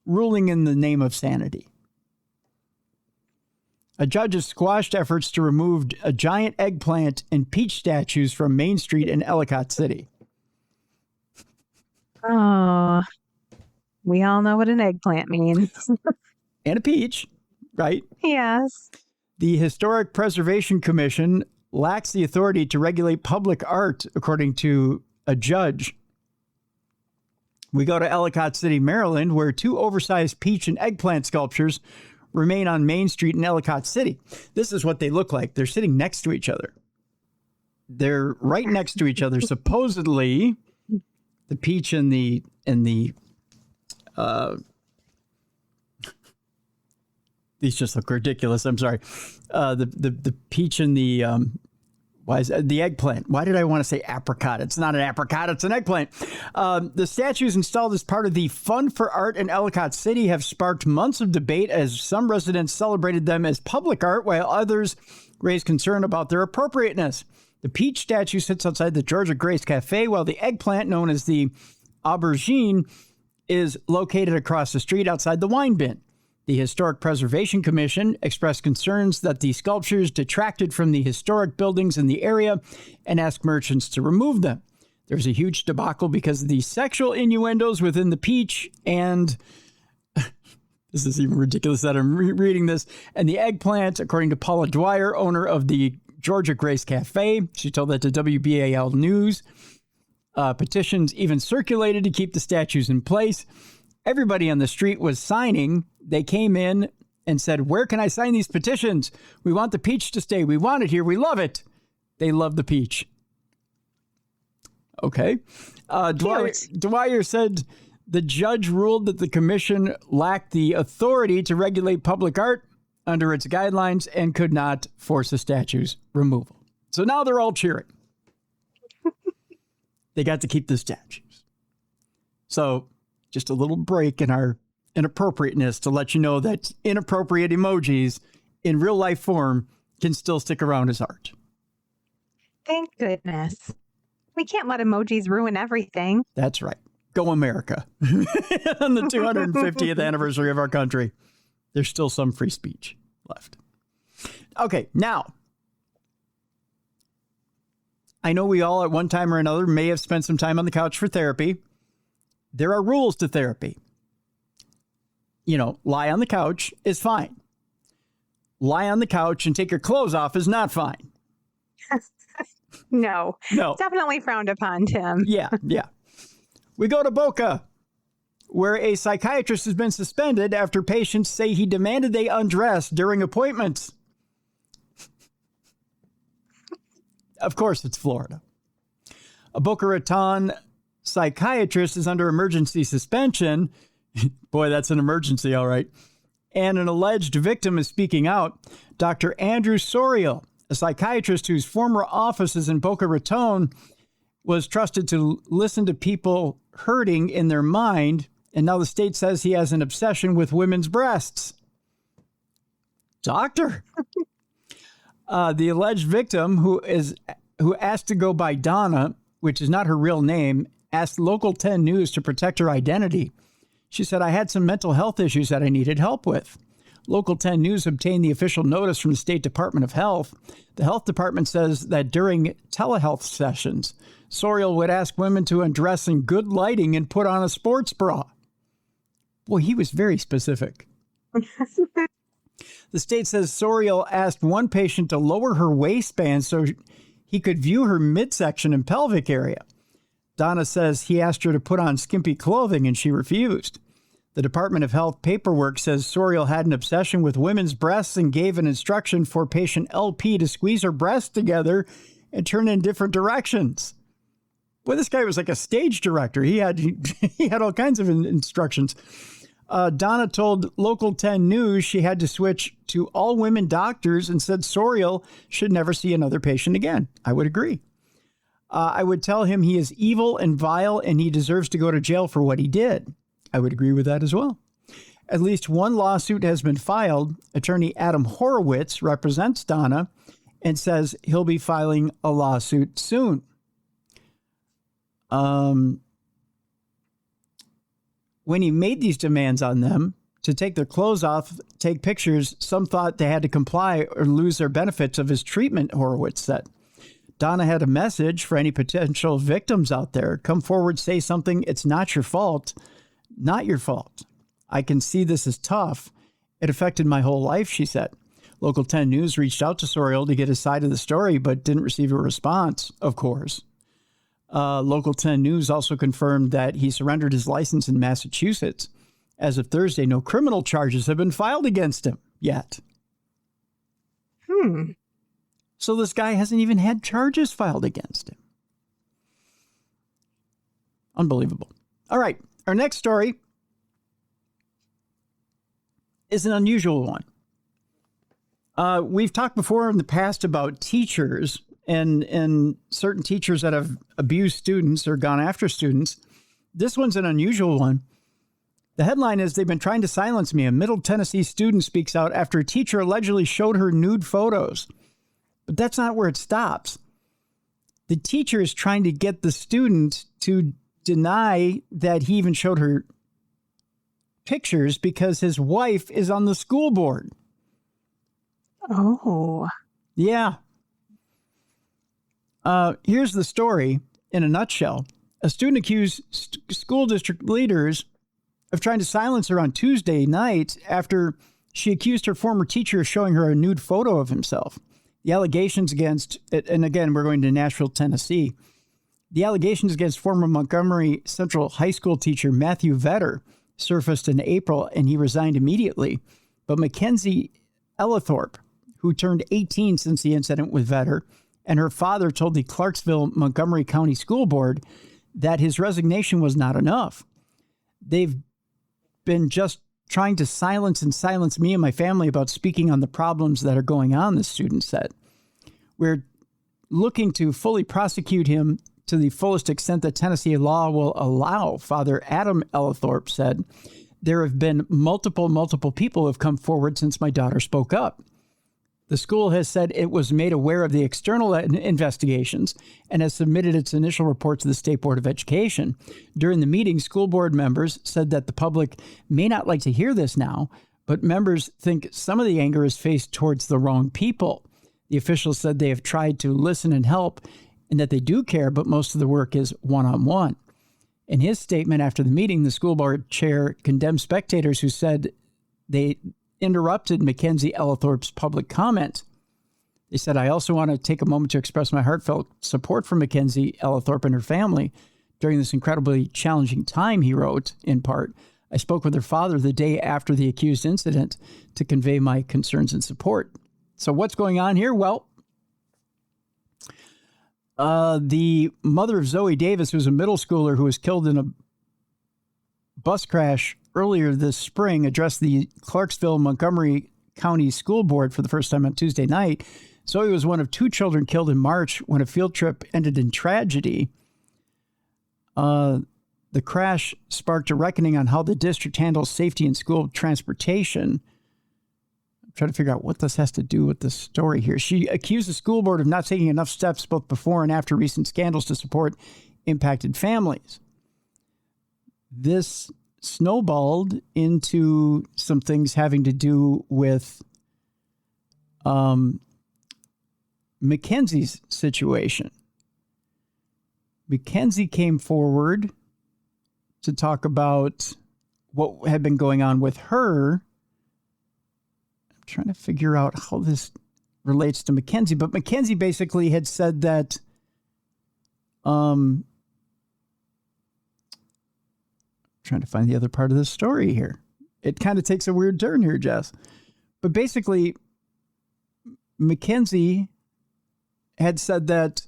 ruling in the name of sanity. A judge has squashed efforts to remove a giant eggplant and peach statues from Main Street in Ellicott City. Oh, we all know what an eggplant means. And a peach, right? Yes. The Historic Preservation Commission lacks the authority to regulate public art, according to a judge. We go to Ellicott City, Maryland, where 2 oversized peach and eggplant sculptures remain on Main Street in Ellicott City. This is what they look like. They're sitting next to each other. They're right next to each other. Supposedly, the peach and the these just look ridiculous. I'm sorry. The peach and the the eggplant? Why did I want to say apricot? It's not an apricot, it's an eggplant. The statues installed as part of the Fund for Art in Ellicott City have sparked months of debate as some residents celebrated them as public art while others raised concern about their appropriateness. The peach statue sits outside the Georgia Grace Cafe, while the eggplant, known as the aubergine, is located across the street outside the wine bin. The Historic Preservation Commission expressed concerns that the sculptures detracted from the historic buildings in the area and asked merchants to remove them. There's a huge debacle because of the sexual innuendos within the peach and this is even ridiculous that I'm reading this. And the eggplant, according to Paula Dwyer, owner of the Georgia Grace Cafe. She told that to WBAL News. Petitions even circulated to keep the statues in place. Everybody on the street was signing. They came in and said, "Where can I sign these petitions? We want the peach to stay. We want it here. We love it." They love the peach. Okay. Dwyer said the judge ruled that the commission lacked the authority to regulate public art under its guidelines and could not force the statue's removal. So now they're all cheering. They got to keep the statues. So just a little break in our inappropriateness to let you know that inappropriate emojis in real life form can still stick around as art. Thank goodness. We can't let emojis ruin everything. That's right. Go America. On the 250th anniversary of our country, there's still some free speech left. Okay, now, I know we all at one time or another may have spent some time on the couch for therapy. There are rules to therapy. You know, lie on the couch is fine. Lie on the couch and take your clothes off is not fine. No. Definitely frowned upon, Tim. Yeah. We go to Boca. where a psychiatrist has been suspended after patients say he demanded they undress during appointments. Of course, it's Florida. A Boca Raton psychiatrist is under emergency suspension. Boy, that's an emergency, all right. And an alleged victim is speaking out. Dr. Andrew Sorial, a psychiatrist whose former offices in Boca Raton was trusted to listen to people hurting in their mind, and now the state says he has an obsession with women's breasts. Doctor. The alleged victim, who asked to go by Donna, which is not her real name, asked Local 10 News to protect her identity. She said, I had some mental health issues that I needed help with. Local 10 News obtained the official notice from the State Department of Health. The health department says that during telehealth sessions, Sorial would ask women to undress in good lighting and put on a sports bra. Boy, he was very specific. The state says Sorial asked one patient to lower her waistband so he could view her midsection and pelvic area. Donna says he asked her to put on skimpy clothing and she refused. The Department of Health paperwork says Sorial had an obsession with women's breasts and gave an instruction for patient LP to squeeze her breasts together and turn in different directions. Well, this guy was like a stage director. He had all kinds of instructions. Donna told Local 10 News she had to switch to all women doctors and said Sorial should never see another patient again. I would agree. I would tell him he is evil and vile and he deserves to go to jail for what he did. I would agree with that as well. At least one lawsuit has been filed. Attorney Adam Horowitz represents Donna and says he'll be filing a lawsuit soon. When he made these demands on them to take their clothes off, take pictures, some thought they had to comply or lose their benefits of his treatment, Horowitz said. Donna had a message for any potential victims out there. Come forward, say something. It's not your fault. Not your fault. I can see this is tough. It affected my whole life, she said. Local 10 News reached out to Sorial to get his side of the story, but didn't receive a response, of course. Local 10 News also confirmed that he surrendered his license in Massachusetts. As of Thursday, no criminal charges have been filed against him yet. So this guy hasn't even had charges filed against him. Unbelievable. All right. Our next story is an unusual one. We've talked before in the past about teachers and certain teachers that have abused students or gone after students. This one's an unusual one. The headline is, they've been trying to silence me. A Middle Tennessee student speaks out after a teacher allegedly showed her nude photos. But that's not where it stops. The teacher is trying to get the student to deny that he even showed her pictures because his wife is on the school board. Oh. Yeah. Here's the story in a nutshell. A student accused school district leaders of trying to silence her on Tuesday night after she accused her former teacher of showing her a nude photo of himself. The allegations against, and again, we're going to Nashville, Tennessee. The allegations against former Montgomery Central High School teacher Matthew Vetter surfaced in April, and he resigned immediately. But Mackenzie Ellithorpe, who turned 18 since the incident with Vetter, and her father told the Clarksville Montgomery County School Board that his resignation was not enough. They've been just trying to silence me and my family about speaking on the problems that are going on, the student said. We're looking to fully prosecute him to the fullest extent that Tennessee law will allow, Father Adam Ellithorpe said. There have been multiple people who have come forward since my daughter spoke up. The school has said it was made aware of the external investigations and has submitted its initial report to the State Board of Education. During the meeting, school board members said that the public may not like to hear this now, but members think some of the anger is faced towards the wrong people. The officials said they have tried to listen and help and that they do care, but most of the work is one-on-one. In his statement after the meeting, the school board chair condemned spectators who said they interrupted Mackenzie Ellithorpe's public comment. They said, I also want to take a moment to express my heartfelt support for Mackenzie Ellithorpe and her family. During this incredibly challenging time, he wrote, in part, I spoke with her father the day after the accused incident to convey my concerns and support. So what's going on here? Well, the mother of Zoe Davis, who's a middle schooler who was killed in a bus crash earlier this spring, addressed the Clarksville-Montgomery County School Board for the first time on Tuesday night. Zoe was one of 2 children killed in March when a field trip ended in tragedy. The crash sparked a reckoning on how the district handles safety in school transportation. I'm trying to figure out what this has to do with the story here. She accused the school board of not taking enough steps both before and after recent scandals to support impacted families. This snowballed into some things having to do with Mackenzie's situation. Mackenzie came forward to talk about what had been going on with her. I'm trying to figure out how this relates to Mackenzie, but Mackenzie basically had said that trying to find the other part of the story here. It kind of takes a weird turn here, Jess. But basically, Mackenzie had said that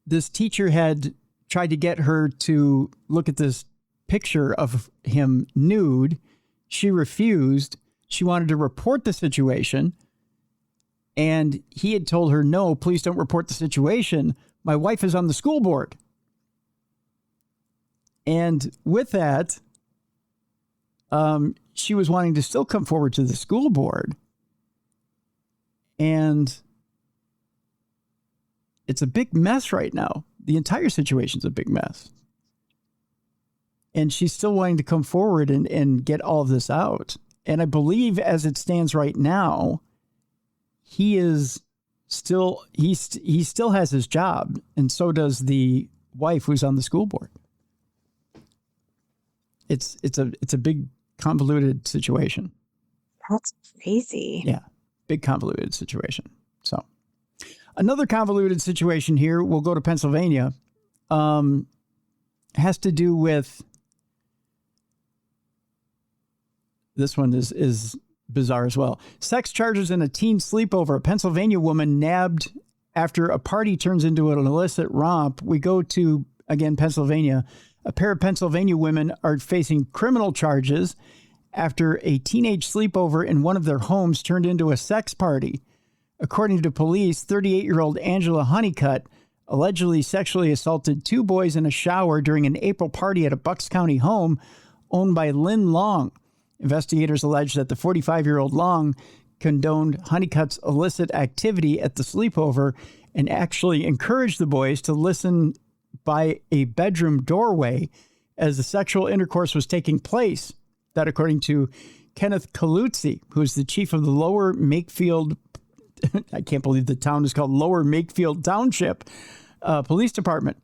this teacher had tried to get her to look at this picture of him nude. She refused. She wanted to report the situation. And he had told her, no, please don't report the situation. My wife is on the school board. And with that, she was wanting to still come forward to the school board. And it's a big mess right now. The entire situation's a big mess. And she's still wanting to come forward and get all of this out. And I believe as it stands right now, he still has his job. And so does the wife who's on the school board. It's a big convoluted situation. That's crazy. Yeah. Big convoluted situation. So another convoluted situation here, we'll go to Pennsylvania, has to do with, this one is bizarre as well. Sex charges in a teen sleepover. A Pennsylvania woman nabbed after a party turns into an illicit romp. We go to, again, Pennsylvania. A pair of Pennsylvania women are facing criminal charges after a teenage sleepover in one of their homes turned into a sex party. According to police, 38-year-old Angela Honeycutt allegedly sexually assaulted 2 boys in a shower during an April party at a Bucks County home owned by Lynn Long. Investigators allege that the 45-year-old Long condoned Honeycutt's illicit activity at the sleepover and actually encouraged the boys to listen by a bedroom doorway as the sexual intercourse was taking place. That according to Kenneth Caluzzi, who is the chief of the Lower Makefield, I can't believe the town is called Lower Makefield Township Police Department.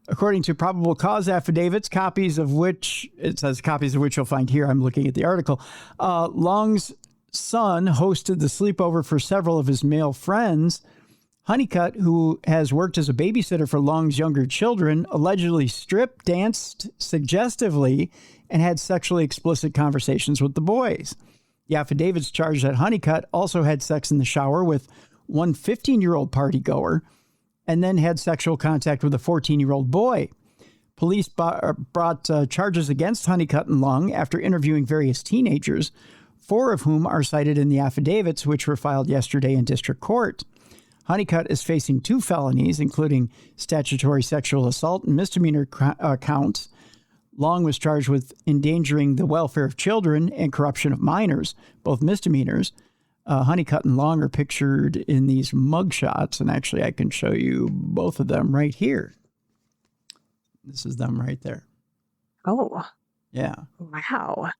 According to probable cause affidavits, copies of which you'll find here. I'm looking at the article. Long's son hosted the sleepover for several of his male friends. Honeycutt, who has worked as a babysitter for Long's younger children, allegedly strip danced suggestively and had sexually explicit conversations with the boys. The affidavits charge that Honeycutt also had sex in the shower with one 15-year-old partygoer and then had sexual contact with a 14-year-old boy. Police brought charges against Honeycutt and Long after interviewing various teenagers, 4 of whom are cited in the affidavits, which were filed yesterday in district court. Honeycutt is facing 2 felonies, including statutory sexual assault and misdemeanor counts. Long was charged with endangering the welfare of children and corruption of minors, both misdemeanors. Honeycutt and Long are pictured in these mugshots, and actually I can show you both of them right here. This is them right there. Oh. Yeah. Wow.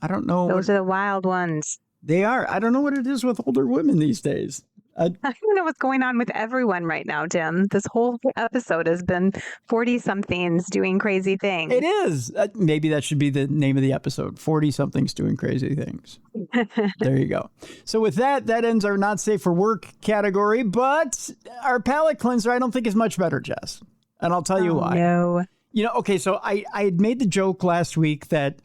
I don't know. Those are the wild ones. They are. I don't know what it is with older women these days. I don't know what's going on with everyone right now, Tim. This whole episode has been 40-somethings doing crazy things. It is. Maybe that should be the name of the episode, 40-somethings doing crazy things. There you go. So with that ends our not safe for work category, but our palate cleanser I don't think is much better, Jess. And I'll tell you why. No. Okay, so I had made the joke last week that,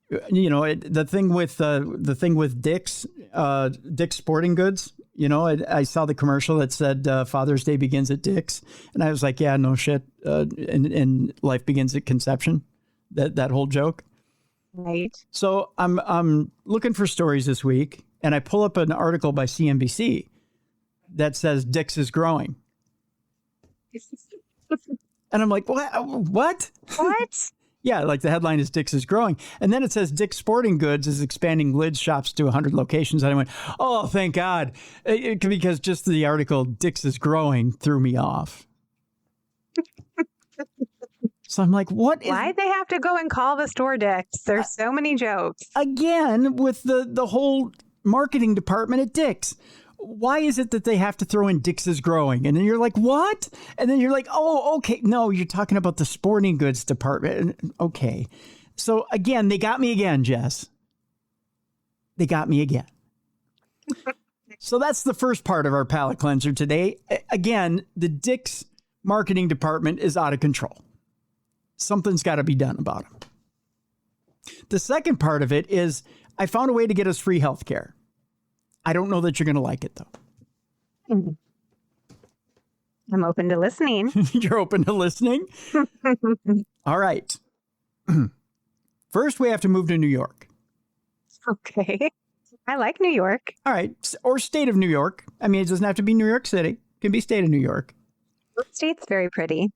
the thing with Dick's Sporting Goods, I saw the commercial that said Father's Day begins at Dick's. And I was like, yeah, no shit. And life begins at conception. That whole joke. Right. So I'm looking for stories this week, and I pull up an article by CNBC that says Dick's is growing. And I'm like, what? What? Yeah, like the headline is Dick's is growing. And then it says Dick's Sporting Goods is expanding Lids shops to 100 locations. And I went, oh, thank God. Because just the article, Dick's is growing, threw me off. So I'm like, why'd they have to go and call the store Dick's? There's so many jokes. Again, with the whole marketing department at Dick's. Why is it that they have to throw in Dick's is growing? And then you're like, what? And then you're like, oh, okay. No, you're talking about the sporting goods department. Okay. So again, they got me again, Jess. They got me again. So that's the first part of our palate cleanser today. Again, the Dick's marketing department is out of control. Something's got to be done about them. The second part of it is I found a way to get us free health care. I don't know that you're going to like it, though. I'm open to listening. You're open to listening? All right. First, we have to move to New York. Okay. I like New York. All right. Or state of New York. I mean, it doesn't have to be New York City. It can be state of New York. State's very pretty.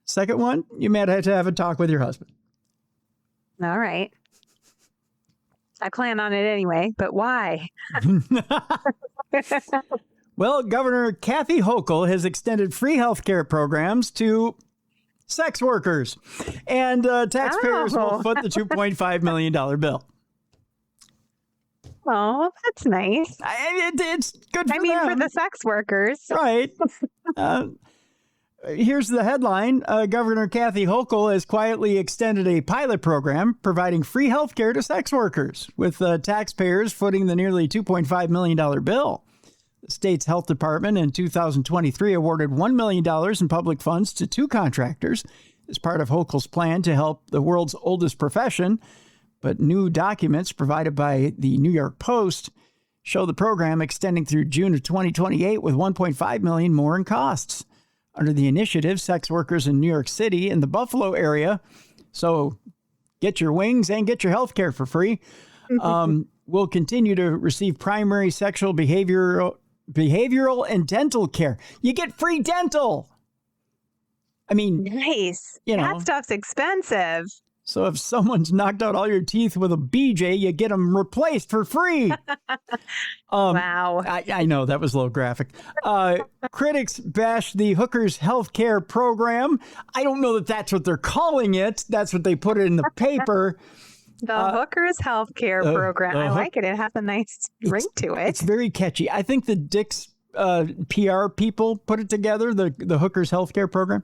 Second one, you might have to have a talk with your husband. All right. I plan on it anyway, but why? Well, Governor Kathy Hochul has extended free health care programs to sex workers, and taxpayers will foot the $2.5 million bill. Oh, that's nice. It's good for them. for the sex workers. Right. Here's the headline. Governor Kathy Hochul has quietly extended a pilot program providing free health care to sex workers, with taxpayers footing the nearly $2.5 million bill. The state's health department in 2023 awarded $1 million in public funds to two contractors as part of Hochul's plan to help the world's oldest profession. But new documents provided by the New York Post show the program extending through June of 2028 with $1.5 million more in costs. Under the initiative, sex workers in New York City and the Buffalo area, so get your wings and get your health care for free, will continue to receive primary sexual behavioral and dental care. You get free dental. I mean, nice. That stuff's expensive. So if someone's knocked out all your teeth with a BJ, you get them replaced for free. Wow. I know that was a little graphic. Critics bash the hookers health care program. I don't know that that's what they're calling it. That's what they put it in the paper. The hookers health care program. I like it. It has a nice ring to it. It's very catchy. I think the Dick's PR people put it together, the hookers healthcare program,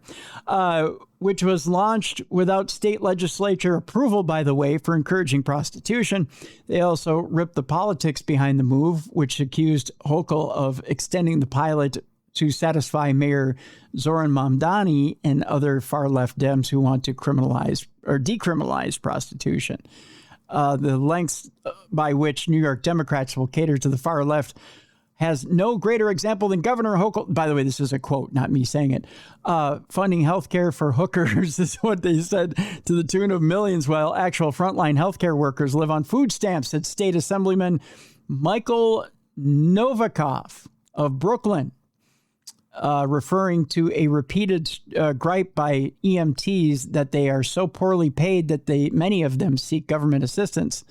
which was launched without state legislature approval, by the way, for encouraging prostitution. They also ripped the politics behind the move, which accused Hochul of extending the pilot to satisfy Mayor Zoran Mamdani and other far-left Dems who want to criminalize or decriminalize prostitution. The lengths by which New York Democrats will cater to the far left has no greater example than Governor Hochul. By the way, this is a quote, not me saying it. Funding health care for hookers is what they said, to the tune of millions, while actual frontline healthcare workers live on food stamps, said State Assemblyman Michael Novikov of Brooklyn, referring to a repeated gripe by EMTs that they are so poorly paid that many of them seek government assistance.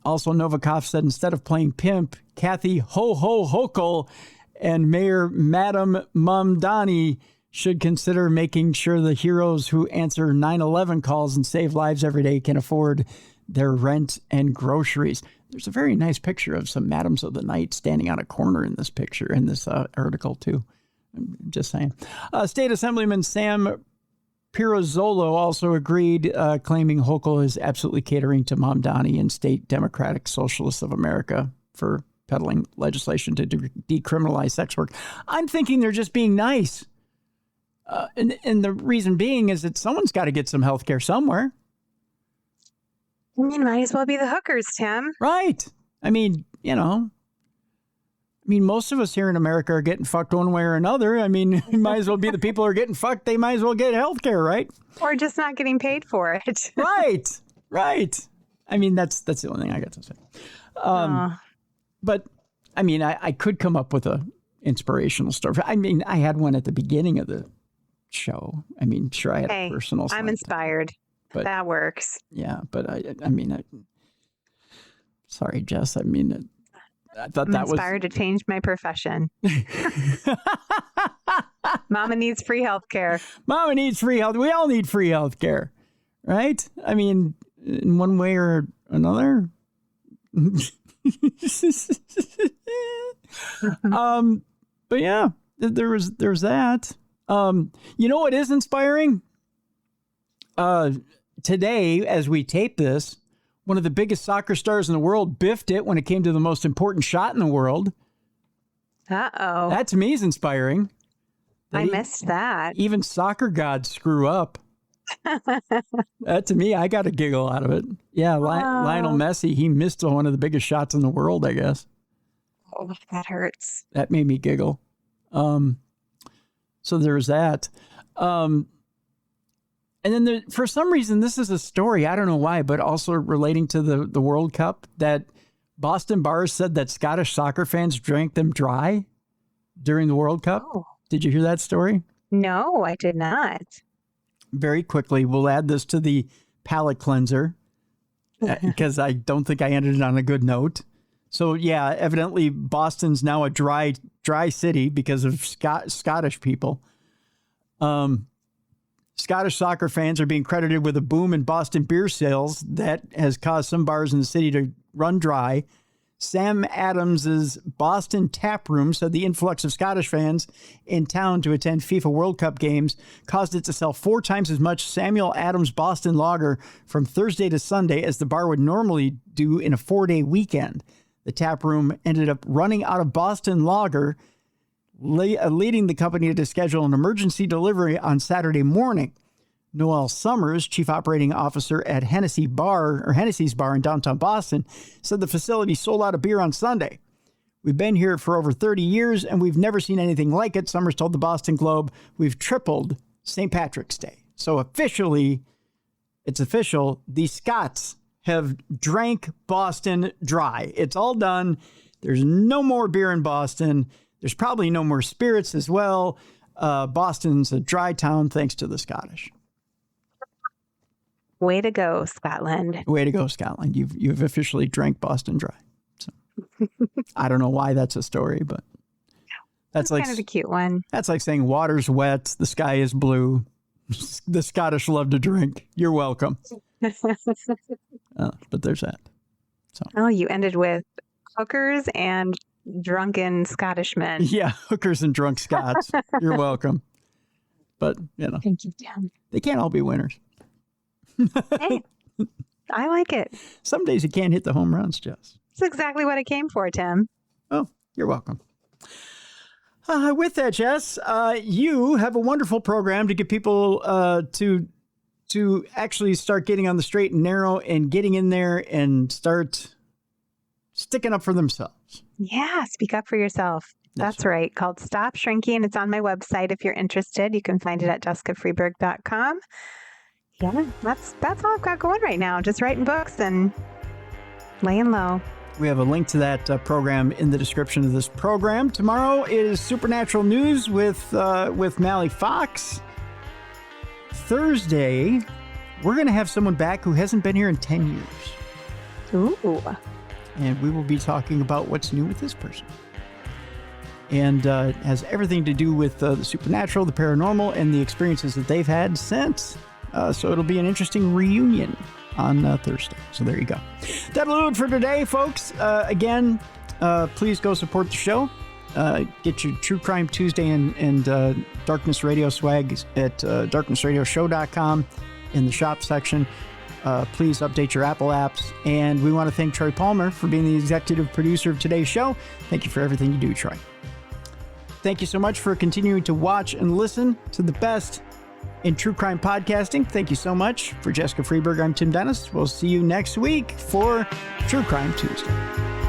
Also, Novikov said instead of playing pimp, Kathy Hochul and Mayor Madam Mamdani should consider making sure the heroes who answer 911 calls and save lives every day can afford their rent and groceries. There's a very nice picture of some Madams of the Night standing on a corner in this picture, in this article, too. I'm just saying. State Assemblyman Sam Pirozzolo also agreed, claiming Hochul is absolutely catering to Mamdani and State Democratic Socialists of America for peddling legislation to decriminalize sex work. I'm thinking they're just being nice. And the reason being is that someone's got to get some health care somewhere. I mean, might as well be the hookers, Tim. Right. I mean, most of us here in America are getting fucked one way or another. I mean, it might as well be the people who are getting fucked. They might as well get health care, right? Or just not getting paid for it. Right. I mean, that's the only thing I got to say. But, I mean, I could come up with a inspirational story. I mean, I had one at the beginning of the show. I mean, sure, I had a personal story. I'm inspired. But that works. Yeah, but I mean, sorry, Jess. I mean, I thought I'm that was inspired to change my profession. Mama needs free health care. Mama needs free health. We all need free health care, right? I mean, in one way or another. But yeah, there's that. You know what is inspiring? Today, as we tape this, one of the biggest soccer stars in the world biffed it when it came to the most important shot in the world. Uh-oh. That to me is inspiring. I missed that. Even soccer gods screw up. That to me, I got a giggle out of it. Yeah, Lionel Messi, he missed one of the biggest shots in the world, I guess. Oh, that hurts. That made me giggle. So there's that. And then for some reason, this is a story, I don't know why, but also relating to the World Cup, that Boston bars said that Scottish soccer fans drank them dry during the World Cup. Oh. Did you hear that story? No, I did not. Very quickly, we'll add this to the palate cleanser because I don't think I ended it on a good note. So yeah, evidently Boston's now a dry city because of Scottish people. Scottish soccer fans are being credited with a boom in Boston beer sales that has caused some bars in the city to run dry. Sam Adams's Boston Tap Room said the influx of Scottish fans in town to attend FIFA World Cup games caused it to sell 4 times as much Samuel Adams Boston Lager from Thursday to Sunday as the bar would normally do in a 4-day weekend. The tap room ended up running out of Boston Lager, leading the company to schedule an emergency delivery on Saturday morning. Noel Summers, chief operating officer at Hennessy's Bar in downtown Boston, said the facility sold out of beer on Sunday. We've been here for over 30 years and we've never seen anything like it, Summers told the Boston Globe. We've tripled St. Patrick's Day. So officially, it's official, the Scots have drank Boston dry. It's all done. There's no more beer in Boston. There's probably no more spirits as well. Boston's a dry town thanks to the Scottish. Way to go, Scotland. Way to go, Scotland. You've officially drank Boston dry. So I don't know why that's a story, but that's like kind of a cute one. That's like saying water's wet, the sky is blue. The Scottish love to drink. You're welcome. But there's that. So. Oh, you ended with hookers and drunken Scottish men. Yeah, hookers and drunk Scots. You're welcome. But, Thank you, Dan. They can't all be winners. Hey, I like it. Some days you can't hit the home runs, Jess. That's exactly what I came for, Tim. Oh, you're welcome. With that, Jess, you have a wonderful program to get people to actually start getting on the straight and narrow and getting in there and start sticking up for themselves. Yeah, speak up for yourself. That's right. Called Stop Shrinking. It's on my website if you're interested. You can find it at jessicafreeberg.com. Yeah, that's all I've got going right now. Just writing books and laying low. We have a link to that program in the description of this program. Tomorrow is Supernatural News with Mally Fox. Thursday, we're going to have someone back who hasn't been here in 10 years. Ooh. And we will be talking about what's new with this person. And it has everything to do with the supernatural, the paranormal, and the experiences that they've had since. So it'll be an interesting reunion on Thursday. So there you go. That'll do it for today, folks. Again, please go support the show. Get your True Crime Tuesday and Darkness Radio swag at darknessradioshow.com in the shop section. Please update your Apple apps. And we want to thank Troy Palmer for being the executive producer of today's show. Thank you for everything you do, Troy. Thank you so much for continuing to watch and listen to the best in true crime podcasting. Thank you so much. For Jessica Freeberg, I'm Tim Dennis. We'll see you next week for True Crime Tuesday.